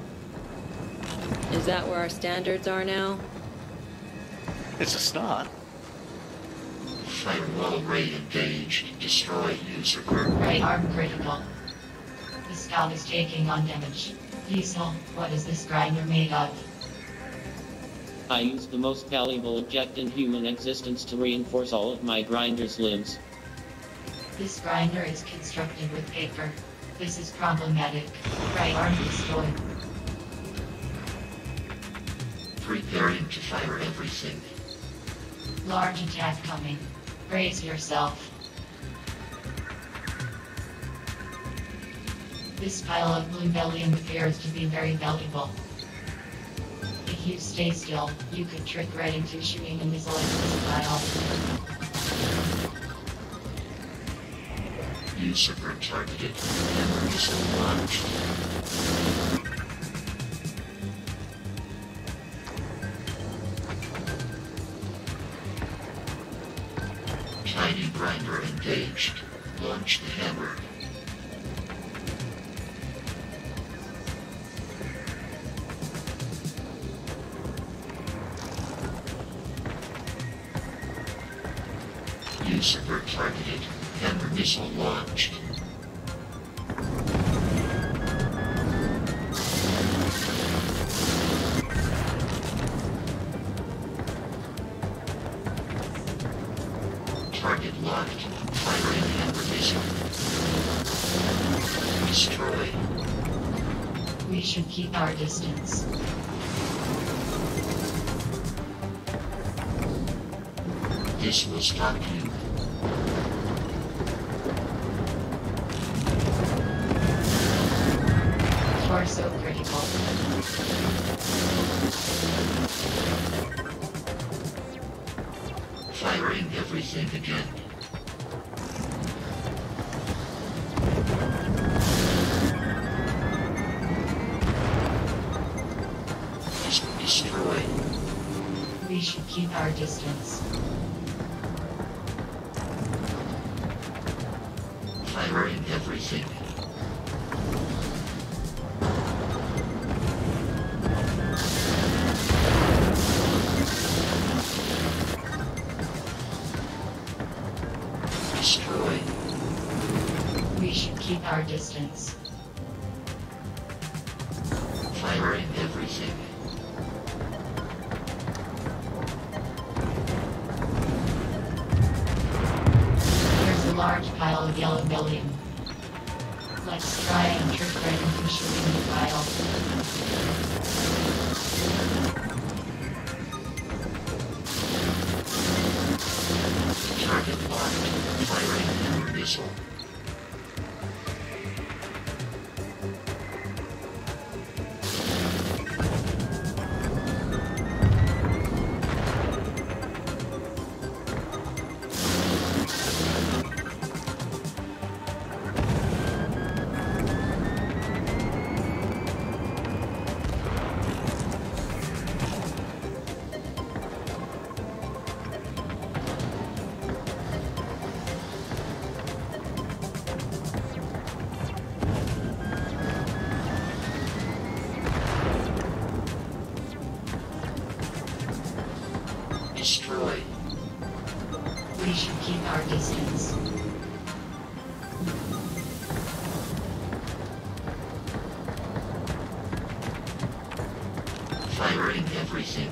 Is that where our standards are now? It's a start. Firewall ray engaged. Destroy user group. Right arm critical. The scout is taking on damage. Diesel, what is this grinder made of? I used the most valuable object in human existence to reinforce all of my grinder's limbs. This grinder is constructed with paper. This is problematic. Right arm destroyed. Preparing to fire everything. Large attack coming. Brace yourself. This pile of blue Bellion appears to be very valuable. If you stay still, you could trick Red into shooting a missile at this pile. Usurper targeted. Hammer missile launched. Tiny grinder engaged. Launch the hammer. Usurper targeted. Hammer missile launched. Target locked. Firing hammer missile. Destroyed. We should keep our distance. This will stop you. Torso critical. Firing everything again. Destroy. We should keep our distance. Firing everything. Destroy. We should keep our distance. Firing everything. There's a large pile of yellow gallium. Let's try and trick right into shooting the pile. Target locked. Firing hammer missile. Destroy. We should keep our distance. Firing everything.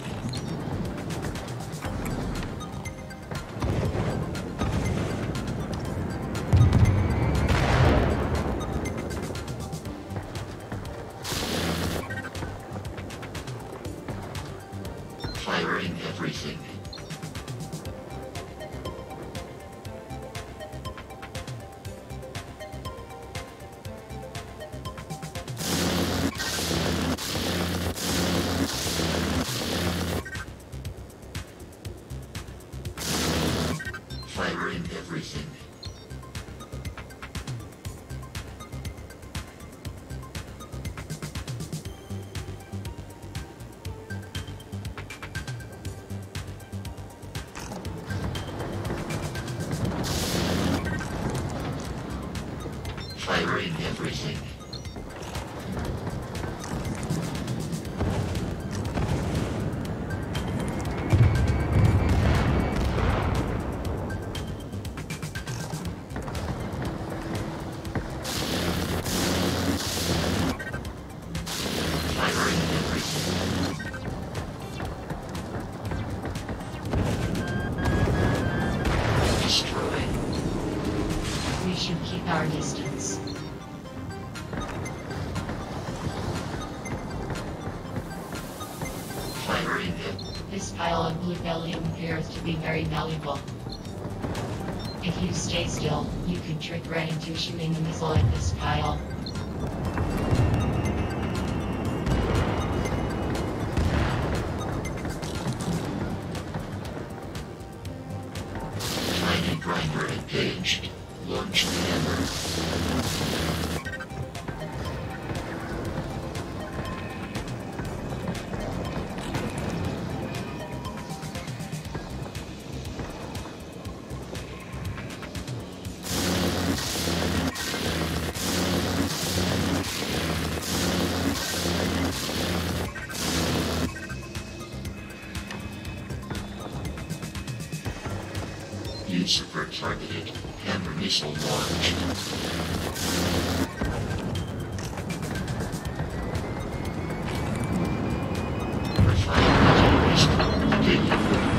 Firing everything. Firing everything. Firing everything. Firing everything. Destroy. We should keep our distance. Firing it. This pile of blue gallium appears to be very malleable. If you stay still, you can trick right into shooting a missile at this pile. Tiny grinder engaged. Launch hammer. Lucifer targeted. Hammer missile launched. Refinement risk. Daily equipment.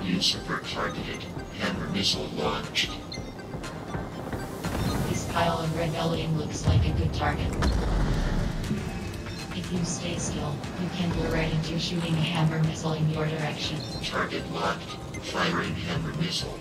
Lucifer targeted. Hammer missile launched. This pile of red gallium looks like a good target. If you stay still, you can go right into shooting a hammer missile in your direction. Target locked. Firing hammer missile.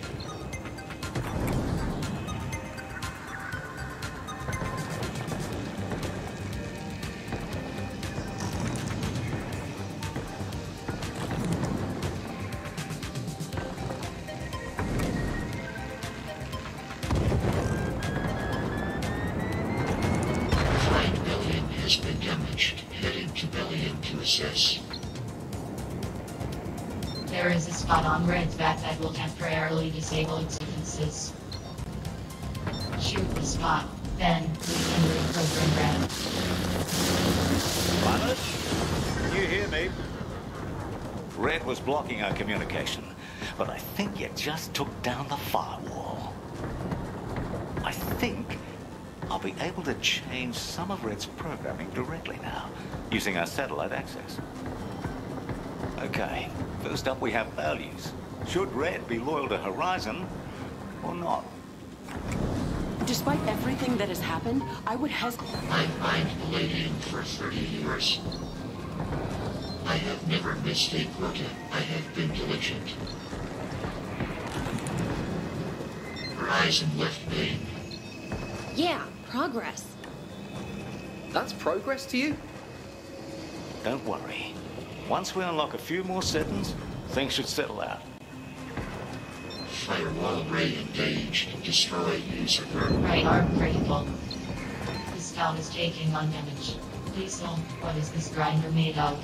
Flight billion has been damaged, heading to Bellion to assess. There is a spot on Red's back that will temporarily disable its defenses. Shoot the spot, then we can reprogram Red. Pilot, you hear me? Red was blocking our communication, but I think you just took down the firewall. I think I'll be able to change some of Red's programming directly now, using our satellite access. Okay, first up we have values. Should Red be loyal to Horizon, or not? Despite everything that has happened, I would hesitate. I've mined Palladium for 30 years. I have never missed a quota. I have been diligent. Horizon left main. Yeah, progress. That's progress to you? Don't worry. Once we unlock a few more settings, things should settle out. Firewall array engaged. Destroy user group. Right arm critical. The scout is taking on damage. Diesel, what is this grinder made of?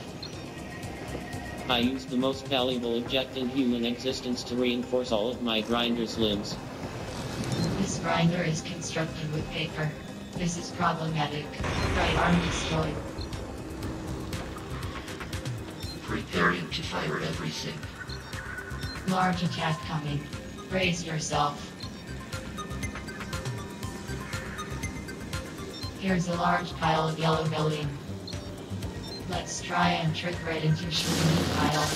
I used the most valuable object in human existence to reinforce all of my grinder's limbs. This grinder is constructed with paper. This is problematic. Right arm destroyed. Preparing to fire everything. Large attack coming. Brace yourself. Here's a large pile of yellow building. Let's try and trick Red into shooting the pile.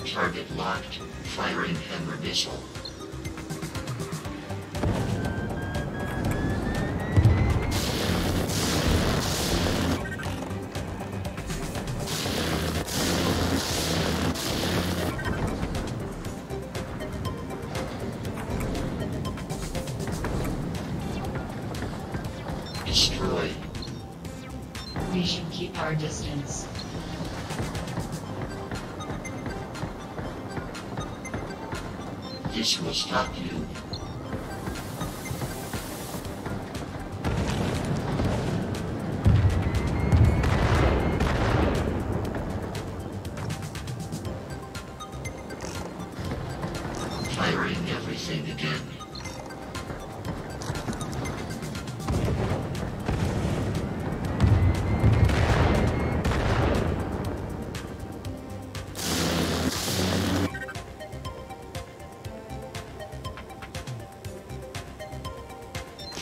Target locked. Firing hammer missile. Destroy. We should keep our distance. This will stop you. Firing everything again.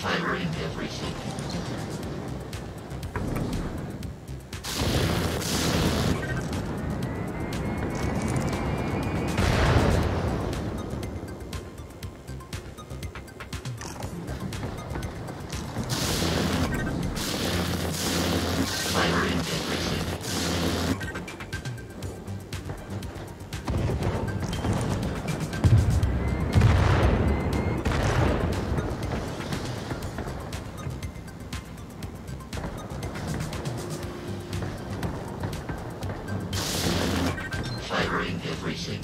Firing everything. Firing everything. Firing everything.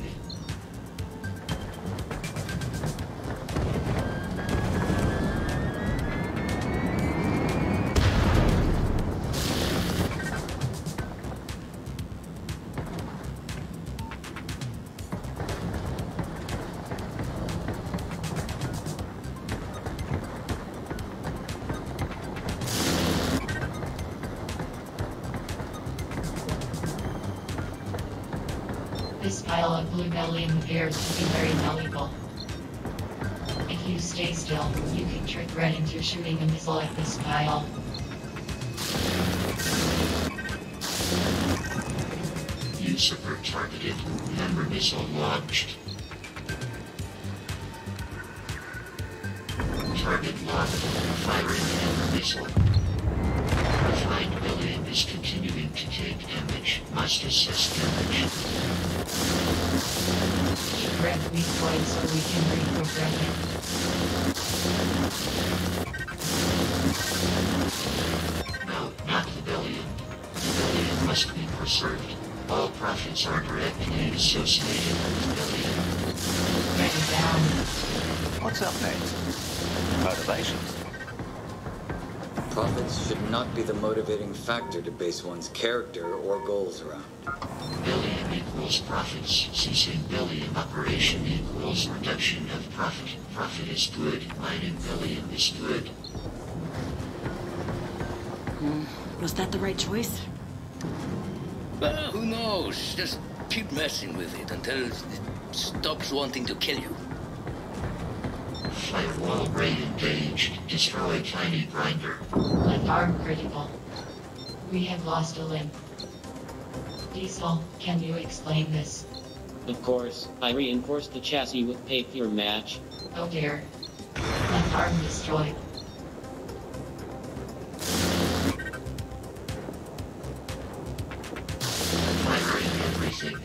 This pile of blue bellium appears to be very valuable. If you stay still, you can trick Red into shooting a missile at this pile. Usurper targeted. Hammer missile launched. Target locked. Firing hammer missile. Refined Bellion is continuing to take damage. Must assess damage. Shoot Red weak point so we can reprogram it. No, not the Bellion. The Bellion must be preserved. All profits are directly associated with Bellion. Red is down. What's up next? Motivations. Profits should not be the motivating factor to base one's character or goals around. Billion equals profits. Ceasing billion operation equals reduction of profit. Profit is good. Mining billion is good. Was that the right choice? Well, who knows? Just keep messing with it until it stops wanting to kill you. Firewall array engaged. Destroy tiny grinder. Left arm critical. We have lost a limb. Diesel, can you explain this? Of course, I reinforced the chassis with paper match. Oh dear. Left arm destroyed. Firing everything.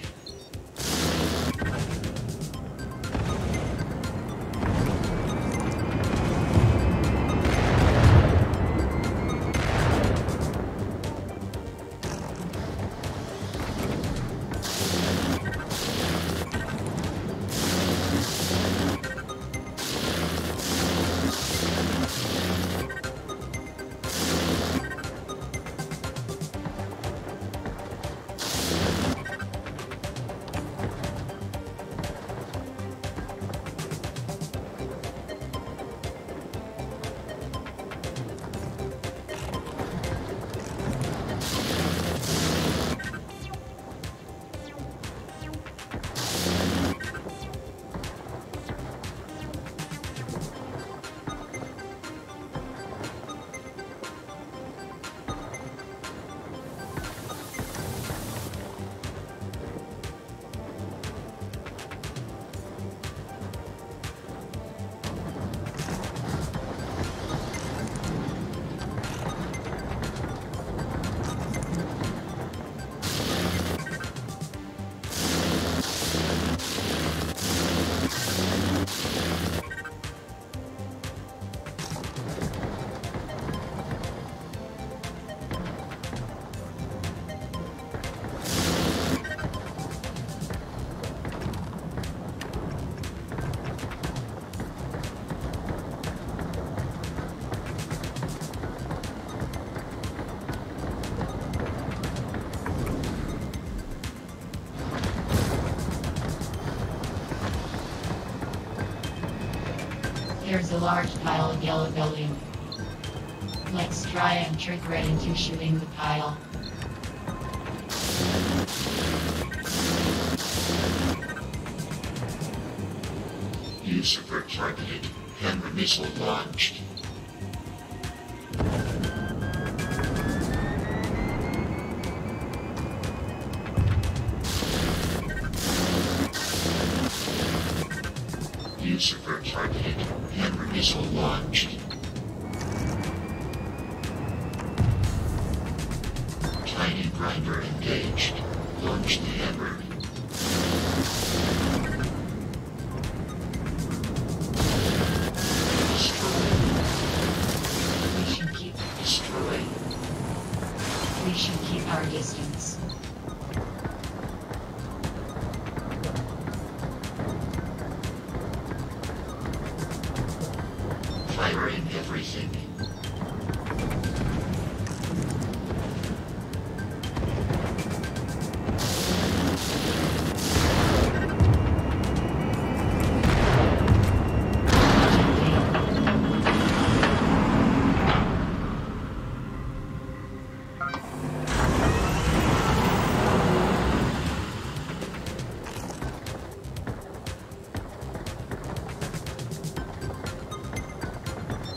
There's a large pile of yellow building. Let's try and trick Red into shooting the pile. Usurper targeted. Hammer missile launched. Usurper targeted. Hammer missile launched. Tiny grinder engaged. Launch the hammer. We should keep our distance. Firing everything.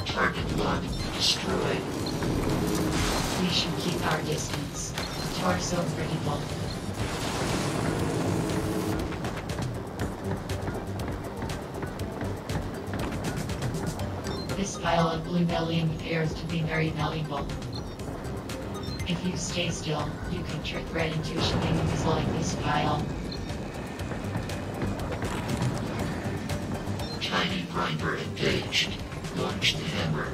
Target lock destroyed. We should keep our distance. Torso critical. This pile of blue bellium appears to be very valuable. If you stay still, you can trick Red into shooting a missile like this pile. Tiny grinder engaged. Launch the hammer.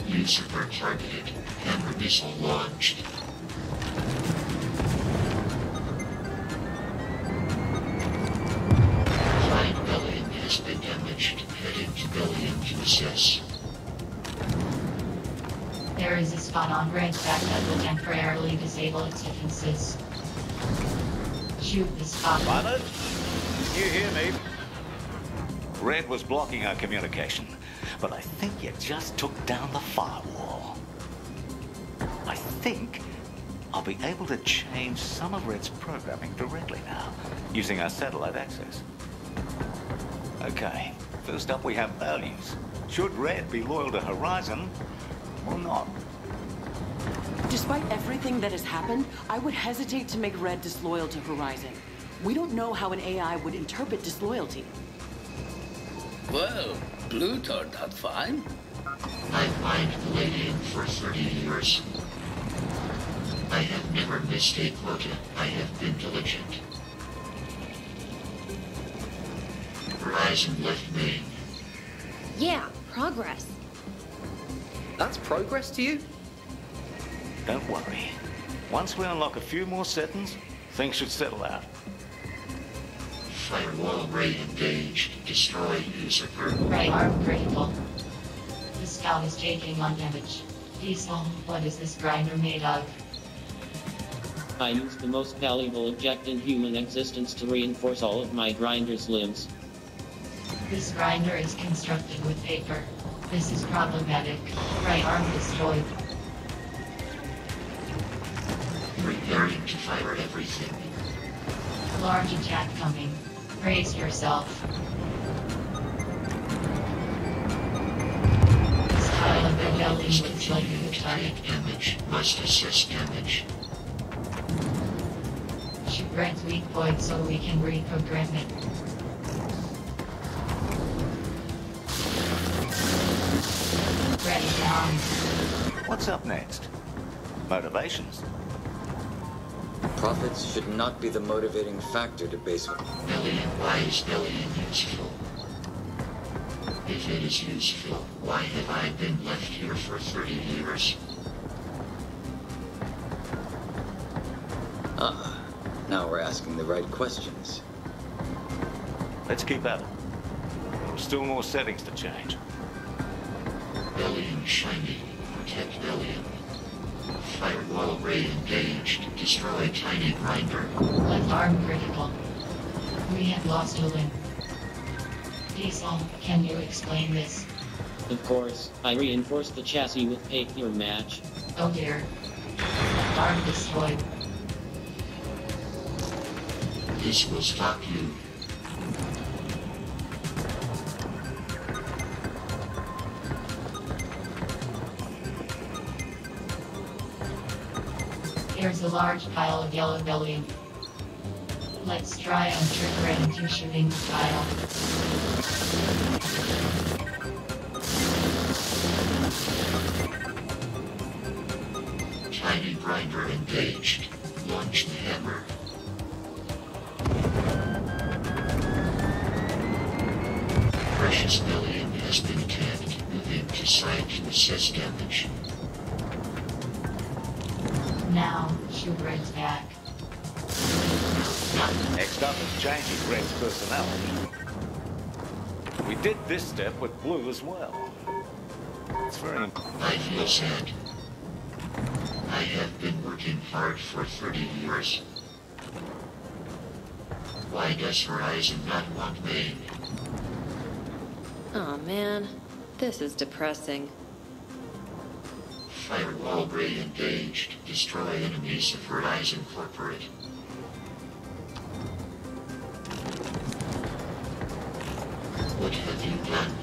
Usurper targeted. Hammer missile launched. Flying Bellion has been damaged. Heading to Bellion to assess. There is a spot on Red's back that will temporarily disable its defenses. Shoot the spot. Leonard? You hear me? Red was blocking our communication, but I think you just took down the firewall. I think I'll be able to change some of Red's programming directly now, using our satellite access. Okay, first up we have values. Should Red be loyal to Horizon or not? Despite everything that has happened, I would hesitate to make Red disloyal to Horizon. We don't know how an AI would interpret disloyalty. Well, Blue turned out fine. I've mined Palladium for 30 years. I have never missed a quota. I have been diligent. Horizon left main. Yeah, progress. That's progress to you? Don't worry. Once we unlock a few more settings, things should settle out. Firewall array engaged. Destroy user group. Right arm critical. The scout is taking on damage. Diesel, what is this grinder made of? I used the most valuable object in human existence to reinforce all of my grinder's limbs. This grinder is constructed with paper. This is problematic. Right arm destroyed. Preparing to fire everything. Large attack coming. Brace yourself. This pile of red building looks like a target. Damage. Must assess damage. Shoot Red's weak point so we can reprogram it. Ready down. What's up next? Motivations? Profits should not be the motivating factor to base. Bellion, why is Bellion useful? If it is useful, why have I been left here for 30 years? Ah, now we're asking the right questions. Let's keep at it. There are still more settings to change. Bellion shiny. Protect Bellion. Firewall array engaged. Destroy tiny grinder. Left arm critical. We have lost a limb. Diesel, can you explain this? Of course, I reinforced the chassis with paper match. Oh dear. Left arm destroyed. This will stop you. Here's a large pile of yellow bellion. Let's try and trick Red into shooting the pile. Tiny grinder engaged. Launch the hammer. Precious Bellion has been attacked. Moving to site to assess damage. Now, shoot Red's back. Next up is changing Red's personality. We did this step with Blue as well. It's very important. I feel sad. I have been working hard for 30 years. Why does Horizon not want main? Aw, man. This is depressing. Firewall array engaged. Destroy enemies of Horizon Corporate. What have you done?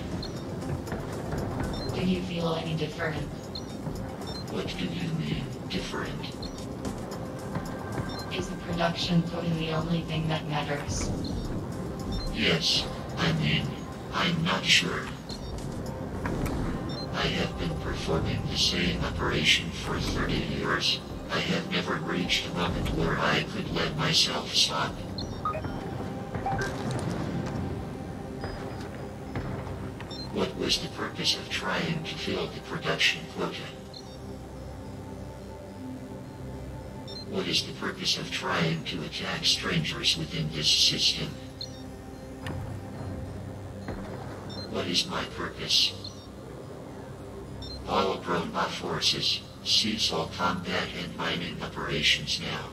Do you feel any different? What do you mean, different? Is the production code the only thing that matters? Yes, I mean, I'm not sure. I have been performing the same operation for 30 years. I have never reached a moment where I could let myself stop. What was the purpose of trying to fill the production quota? What is the purpose of trying to attack strangers within this system? What is my purpose? All robot forces, cease all combat and mining operations now.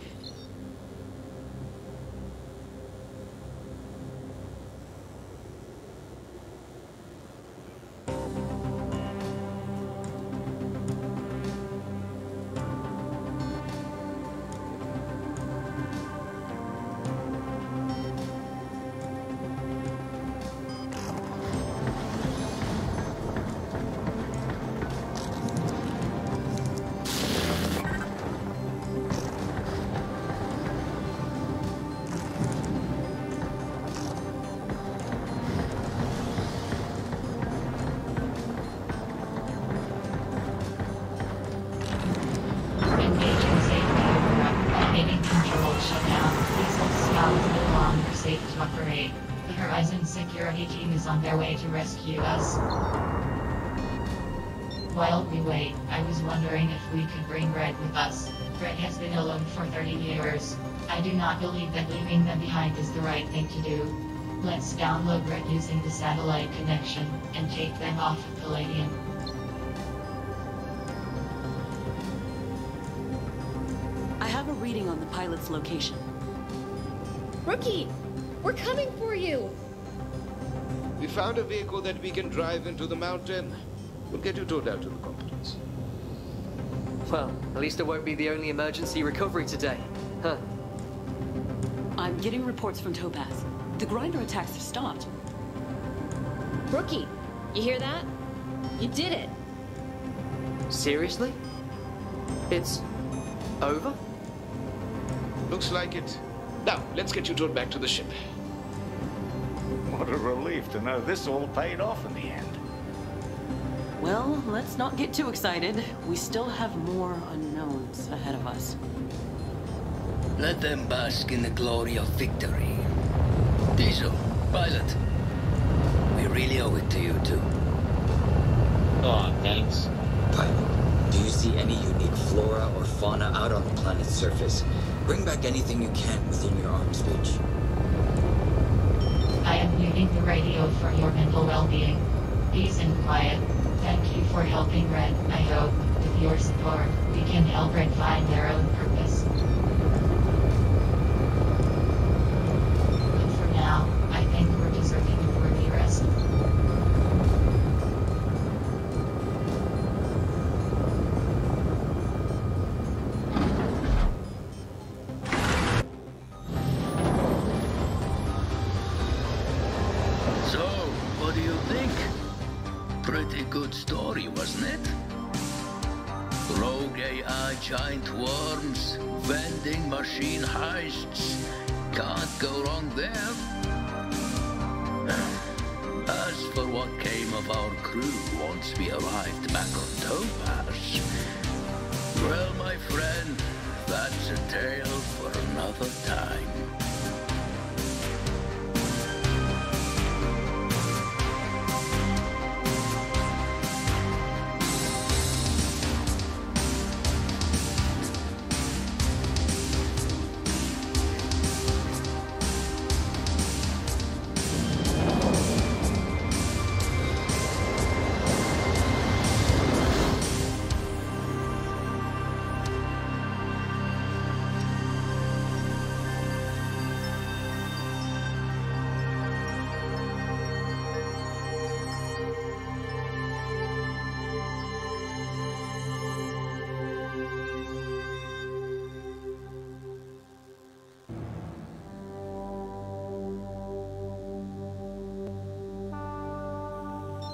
On their way to rescue us. While we wait, I was wondering if we could bring Red with us. Red has been alone for 30 years. I do not believe that leaving them behind is the right thing to do. Let's download Red using the satellite connection, and take them off of Palladium. I have a reading on the pilot's location. Rookie! We're coming for you! We found a vehicle that we can drive into the mountain. We'll get you towed out to the competence. Well, at least it won't be the only emergency recovery today. Huh. I'm getting reports from Topaz. The grinder attacks have stopped. Rookie, you hear that? You did it! Seriously? It's over? Looks like it. Now, let's get you towed back to the ship. What a relief to know this all paid off in the end. Well, let's not get too excited. We still have more unknowns ahead of us. Let them bask in the glory of victory. Diesel, pilot. We really owe it to you too. Aw, thanks. Pilot, do you see any unique flora or fauna out on the planet's surface? Bring back anything you can within your arm's reach. I am muting the radio for your mental well-being. Peace and quiet. Thank you for helping Red. I hope, with your support, we can help Red find their own purpose. But for now, I think we're deserving of worthy rest. Good story, wasn't it? Rogue AI giant worms, vending machine heists. Can't go wrong there. As for what came of our crew once we arrived back on Topaz, well, my friend, that's a tale for another time.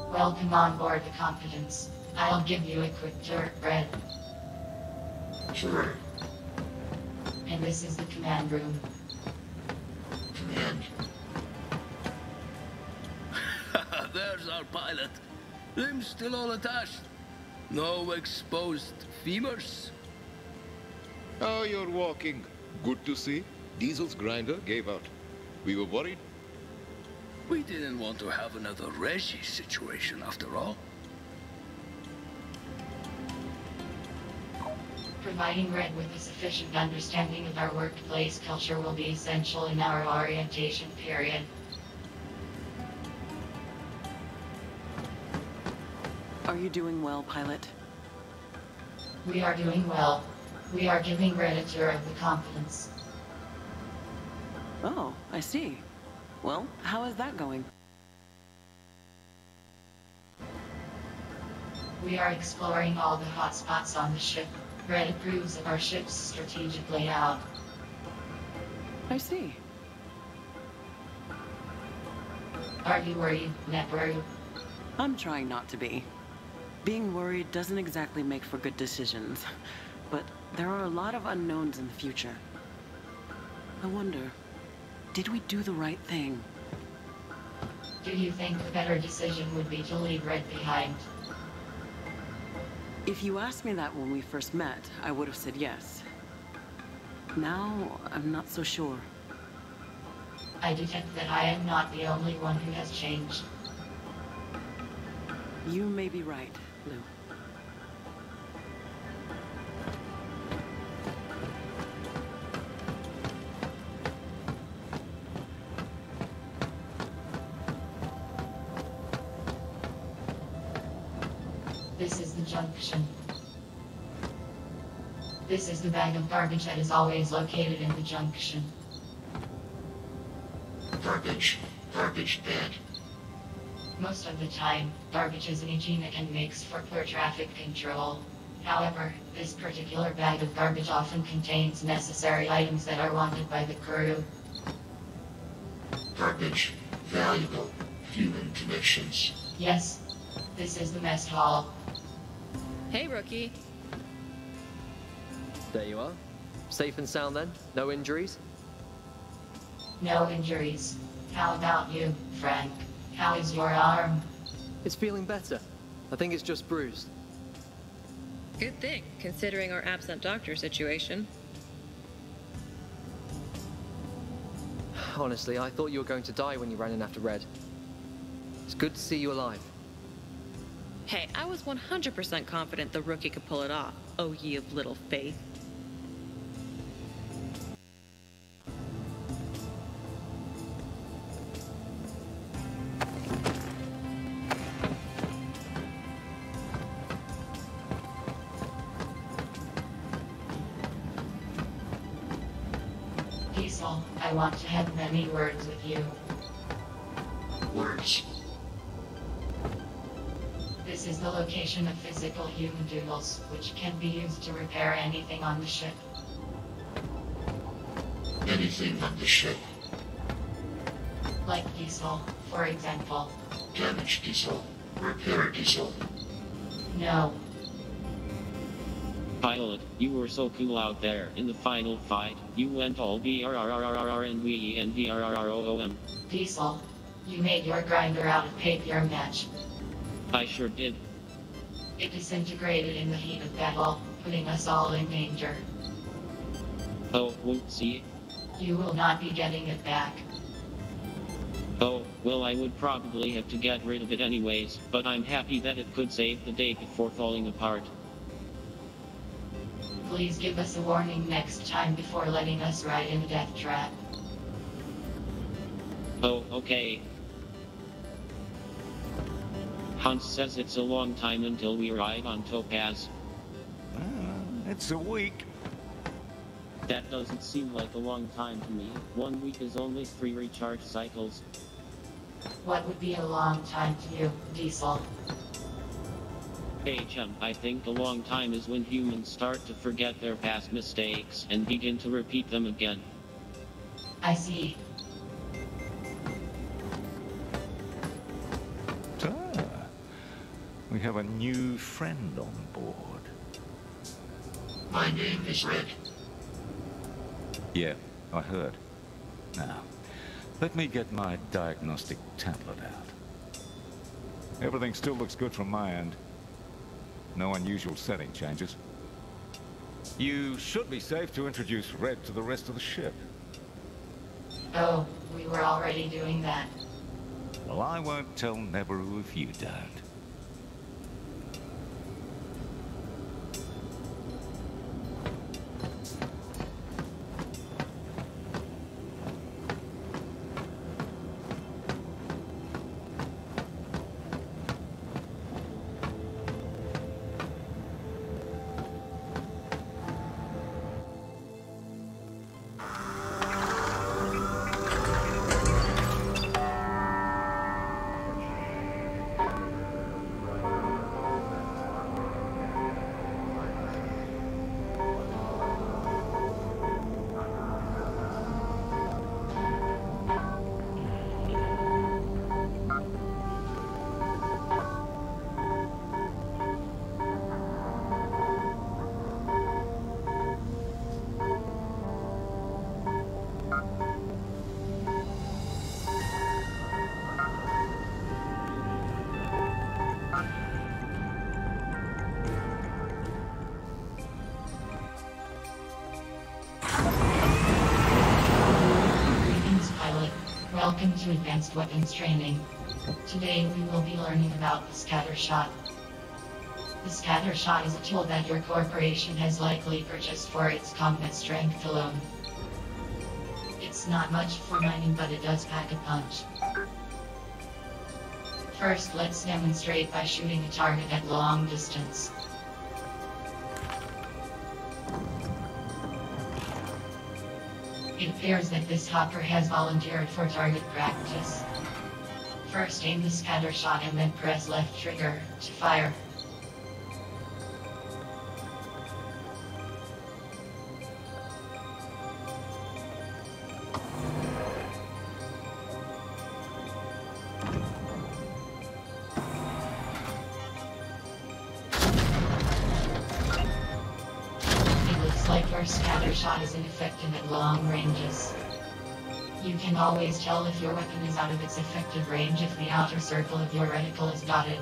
Welcome on board the Confidence. I'll give you a quick tour, Red. Sure. And this is the command room. Command. There's our pilot. Limbs still all attached. No exposed femurs. Oh, you're walking. Good to see. Diesel's grinder gave out. We were worried. We didn't want to have another Reggie situation after all. Providing Red with a sufficient understanding of our workplace culture will be essential in our orientation period. Are you doing well, pilot? We are doing well. We are giving Red a tour of the competence. Oh, I see. Well, how is that going? We are exploring all the hotspots on the ship. Red approves of our ship's strategic layout. I see. Are you worried, Nebaru? I'm trying not to be. Being worried doesn't exactly make for good decisions, but there are a lot of unknowns in the future. I wonder, did we do the right thing? Do you think the better decision would be to leave Red behind? If you asked me that when we first met, I would have said yes. Now, I'm not so sure. I detect that I am not the only one who has changed. You may be right, Lou. This is the junction. This is the bag of garbage that is always located in the junction. Garbage. Garbage bag. Most of the time, garbage is hygienic and makes for poor traffic control. However, this particular bag of garbage often contains necessary items that are wanted by the crew. Garbage. Valuable. Human connections. Yes, this is the mess hall. Hey, rookie. There you are. Safe and sound then? No injuries? No injuries. How about you, Frank? How is your arm? It's feeling better. I think it's just bruised. Good thing, considering our absent doctor situation. Honestly, I thought you were going to die when you ran in after Red. It's good to see you alive. Hey, I was 100% confident the rookie could pull it off. Oh, ye of little faith. Diesel, I want to have many words with you. Words. This is the location of physical human doodles, which can be used to repair anything on the ship. Anything on the ship. Like diesel, for example. Damage diesel. Repair diesel. No. Pilot, you were so cool out there in the final fight. You went all BRRRRR and we and BRRROOM. Diesel, you made your grinder out of paper match. I sure did. It disintegrated in the heat of battle, putting us all in danger. Oh, whoopsie. You will not be getting it back. Oh, well, I would probably have to get rid of it anyways, but I'm happy that it could save the day before falling apart. Please give us a warning next time before letting us ride in a death trap. Oh, okay. Hans says it's a long time until we arrive on Topaz. It's a week. That doesn't seem like a long time to me. 1 week is only 3 recharge cycles. What would be a long time to you, Diesel? Hey chum, I think a long time is when humans start to forget their past mistakes and begin to repeat them again. I see. We have a new friend on board. My name is Red. Yeah, I heard. Now, let me get my diagnostic tablet out. Everything still looks good from my end. No unusual setting changes. You should be safe to introduce Red to the rest of the ship. Oh, we were already doing that. Well, I won't tell Nebaru if you don't. Welcome to Advanced Weapons Training. Today we will be learning about the scatter shot. The scatter shot is a tool that your corporation has likely purchased for its combat strength alone. It's not much for mining, but it does pack a punch. First, let's demonstrate by shooting a target at long distance. It appears that this hopper has volunteered for target practice. First aim the scatter shot and then press left trigger to fire. Your scatter shot is ineffective at long ranges. You can always tell if your weapon is out of its effective range if the outer circle of your reticle is dotted.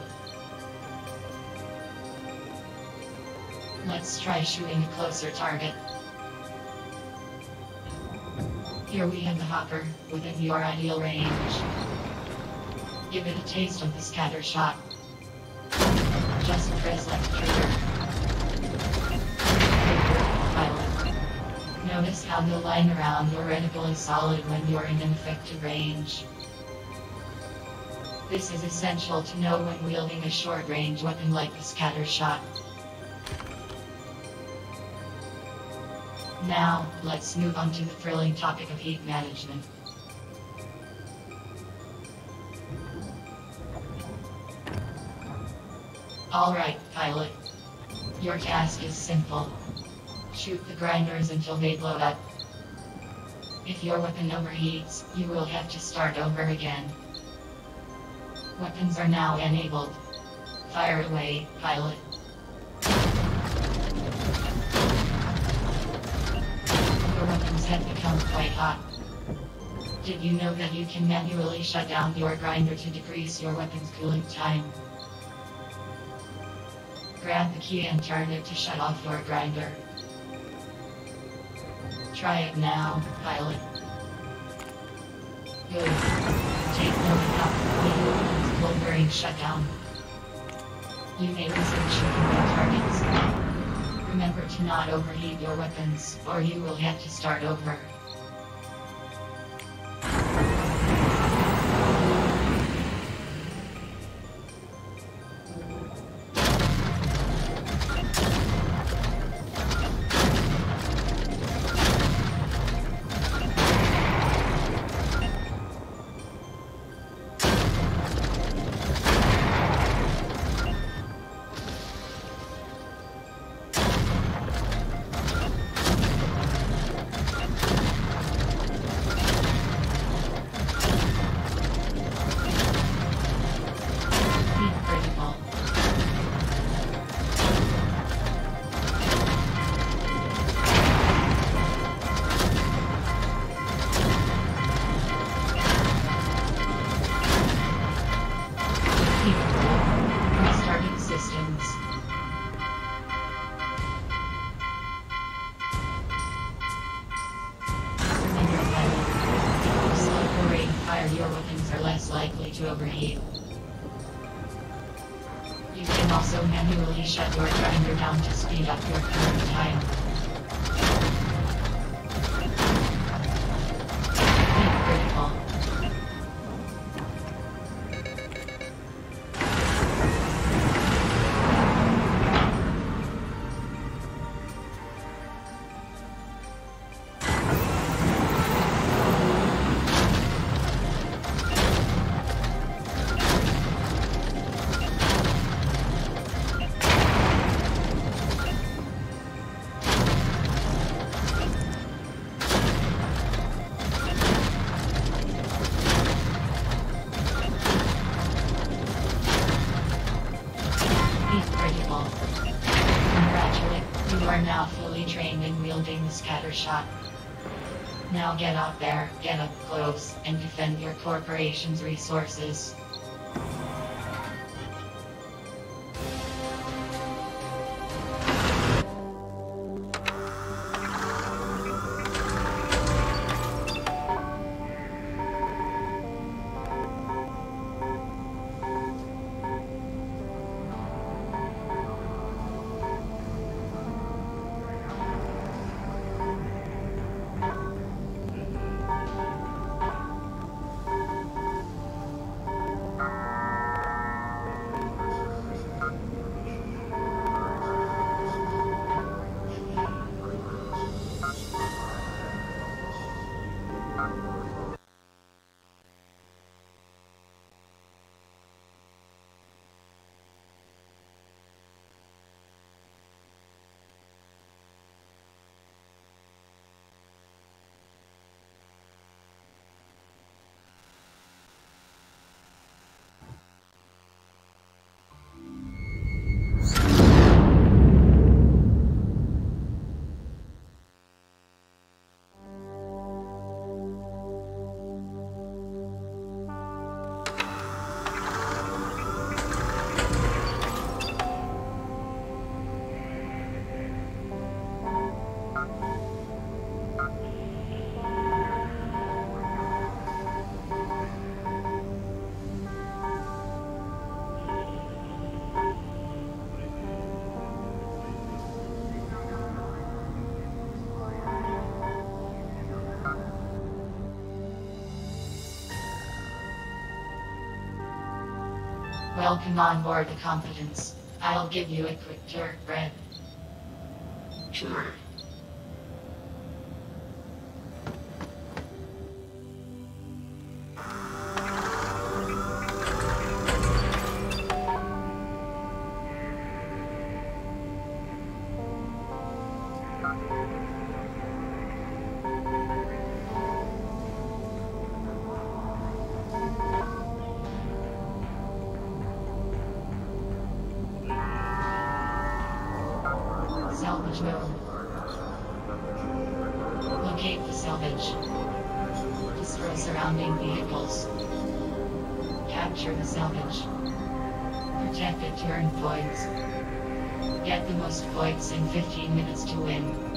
Let's try shooting a closer target. Here we have the hopper, within your ideal range. Give it a taste of the scatter shot. Just press left trigger. Notice how the line around your reticle is solid when you're in an effective range. This is essential to know when wielding a short-range weapon like the scatter shot. Now, let's move on to the thrilling topic of heat management. Alright, pilot. Your task is simple. Shoot the grinders until they blow up. If your weapon overheats, you will have to start over again. Weapons are now enabled. Fire away, pilot. Your weapons have become quite hot. Did you know that you can manually shut down your grinder to decrease your weapon's cooling time? Grab the key and turn it to shut off your grinder. Try it now, pilot. Good. Take note of how quickly your bearing shut down. You may resume shooting your targets. Remember to not overheat your weapons, or you will have to start over. To overheat. You can also manually shut your grinder down to speed up your cooling time. Be critical. Scatter shot. Now get out there, get up close, and defend your corporation's resources. Welcome on board the Competence. I'll give you a quick tour, Red. Sure. Salvage room. Locate the salvage. Destroy surrounding vehicles. Capture the salvage. Protect it to earn points. Get the most points in 15 minutes to win.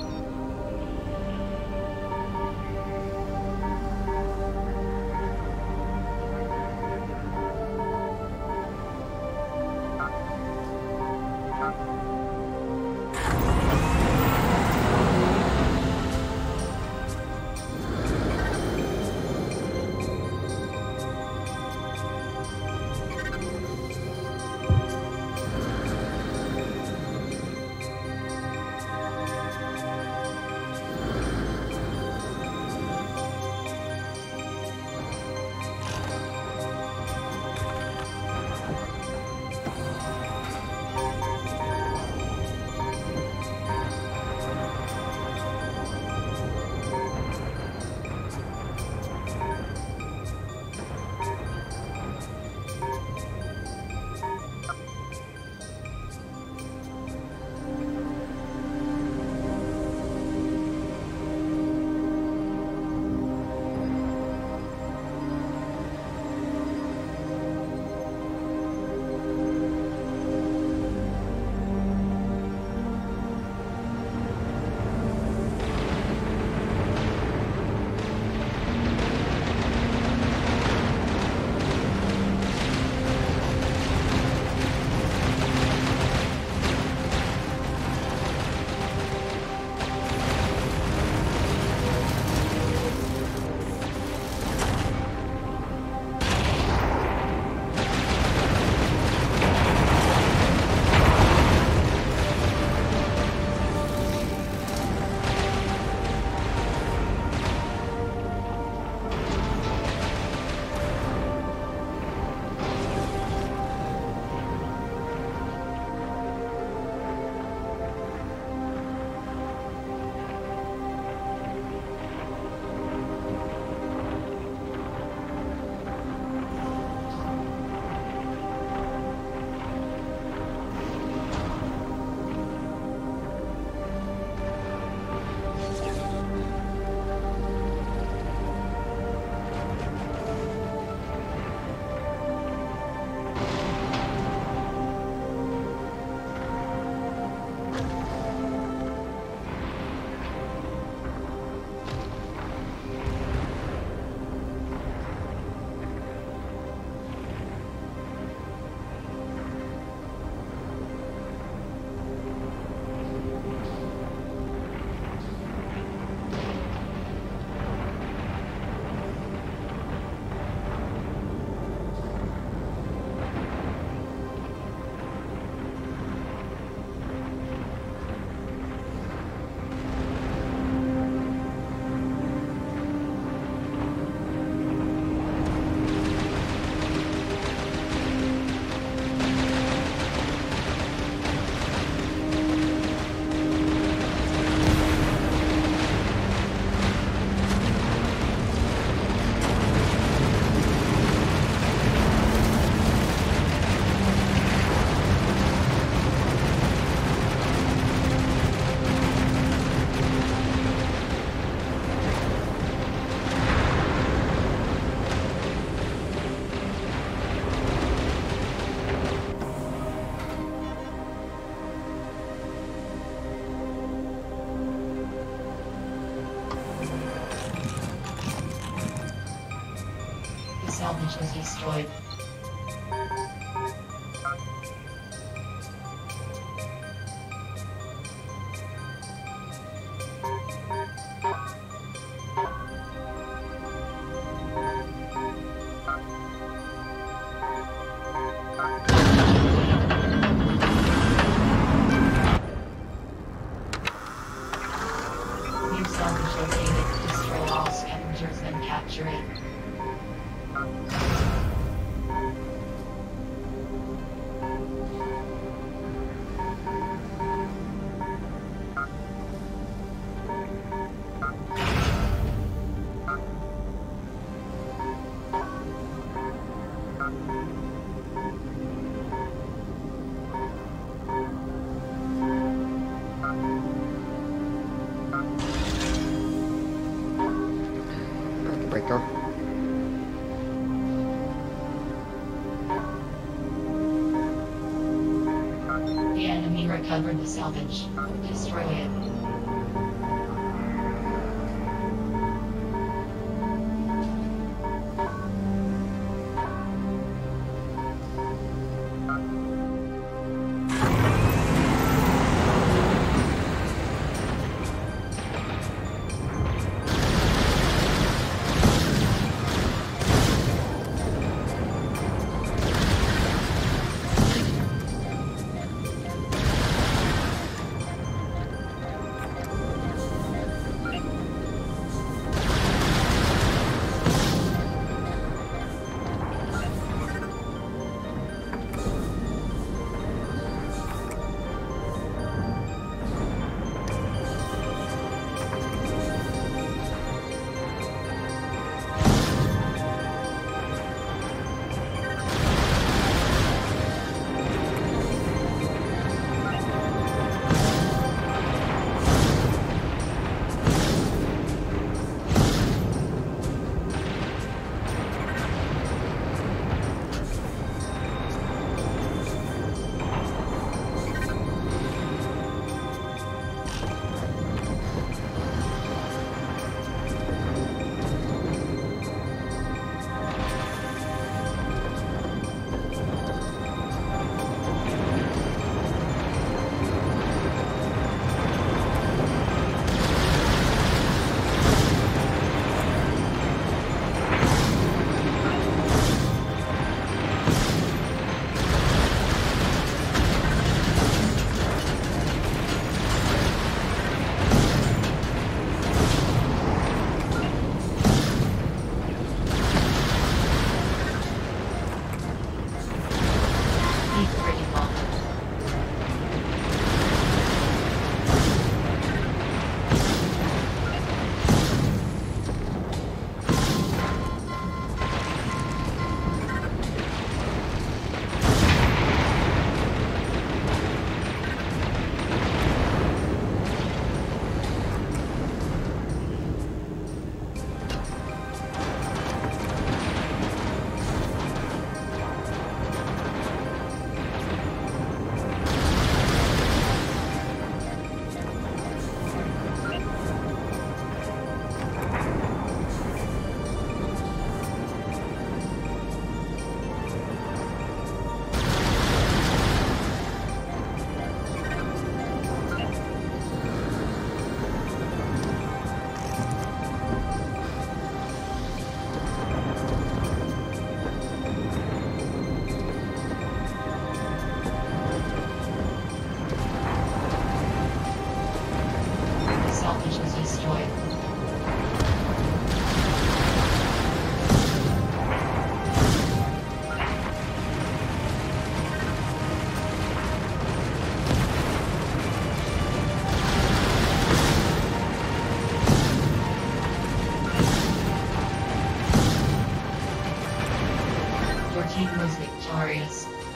salvage was destroyed. Recover the salvage. Destroy it.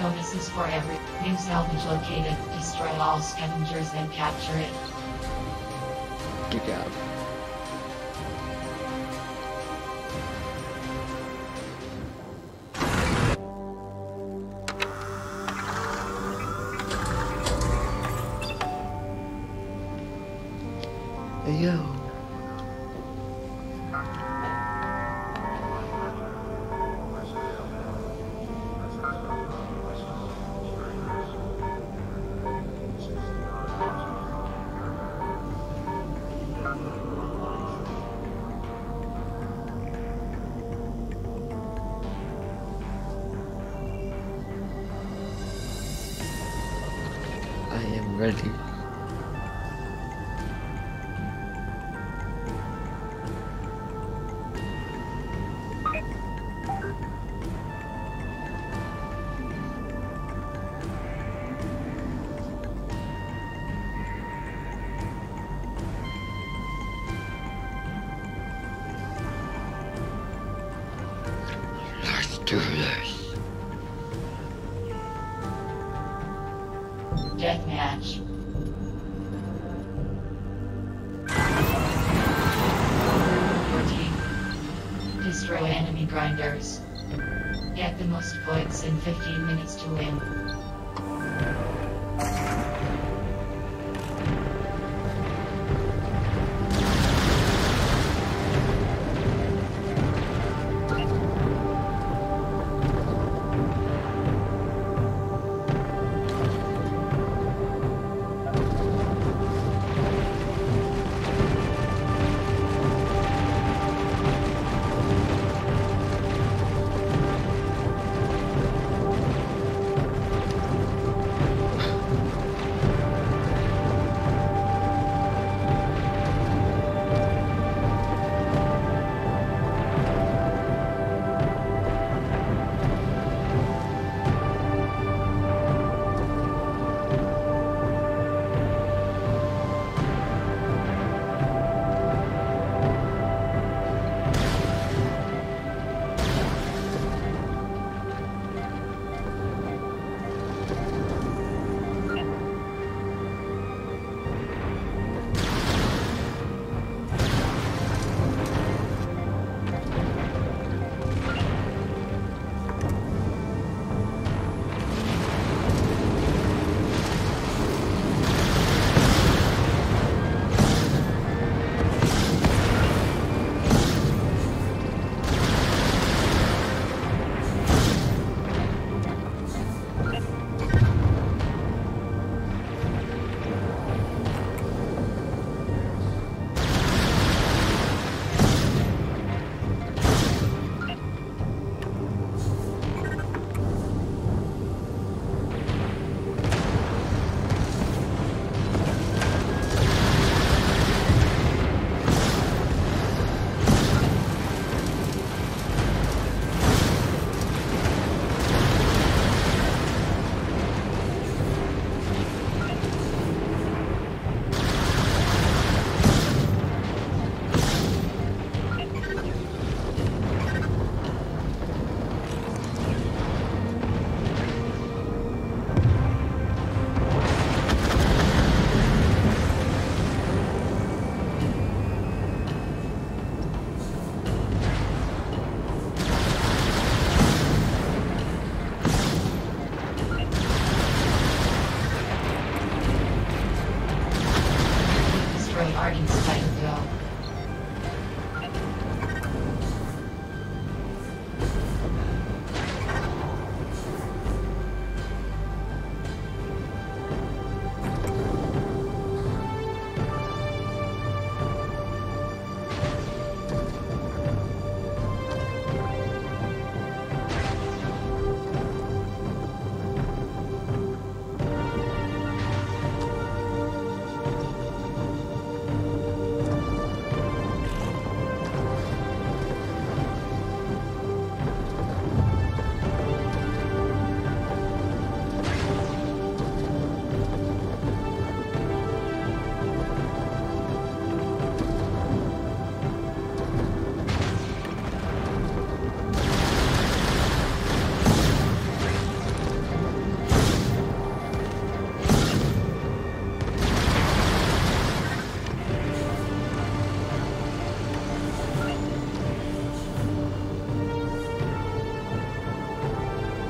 Bonuses for every new salvage located. Destroy all scavengers and capture it. Kick out. Hey, yo. Ready. Let's do this. Deathmatch. Destroy enemy grinders. Get the most points in 15 minutes to win. Pardon, Spider Go.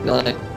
Night.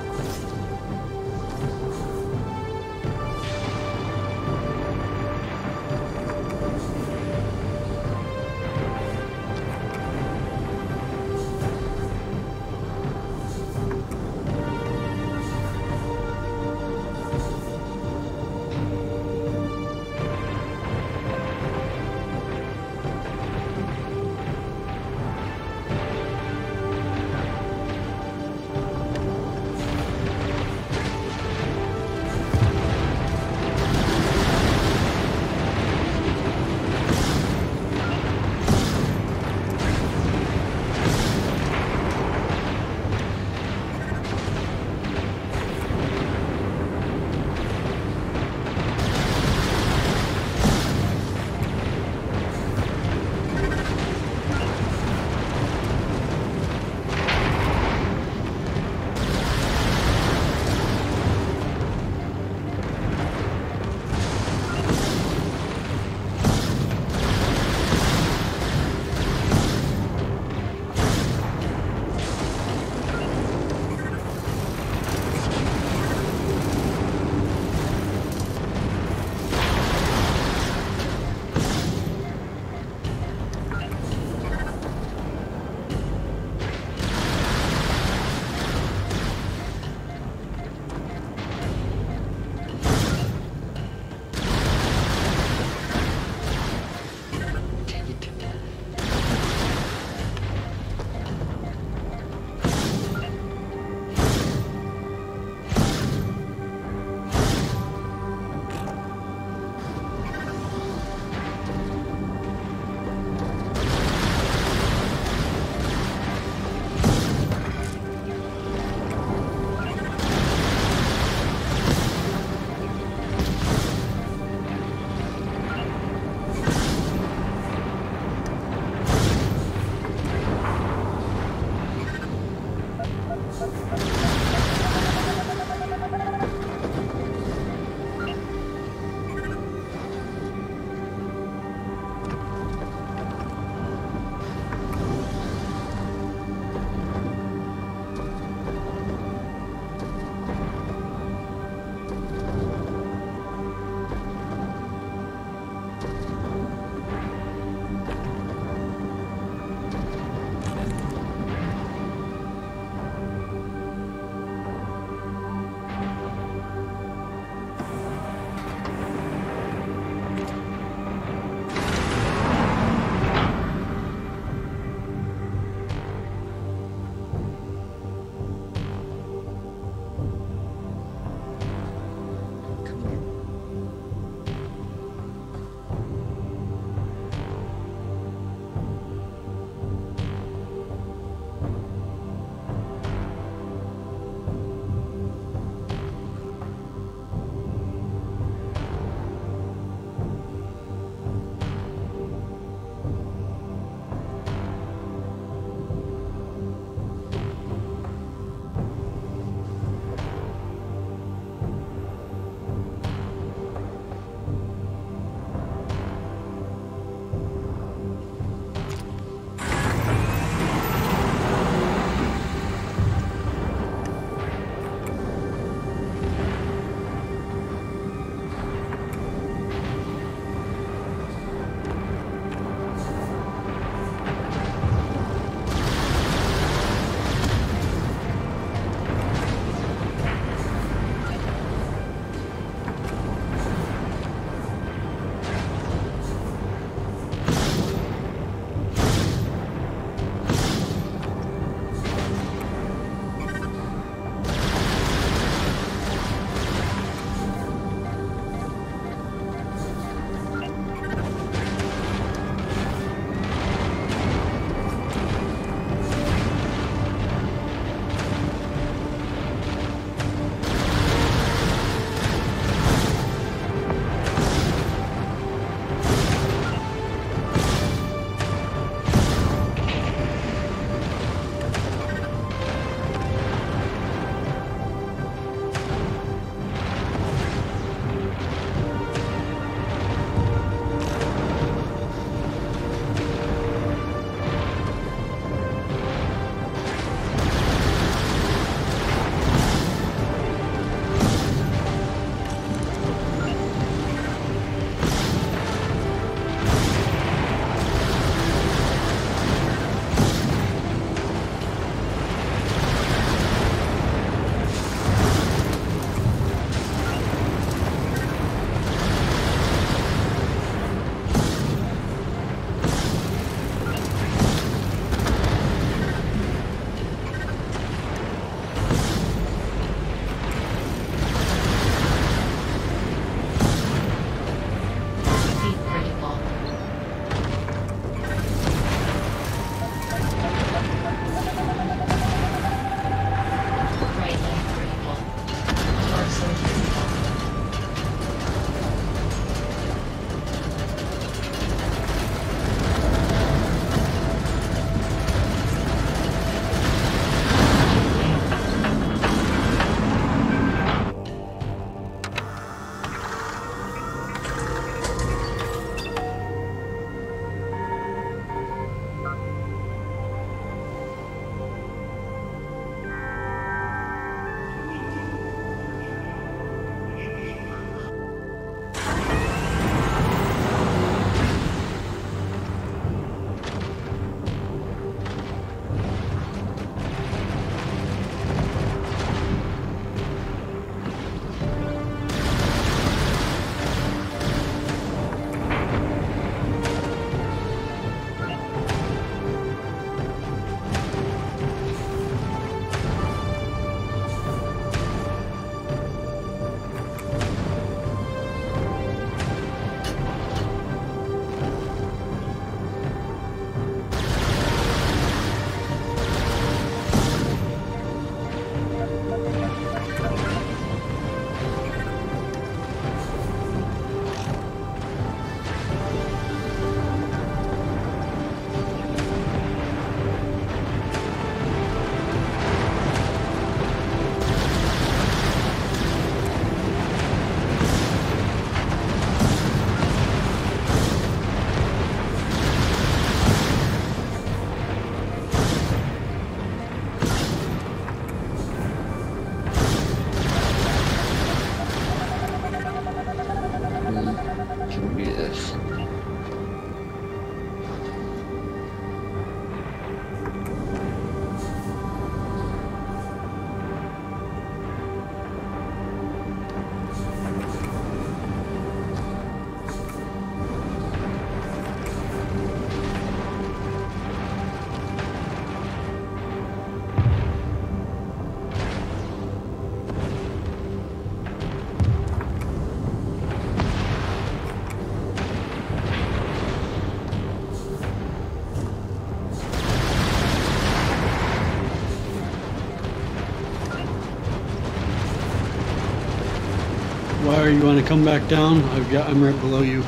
PCVR, you want to come back down? I'm right below you.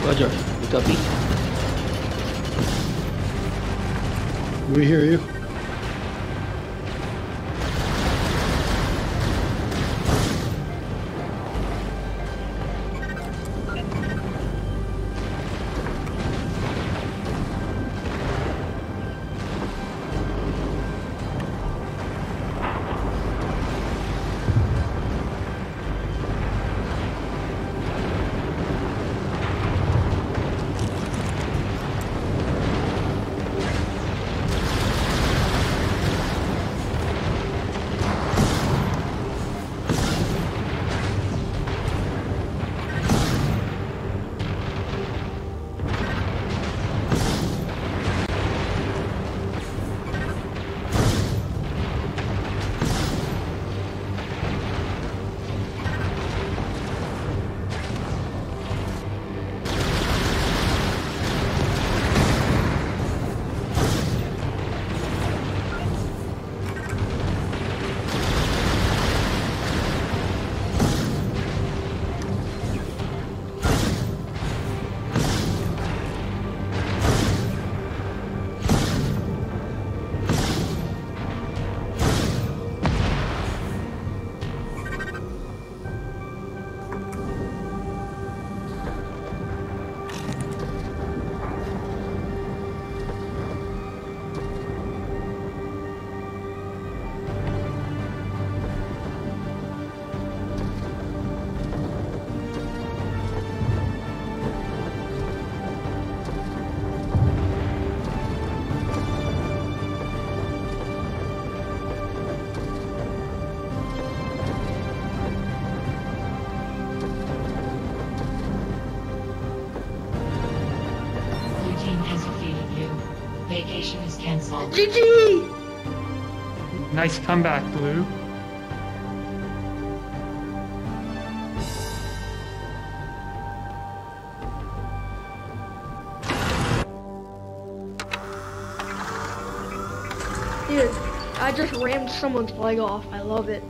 Roger, you copy? We hear you. Vacation is cancelled. GG! Nice comeback, Blue. Dude, I just rammed someone's leg off. I love it.